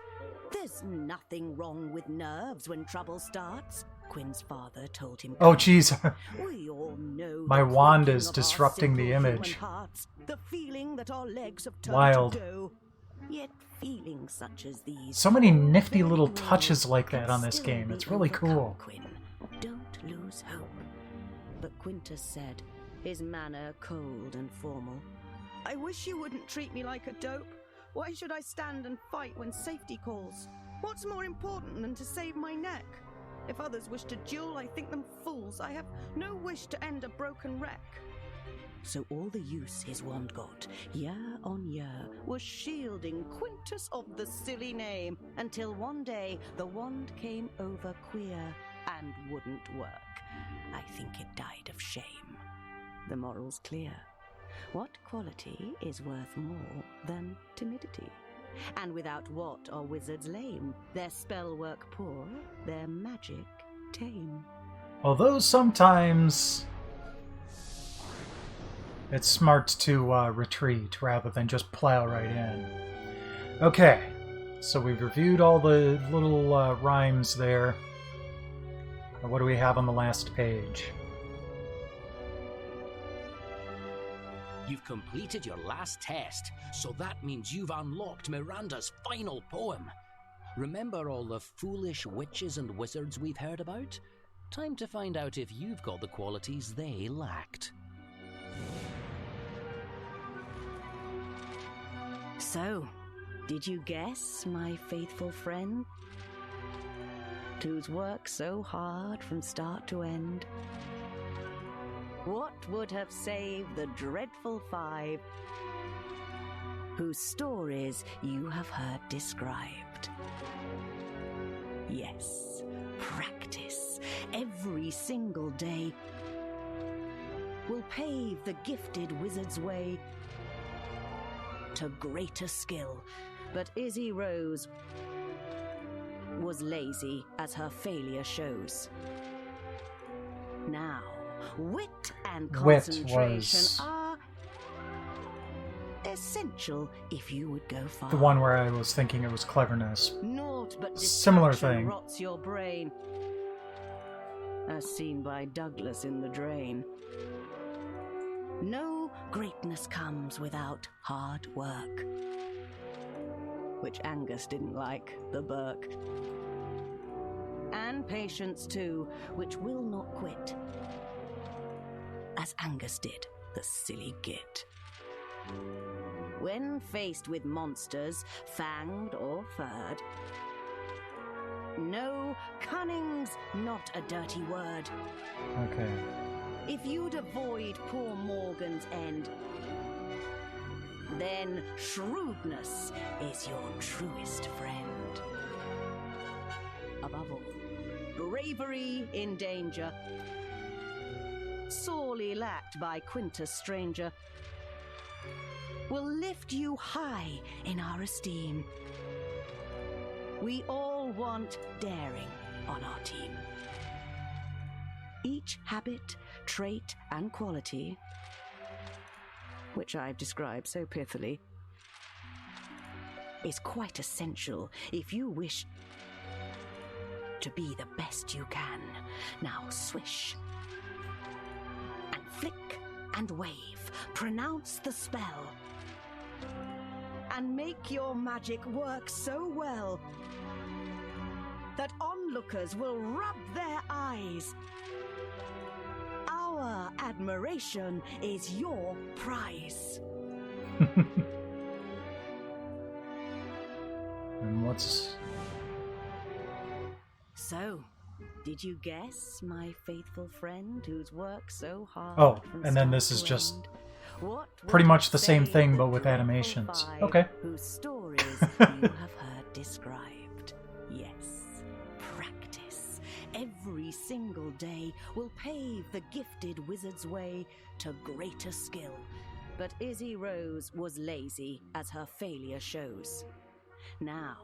There's nothing wrong with nerves when trouble starts, Quinn's father told him. Oh, jeez. We all know My the wand quaking is of our disrupting the simple image. human hearts, the feeling that our legs have turned Wild. to dough. Yet feelings such as these, So many nifty very little well touches like that can on this still game. be It's really overcome, cool. Quinn. Don't lose hope. But Quintus said, his manner cold and formal, I wish you wouldn't treat me like a dope. Why should I stand and fight when safety calls? What's more important than to save my neck? If others wish to duel, I think them fools. I have no wish to end a broken wreck. So all the use his wand got, year on year, was shielding Quintus of the silly name, until one day the wand came over queer and wouldn't work. I think it died of shame. The moral's clear. What quality is worth more than timidity? And without what are wizards lame? Their spell work poor, their magic tame. Although sometimes it's smart to retreat rather than just plow right in. Okay, so we've reviewed all the little rhymes there. What do we have on the last page? You've completed your last test, so that means you've unlocked Miranda's final poem. Remember all the foolish witches and wizards we've heard about? Time to find out if you've got the qualities they lacked. So, did you guess, my faithful friend? Who's worked so hard from start to end? What would have saved the dreadful five, whose stories you have heard described? Yes, practice every single day will pave the gifted wizard's way to greater skill. But Izzy Rose was lazy, as her failure shows. Now, wit and concentration are essential if you would go far. The one where I was thinking it was cleverness. Naught but Similar distraction thing. rots your brain, as seen by Douglas in The Drain. No greatness comes without hard work, which Angus didn't like, the Burke. And patience too, which will not quit, as Angus did, the silly git. When faced with monsters, fanged or furred, no, cunning's not a dirty word. Okay. If you'd avoid poor Morgan's end, then shrewdness is your truest friend. Above all, bravery in danger, sorely lacked by Quintus Stranger, will lift you high in our esteem. We all want daring on our team. Each habit, trait, and quality, which I've described so pithily, is quite essential if you wish to be the best you can. Now swish and flick and wave, pronounce the spell, and make your magic work so well that onlookers will rub their eyes. Our admiration is your prize. And what's... So, did you guess, my faithful friend, who's worked so hard? Oh, from and then start this is to just end? What pretty would much the same say thing, the but with dreadful animations. five Okay. Whose stories you have heard described? Yes, practice every single day will pave the gifted wizard's way to greater skill. But Izzy Rose was lazy, as her failure shows. Now,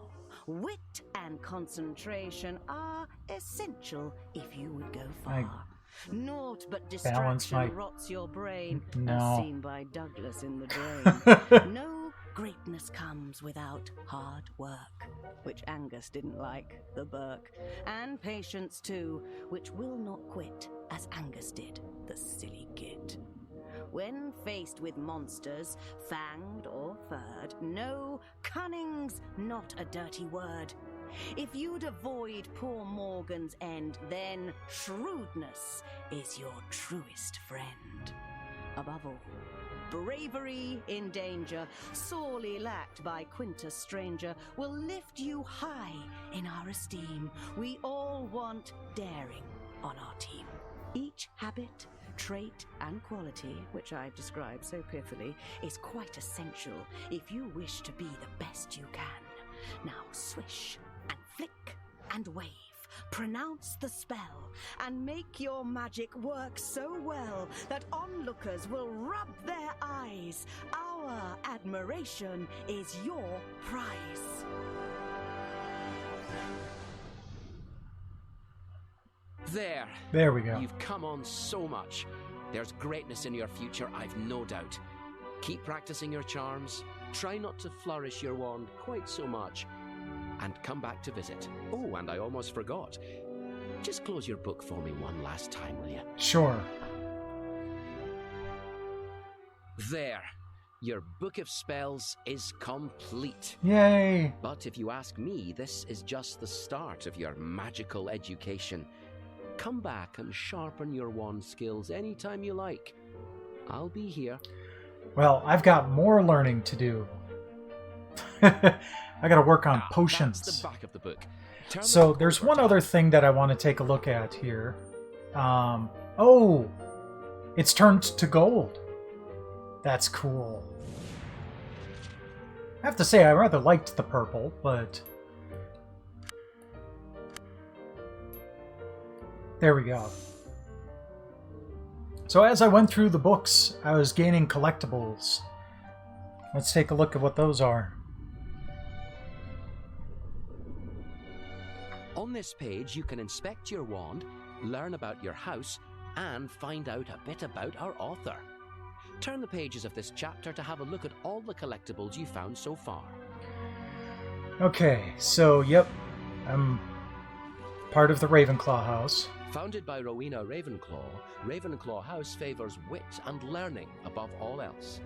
wit and concentration are essential if you would go far. Naught but distraction rots your brain, as seen by Douglas in The Drain. No greatness comes without hard work, which Angus didn't like, the Burke. And patience too, which will not quit, as Angus did, the silly git. When faced with monsters, fanged or furred, no, cunning's not a dirty word. If you'd avoid poor Morgan's end, then shrewdness is your truest friend. Above all, bravery in danger, sorely lacked by Quintus Stranger, will lift you high in our esteem. We all want daring on our team. Each habit, trait and quality, which I've described so pithily, is quite essential if you wish to be the best you can. Now swish and flick and wave, pronounce the spell, and make your magic work so well that onlookers will rub their eyes. Our admiration is your prize. There we go. You've come on so much. There's greatness in your future, I've no doubt. Keep practicing your charms. Try not to flourish your wand quite so much. And come back to visit. Oh, and I almost forgot. Just close your book for me one last time, will you? Sure. There. Your book of spells is complete. Yay! But if you ask me, this is just the start of your magical education. Come back and sharpen your wand skills anytime you like. I'll be here. Well, I've got more learning to do. I gotta work on potions. That's the back of the book. So there's one other thing that I want to take a look at here. Oh! It's turned to gold. That's cool. I have to say, I rather liked the purple, but... There we go. So as I went through the books, I was gaining collectibles. Let's take a look at what those are. On this page, you can inspect your wand, learn about your house, and find out a bit about our author. Turn the pages of this chapter to have a look at all the collectibles you found so far. Okay, so yep, I'm part of the Ravenclaw house. Founded by Rowena Ravenclaw, Ravenclaw House favors wit and learning above all else.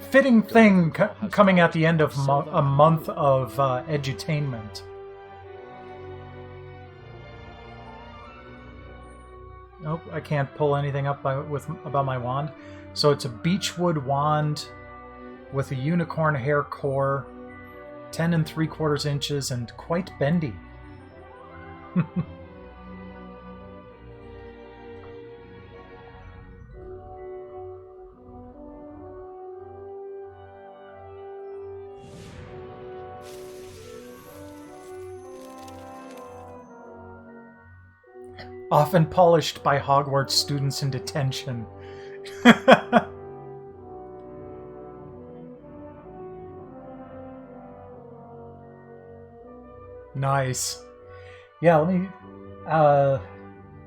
Fitting thing coming at the end of a month of edutainment. Nope, I can't pull anything up about my wand. So it's a beechwood wand with a unicorn hair core, 10 3/4 inches, and quite bendy. Often polished by Hogwarts students in detention. Nice. Yeah, let me...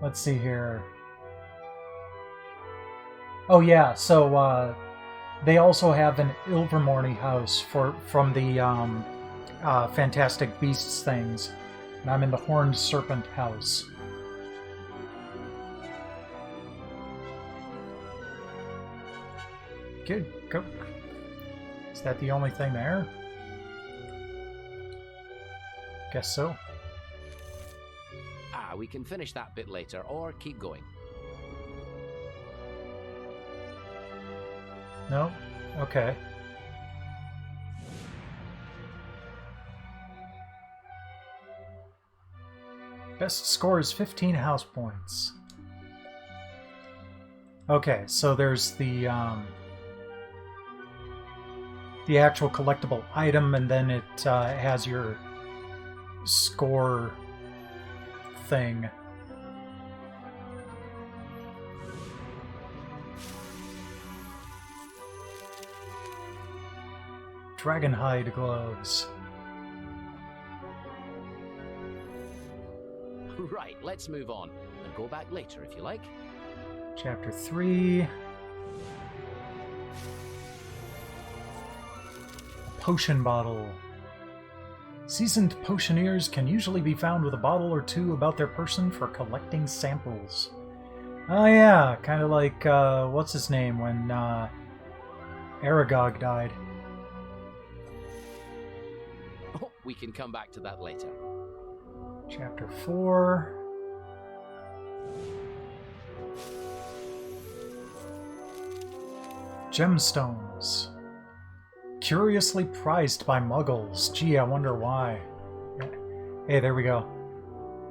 let's see here. Oh yeah, so they also have an Ilvermorny house from the Fantastic Beasts things. And I'm in the Horned Serpent house. Good. Go. Is that the only thing there? Guess so. We can finish that bit later, or keep going. No? Okay. Best score is 15 house points. Okay, so there's the actual collectible item, and then it has your score thing. Dragonhide gloves. Right, let's move on and go back later if you like. Chapter 3. Potion bottle. Seasoned potioneers can usually be found with a bottle or two about their person for collecting samples. Oh yeah, kind of like, what's his name when Aragog died. Oh, we can come back to that later. Chapter 4. Gemstones. Curiously prized by Muggles. Gee, I wonder why. Hey, there we go.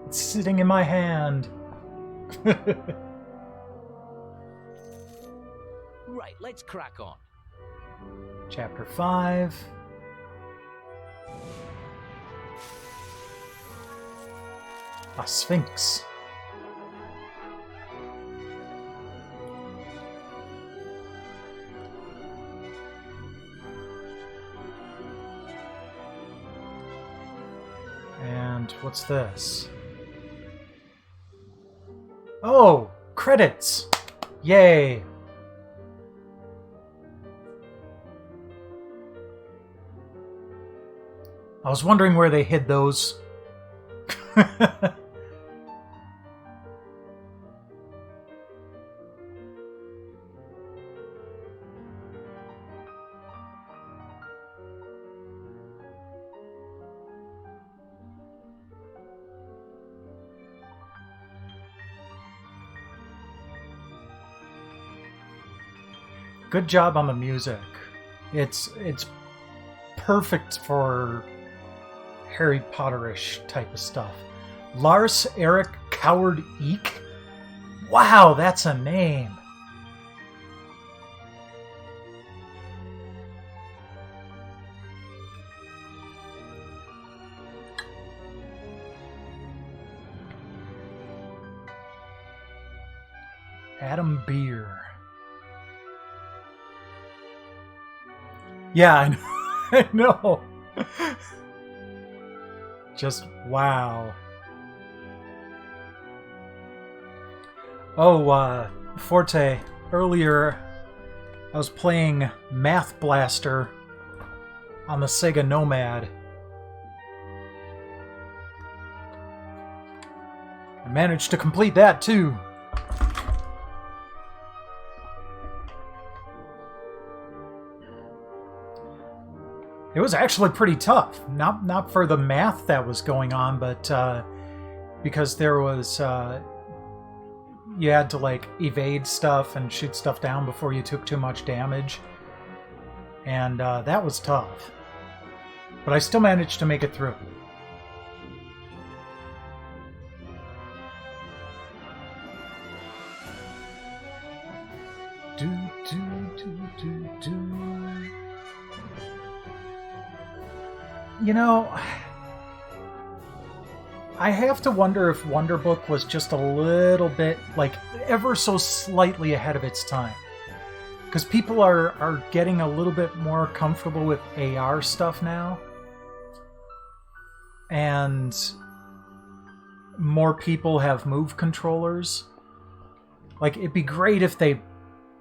It's sitting in my hand. Right, let's crack on. Chapter 5. A Sphinx. And what's this? Oh, credits! Yay! I was wondering where they hid those. Good job on the music. It's perfect for Harry Potter-ish type of stuff. Lars Erik Coward Eek? Wow, that's a name. Adam Beer. Yeah, I know. I know. Just wow. Oh, Forte, earlier I was playing Math Blaster on the Sega Nomad. I managed to complete that too. It was actually pretty tough. Not for the math that was going on, but because there was you had to like evade stuff and shoot stuff down before you took too much damage, and that was tough. But I still managed to make it through. You know, I have to wonder if Wonderbook was just a little bit, like, ever so slightly ahead of its time. Because people are getting a little bit more comfortable with AR stuff now. And more people have Move controllers. Like, it'd be great if they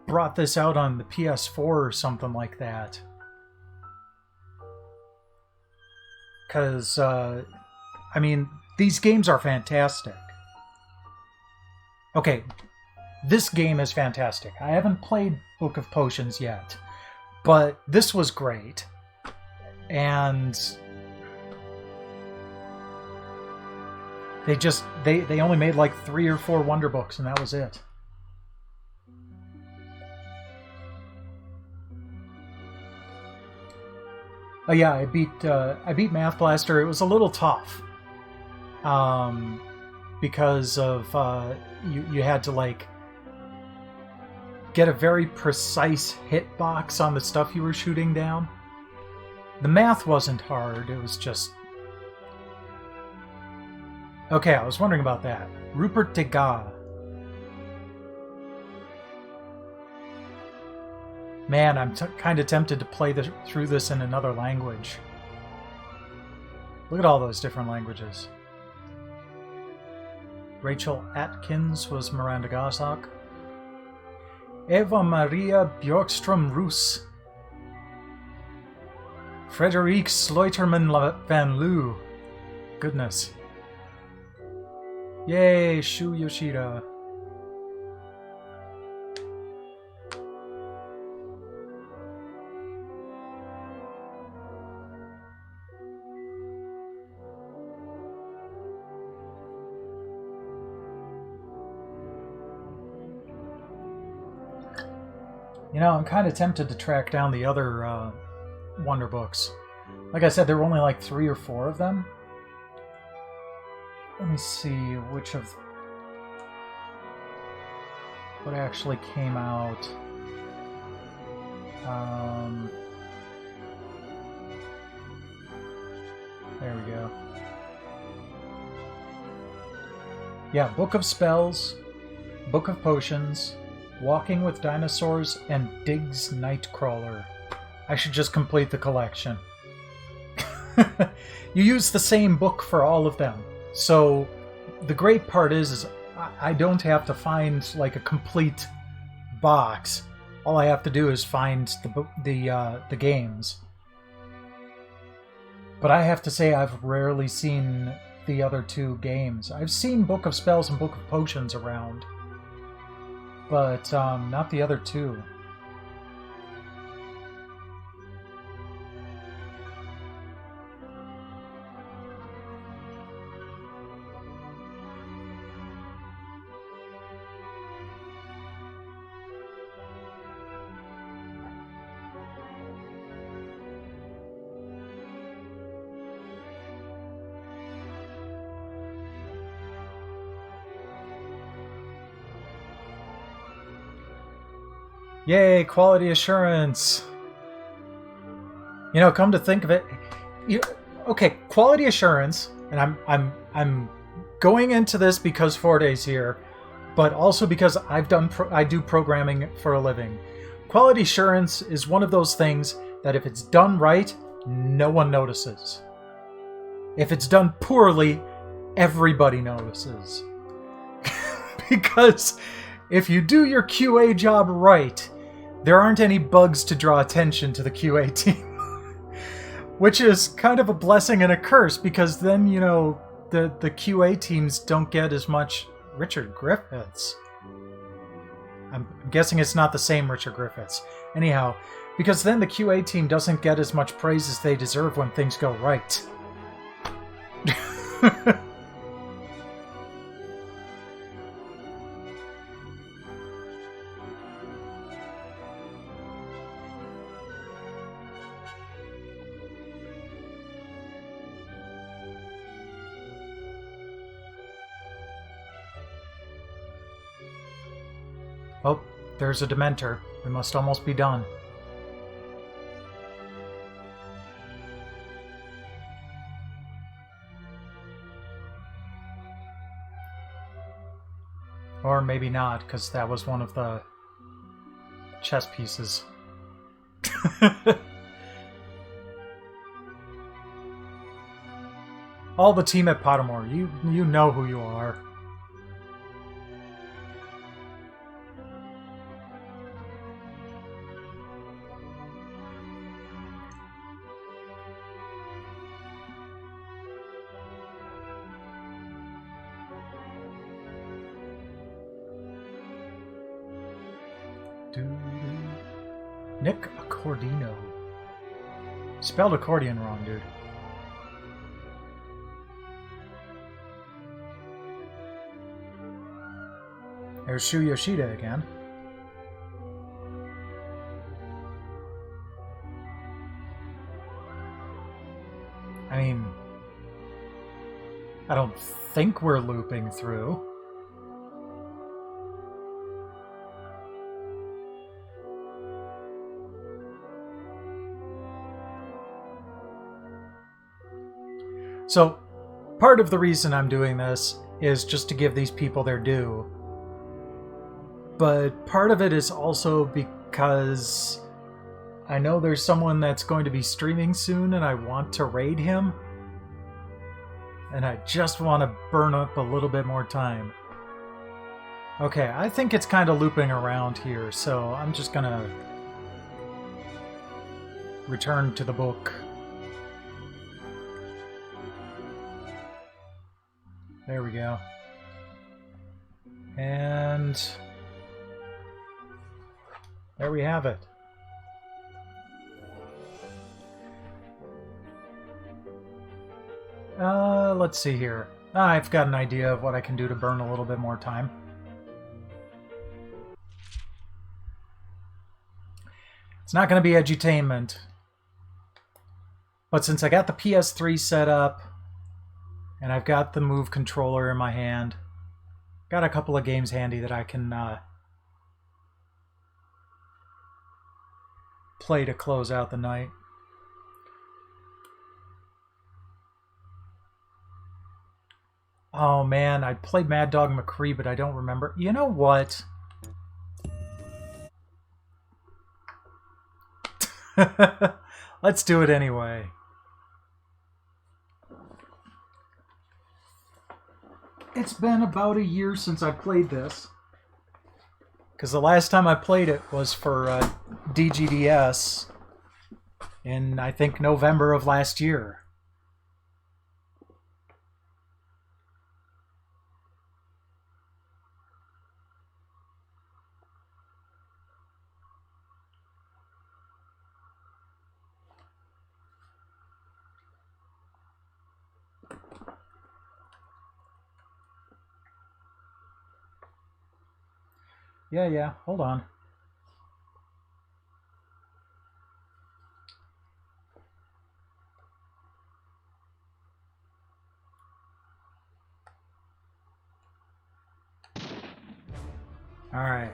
brought this out on the PS4 or something like that. Because, I mean, these games are fantastic. Okay, this game is fantastic. I haven't played Book of Potions yet, but this was great. And they only made like 3 or 4 Wonderbooks, and that was it. Oh yeah, I beat Math Blaster. It was a little tough, because of you had to like get a very precise hitbox on the stuff you were shooting down. The math wasn't hard. It was just Okay, I was wondering about that. Rupert Degas. Man, I'm kind of tempted to play through this in another language. Look at all those different languages. Rachel Atkins was Miranda Gossock. Eva Maria Bjorkstrom Roos. Frederique Sleuterman van Loo. Goodness. Yay, Shu Yoshida. You know, I'm kind of tempted to track down the other Wonderbooks. Like I said, there were only like 3 or 4 of them. Let me see which of what actually came out. There we go. Yeah, Book of Spells, Book of Potions, Walking with Dinosaurs, and Diggs Nightcrawler. I should just complete the collection. You use the same book for all of them. So the great part is I don't have to find like a complete box. All I have to do is find the games. But I have to say I've rarely seen the other 2 games. I've seen Book of Spells and Book of Potions around, but not the other 2. Yay, quality assurance. You know, come to think of it, okay, quality assurance, and I'm going into this because 4 days here, but also because I do programming for a living. Quality assurance is one of those things that if it's done right, no one notices. If it's done poorly, everybody notices. Because if you do your QA job right, there aren't any bugs to draw attention to the QA team. Which is kind of a blessing and a curse, because then, you know, the QA teams don't get as much Richard Griffiths. I'm guessing it's not the same Richard Griffiths. Anyhow, because then the QA team doesn't get as much praise as they deserve when things go right. Oh, there's a Dementor. We must almost be done. Or maybe not, because that was one of the chess pieces. All the team at Pottermore, you know who you are. Nick Accordino. Spelled accordion wrong, dude. There's Shu Yoshida again. I mean, I don't think we're looping through. So, part of the reason I'm doing this is just to give these people their due. But part of it is also because I know there's someone that's going to be streaming soon and I want to raid him. And I just want to burn up a little bit more time. Okay, I think it's kind of looping around here, so I'm just gonna return to the book. There we go. And there we have it. Let's see here. I've got an idea of what I can do to burn a little bit more time. It's not going to be edutainment. But since I got the PS3 set up, and I've got the Move controller in my hand, got a couple of games handy that I can play to close out the night. Oh man, I played Mad Dog McCree, but I don't remember. You know what? Let's do it anyway. It's been about a year since I played this. Because the last time I played it was for DGDS in, I think, November of last year. Yeah, hold on. All right.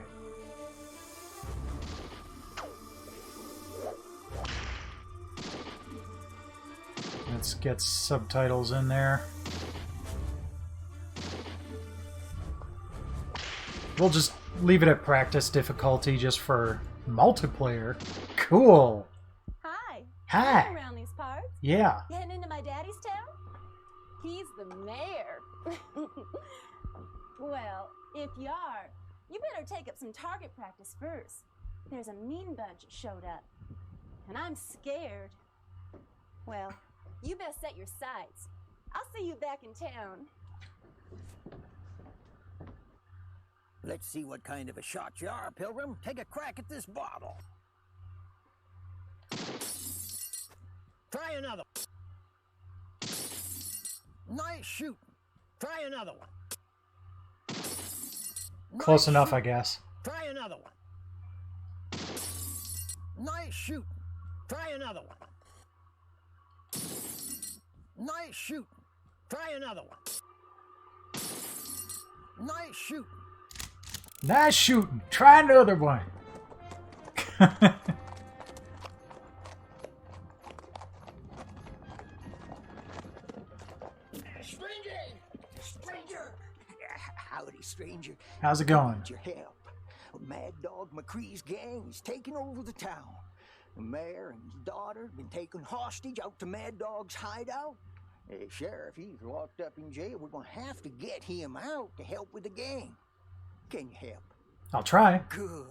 Let's get subtitles in there. We'll just leave it at practice difficulty just for multiplayer. Cool. Hi. Hi. You around these parts? Yeah. You heading into my daddy's town? He's the mayor. Well, if you are, you better take up some target practice first. There's a mean bunch that showed up, and I'm scared. Well, you best set your sights. I'll see you back in town. Let's see what kind of a shot you are, Pilgrim. Take a crack at this bottle. Try another one. Nice shooting. Try another one. Close enough, I guess. Try another one. Nice shooting. Try another one. Nice shooting. Try another one. Nice shooting. Nice shooting. Try another one. Stranger! Howdy, stranger. How's it going? Need your help. Mad Dog McCree's gang is taking over the town. The mayor and his daughter have been taken hostage out to Mad Dog's hideout. Sheriff, he's locked up in jail. We're gonna have to get him out to help with the gang. Can you help? I'll try. Good.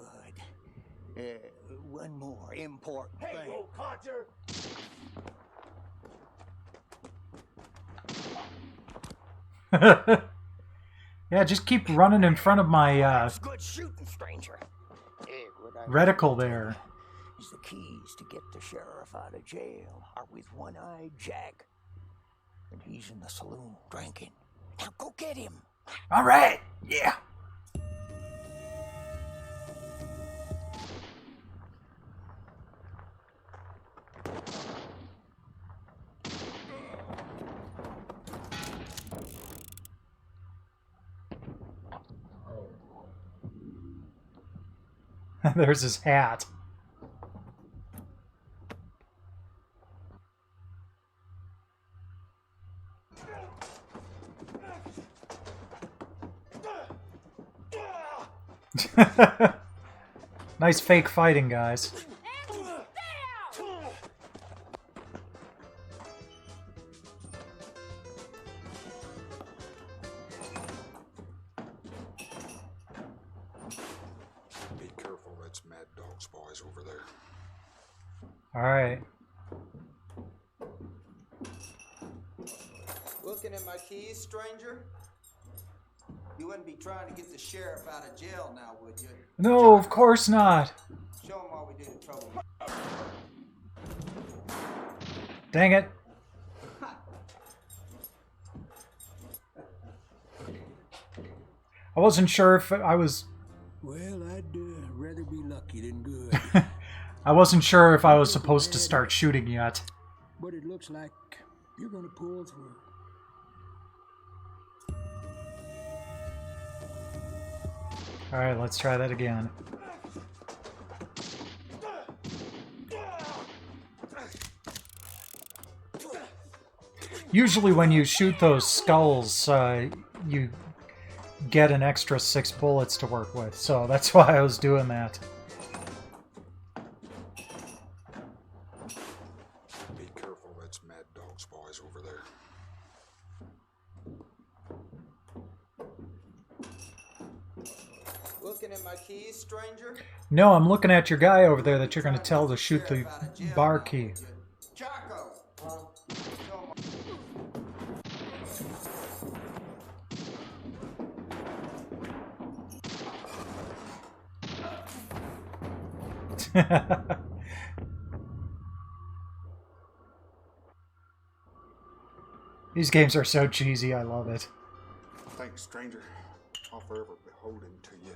One more important thing. Hey, old codger! Yeah, just keep running in front of my Good shooting, stranger. reticle there. The keys to get the sheriff out of jail are with One-Eyed Jack. And he's in the saloon drinking. Now go get him. All right. Yeah. There's his hat. Nice fake fighting, guys. Be careful, that's Mad Dog's boys over there. Alright. Looking at my keys, stranger? You wouldn't be trying to get the sheriff out of jail now, would you? No, of course not. Show him why we did the trouble. Dang it. I wasn't sure if I was... Well, I'd rather be lucky than good. I wasn't sure if I was supposed to start shooting yet. But it looks like you're gonna pull through. Alright, let's try that again. Usually when you shoot those skulls, you get an extra 6 bullets to work with, so that's why I was doing that. Be careful, that's Mad Dog's boys over there. Looking at my keys, stranger? No, I'm looking at your guy over there that you're going to tell to shoot the bar key. Chaco! These games are so cheesy, I love it. Thanks, stranger. I'll forever beholden to you.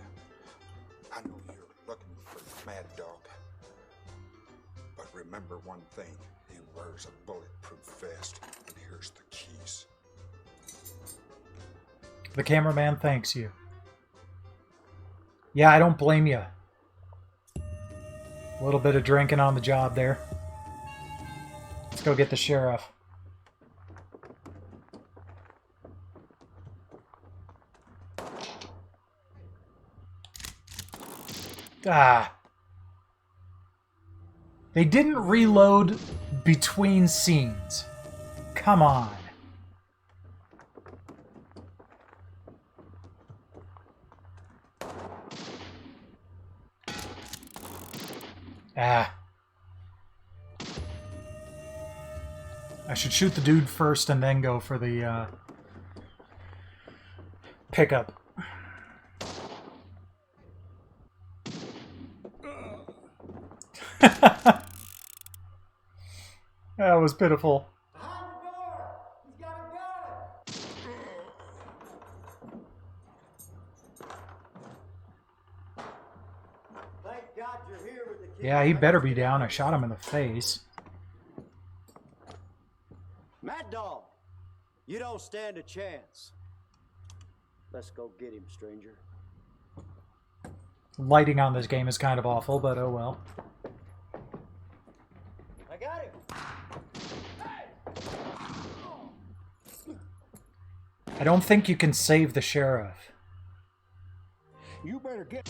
I know you're looking for Mad Dog. But remember one thing. He wears a bulletproof vest. And here's the keys. The cameraman thanks you. Yeah, I don't blame you. A little bit of drinking on the job there. Let's go get the sheriff. Ah. They didn't reload between scenes. Come on. Ah. I should shoot the dude first and then go for the pickup. That was pitiful. Yeah, he better be down. I shot him in the face. Mad Dog, you don't stand a chance. Let's go get him, stranger. Lighting on this game is kind of awful, but oh well. I got him. I don't think you can save the sheriff. You better get...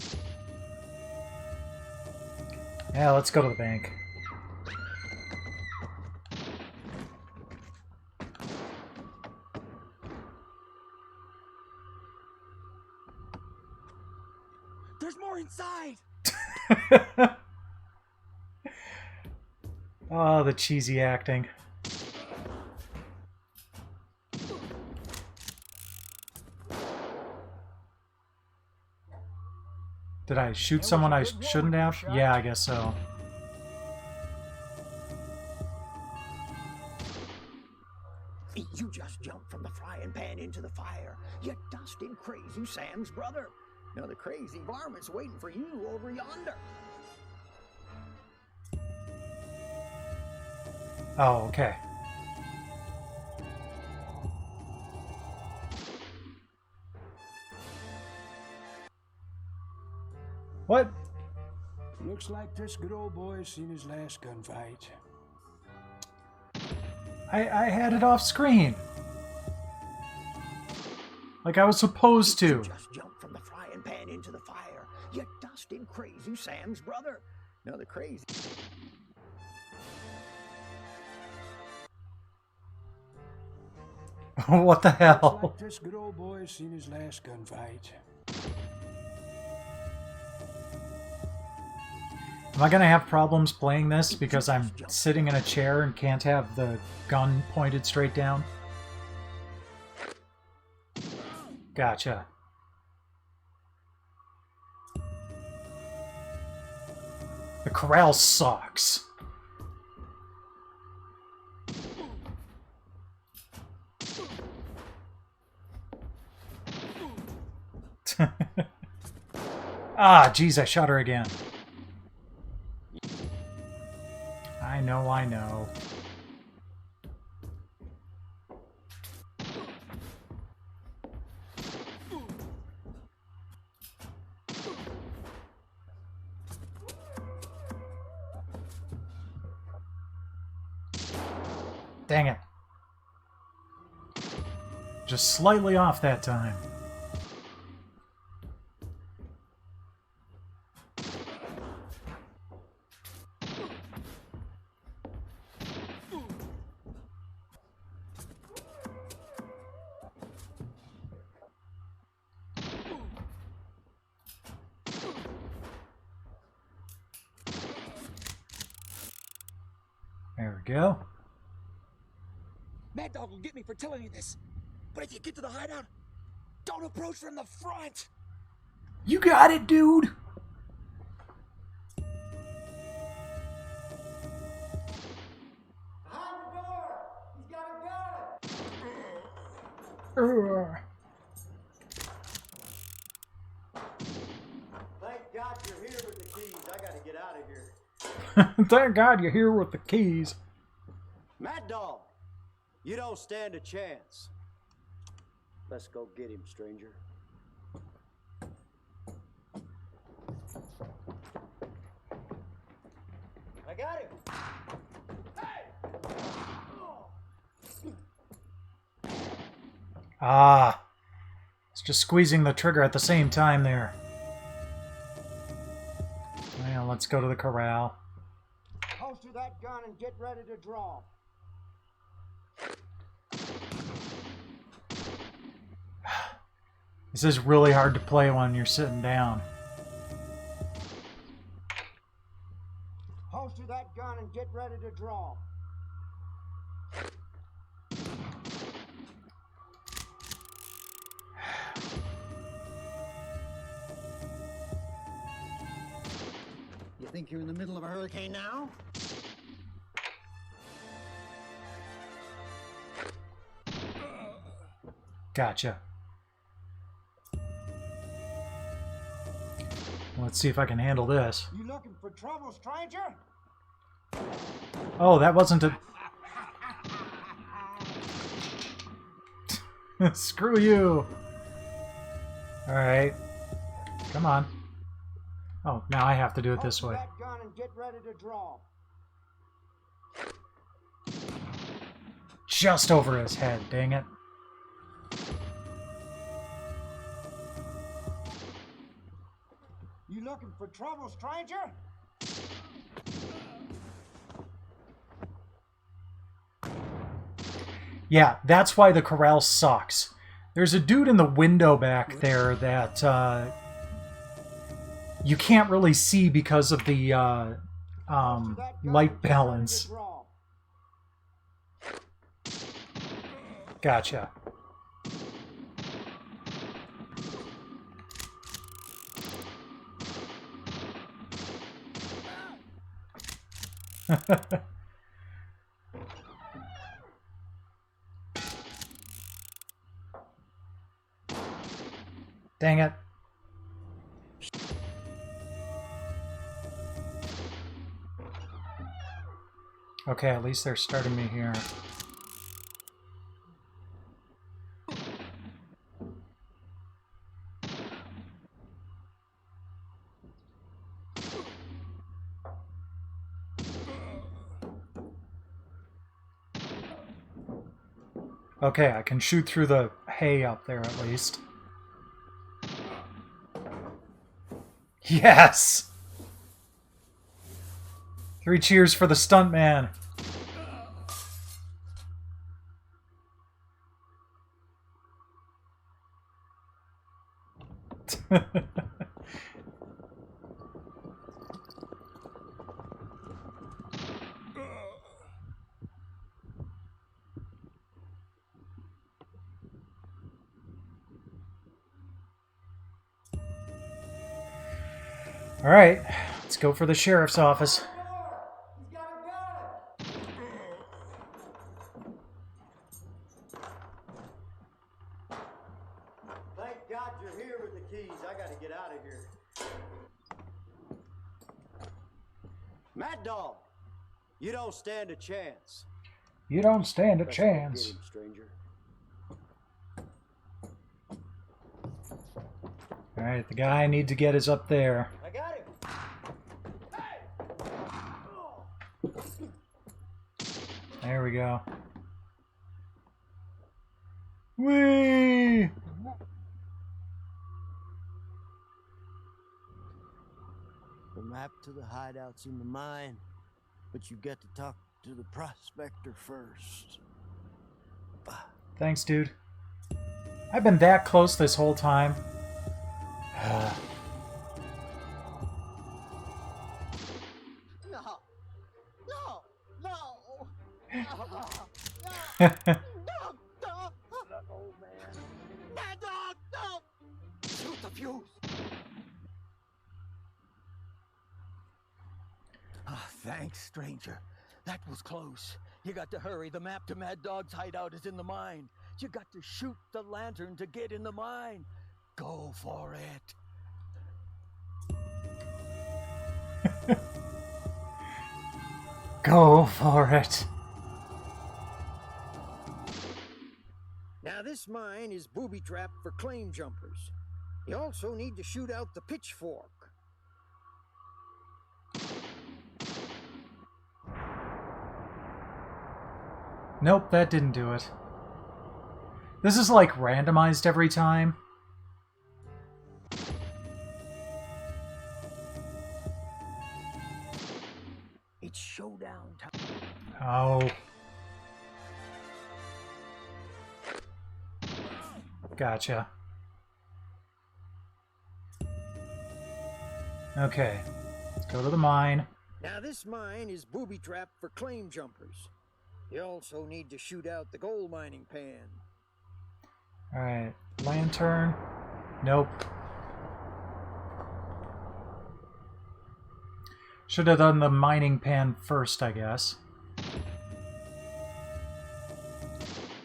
Yeah, let's go to the bank. There's more inside! Oh, the cheesy acting. Did I shoot someone I shouldn't have? Yeah, I guess so. You just jumped from the frying pan into the fire. You dusted Crazy Sam's brother. Now the crazy varmint's waiting for you over yonder. Oh, okay. What? Looks like this good old boy's seen his last gunfight. I had it off screen. Like I was supposed to. Just jumped from the frying pan into the fire. twisted, crazy Sam's brother. Another crazy. What the Looks hell? like this good old boy's seen his last gunfight. Am I gonna have problems playing this because I'm sitting in a chair and can't have the gun pointed straight down? Gotcha. The corral sucks. Ah, geez, I shot her again. I know, I know. Dang it. Just slightly off that time. There we go. Mad Dog will get me for telling you this, but if you get to the hideout, don't approach from the front. You got it, dude. Behind the door, he's got a gun. Thank God you're here with the keys. I gotta get out of here. Thank God you're here with the keys. Mad Dog, you don't stand a chance. Let's go get him, stranger. I got him. Ah. It's just squeezing the trigger at the same time there. Well, let's go to the corral. Holster that gun and get ready to draw. This is really hard to play when you're sitting down. Holster that gun and get ready to draw. You think you're in the middle of a hurricane now? Gotcha. Let's see if I can handle this. You looking for trouble, stranger? Oh, that wasn't a... Screw you! Alright. Come on. Oh, now I have to do it this way. That gun and get ready to draw. Just over his head, dang it. You looking for trouble, stranger? Yeah, that's why the corral sucks. There's a dude in the window back there that you can't really see because of the light balance. Gotcha. Dang it. Okay, at least they're starting me here. Okay, I can shoot through the hay up there at least. Yes! 3 cheers for the stuntman. All right, let's go for the sheriff's office. Thank God you're here with the keys. I gotta get out of here. Mad Dog, you don't stand a chance. You don't stand a Let's go chance. get him, stranger. All right, the guy I need to get is up there. I got him. There we go. Whee! The map to the hideout's in the mine, but you got to talk to the prospector first. Thanks, dude. I've been that close this whole time. No! No! No! Look, old man. Mad Dog, no! Shoot the fuse! Thanks, stranger. That was close. You got to hurry. The map to Mad Dog's hideout is in the mine. You got to shoot the lantern to get in the mine. Go for it. Go for it. Now this mine is booby-trapped for claim jumpers. You also need to shoot out the pitchfork. Nope, that didn't do it. This is like randomized every time. It's showdown time. Oh. Gotcha. Okay. Let's go to the mine. Now this mine is booby-trapped for claim jumpers. You also need to shoot out the gold mining pan. Alright. Lantern. Nope. Should have done the mining pan first, I guess.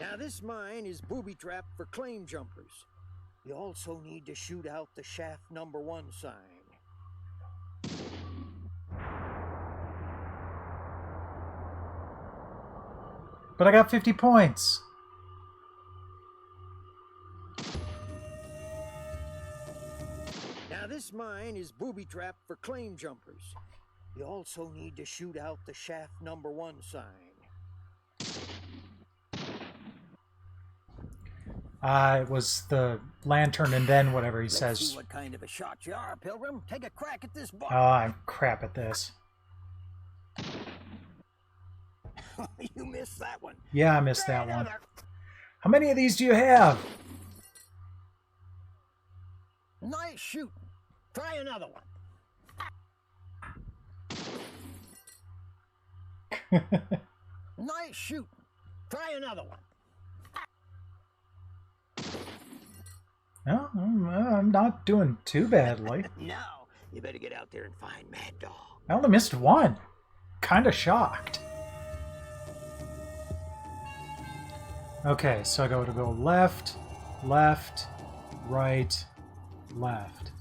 Now this mine is booby-trapped for claim jumpers. You also need to shoot out the shaft number 1 sign. But I got 50 points. Now this mine is booby-trapped for claim jumpers. You also need to shoot out the shaft number 1 sign. It was the lantern and then whatever he Let's says. see what kind of a shot you are, Pilgrim. Take a crack at this bar. Oh, I'm crap at this. You missed that one. Yeah, I missed that one. How many of these do you have? Nice shooting. Try another one. Nice shooting. Try another one. No, I'm not doing too badly. Now, you better get out there and find Mad Dog. I only missed one. Kinda shocked. Okay, so I go to go left, left, right, left.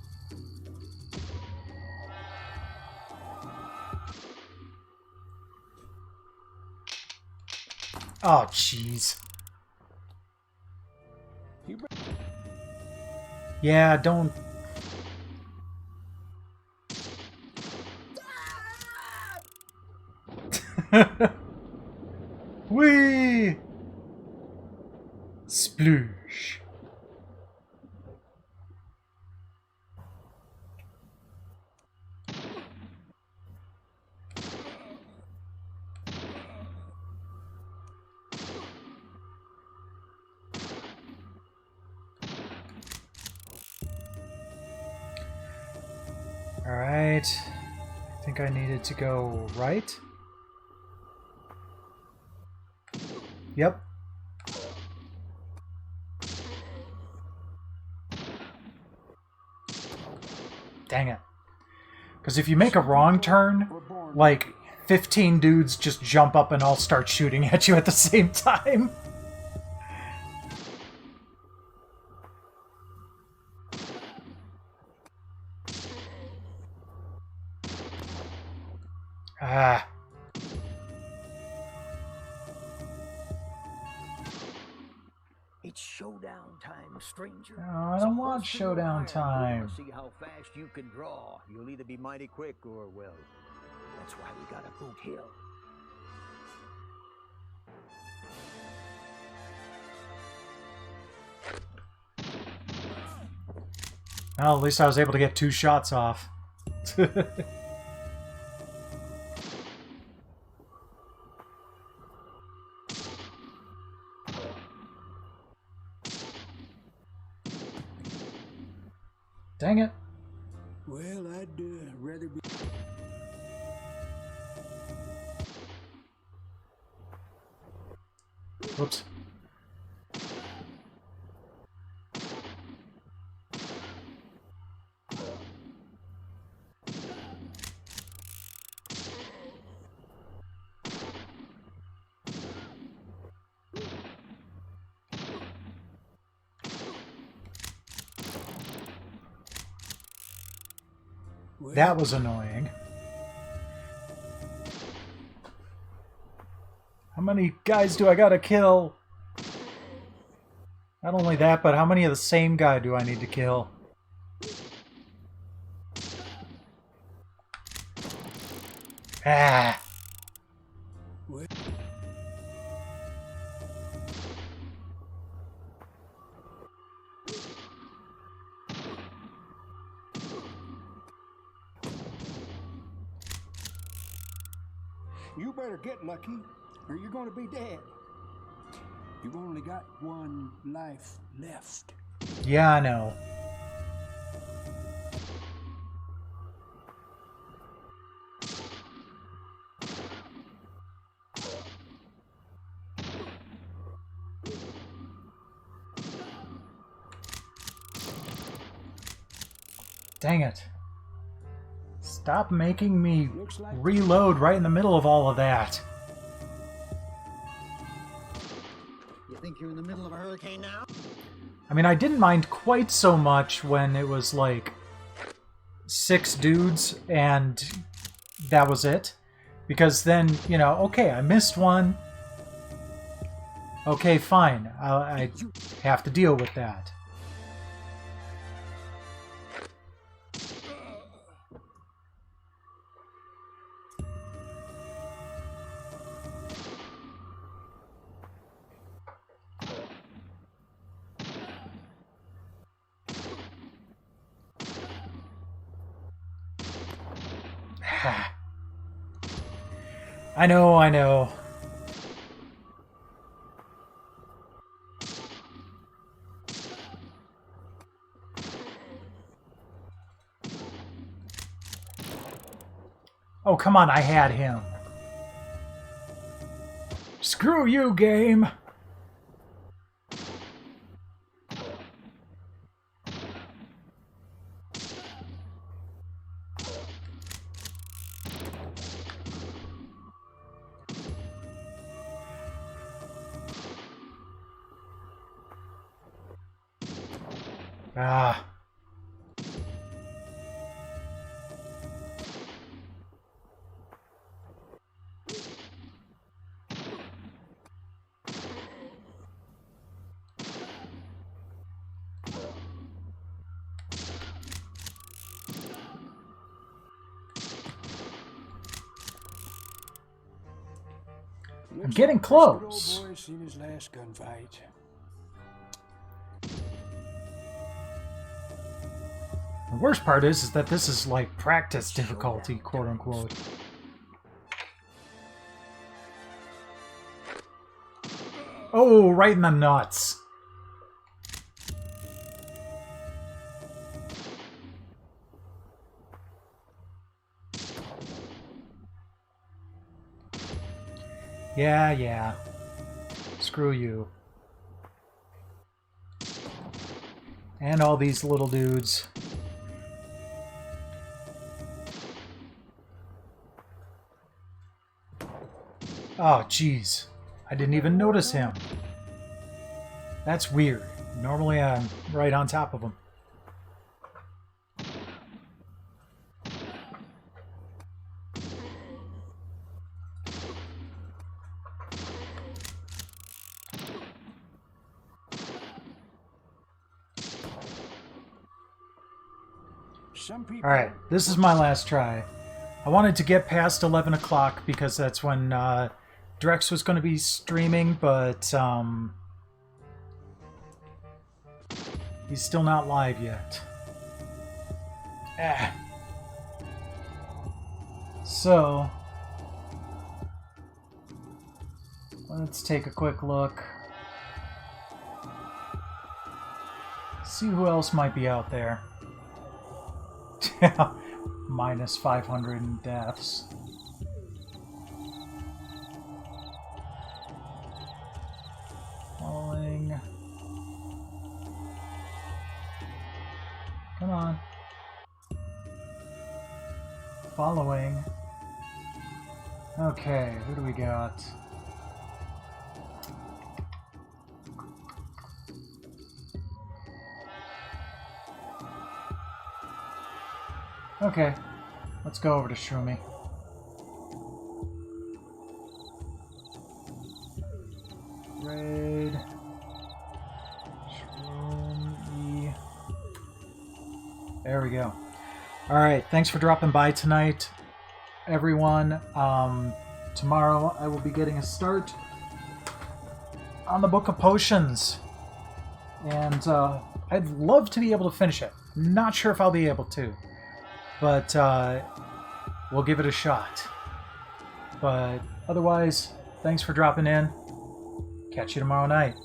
Oh, jeez. Yeah, don't... Whee! Sploosh. Alright. I think I needed to go right. Yep. Dang it. Because if you make a wrong turn, like 15 dudes just jump up and all start shooting at you at the same time. Ah. It's showdown time, stranger. No, I don't want showdown time. See how fast you can draw. You'll either be mighty quick or, well, that's why we got a boot hill. Well, at least I was able to get 2 shots off. Dang it. Well, I'd rather be... Whoops. That was annoying. How many guys do I gotta kill? Not only that, but how many of the same guy do I need to kill? Ah! You better get lucky, or you're going to be dead. You've only got 1 life left. Yeah, I know. Dang it. Stop making me reload right in the middle of all of that. You think you're in the middle of a hurricane now? I mean, I didn't mind quite so much when it was like 6 dudes and that was it. Because then, you know, okay, I missed one. Okay, fine. I have to deal with that. I know, I know. Oh, come on, I had him. Screw you, game! Ah. I'm getting close. Good old boy's seen his last gunfight. The worst part is that this is like practice difficulty, quote unquote. Oh, right in the nuts. Yeah. Screw you. And all these little dudes. Oh, jeez. I didn't even notice him. That's weird. Normally I'm right on top of him. Alright, this is my last try. I wanted to get past 11 o'clock because that's when Drex was going to be streaming, but he's still not live yet. So, let's take a quick look. See who else might be out there. Minus 500 in deaths. Falling. Come on. Following. Okay, who do we got? Okay, let's go over to Shroomy. Raid. Shroomy. There we go. Alright, thanks for dropping by tonight, everyone. Tomorrow I will be getting a start on the Book of Potions. And I'd love to be able to finish it. Not sure if I'll be able to. But we'll give it a shot. But otherwise, thanks for dropping in. Catch you tomorrow night.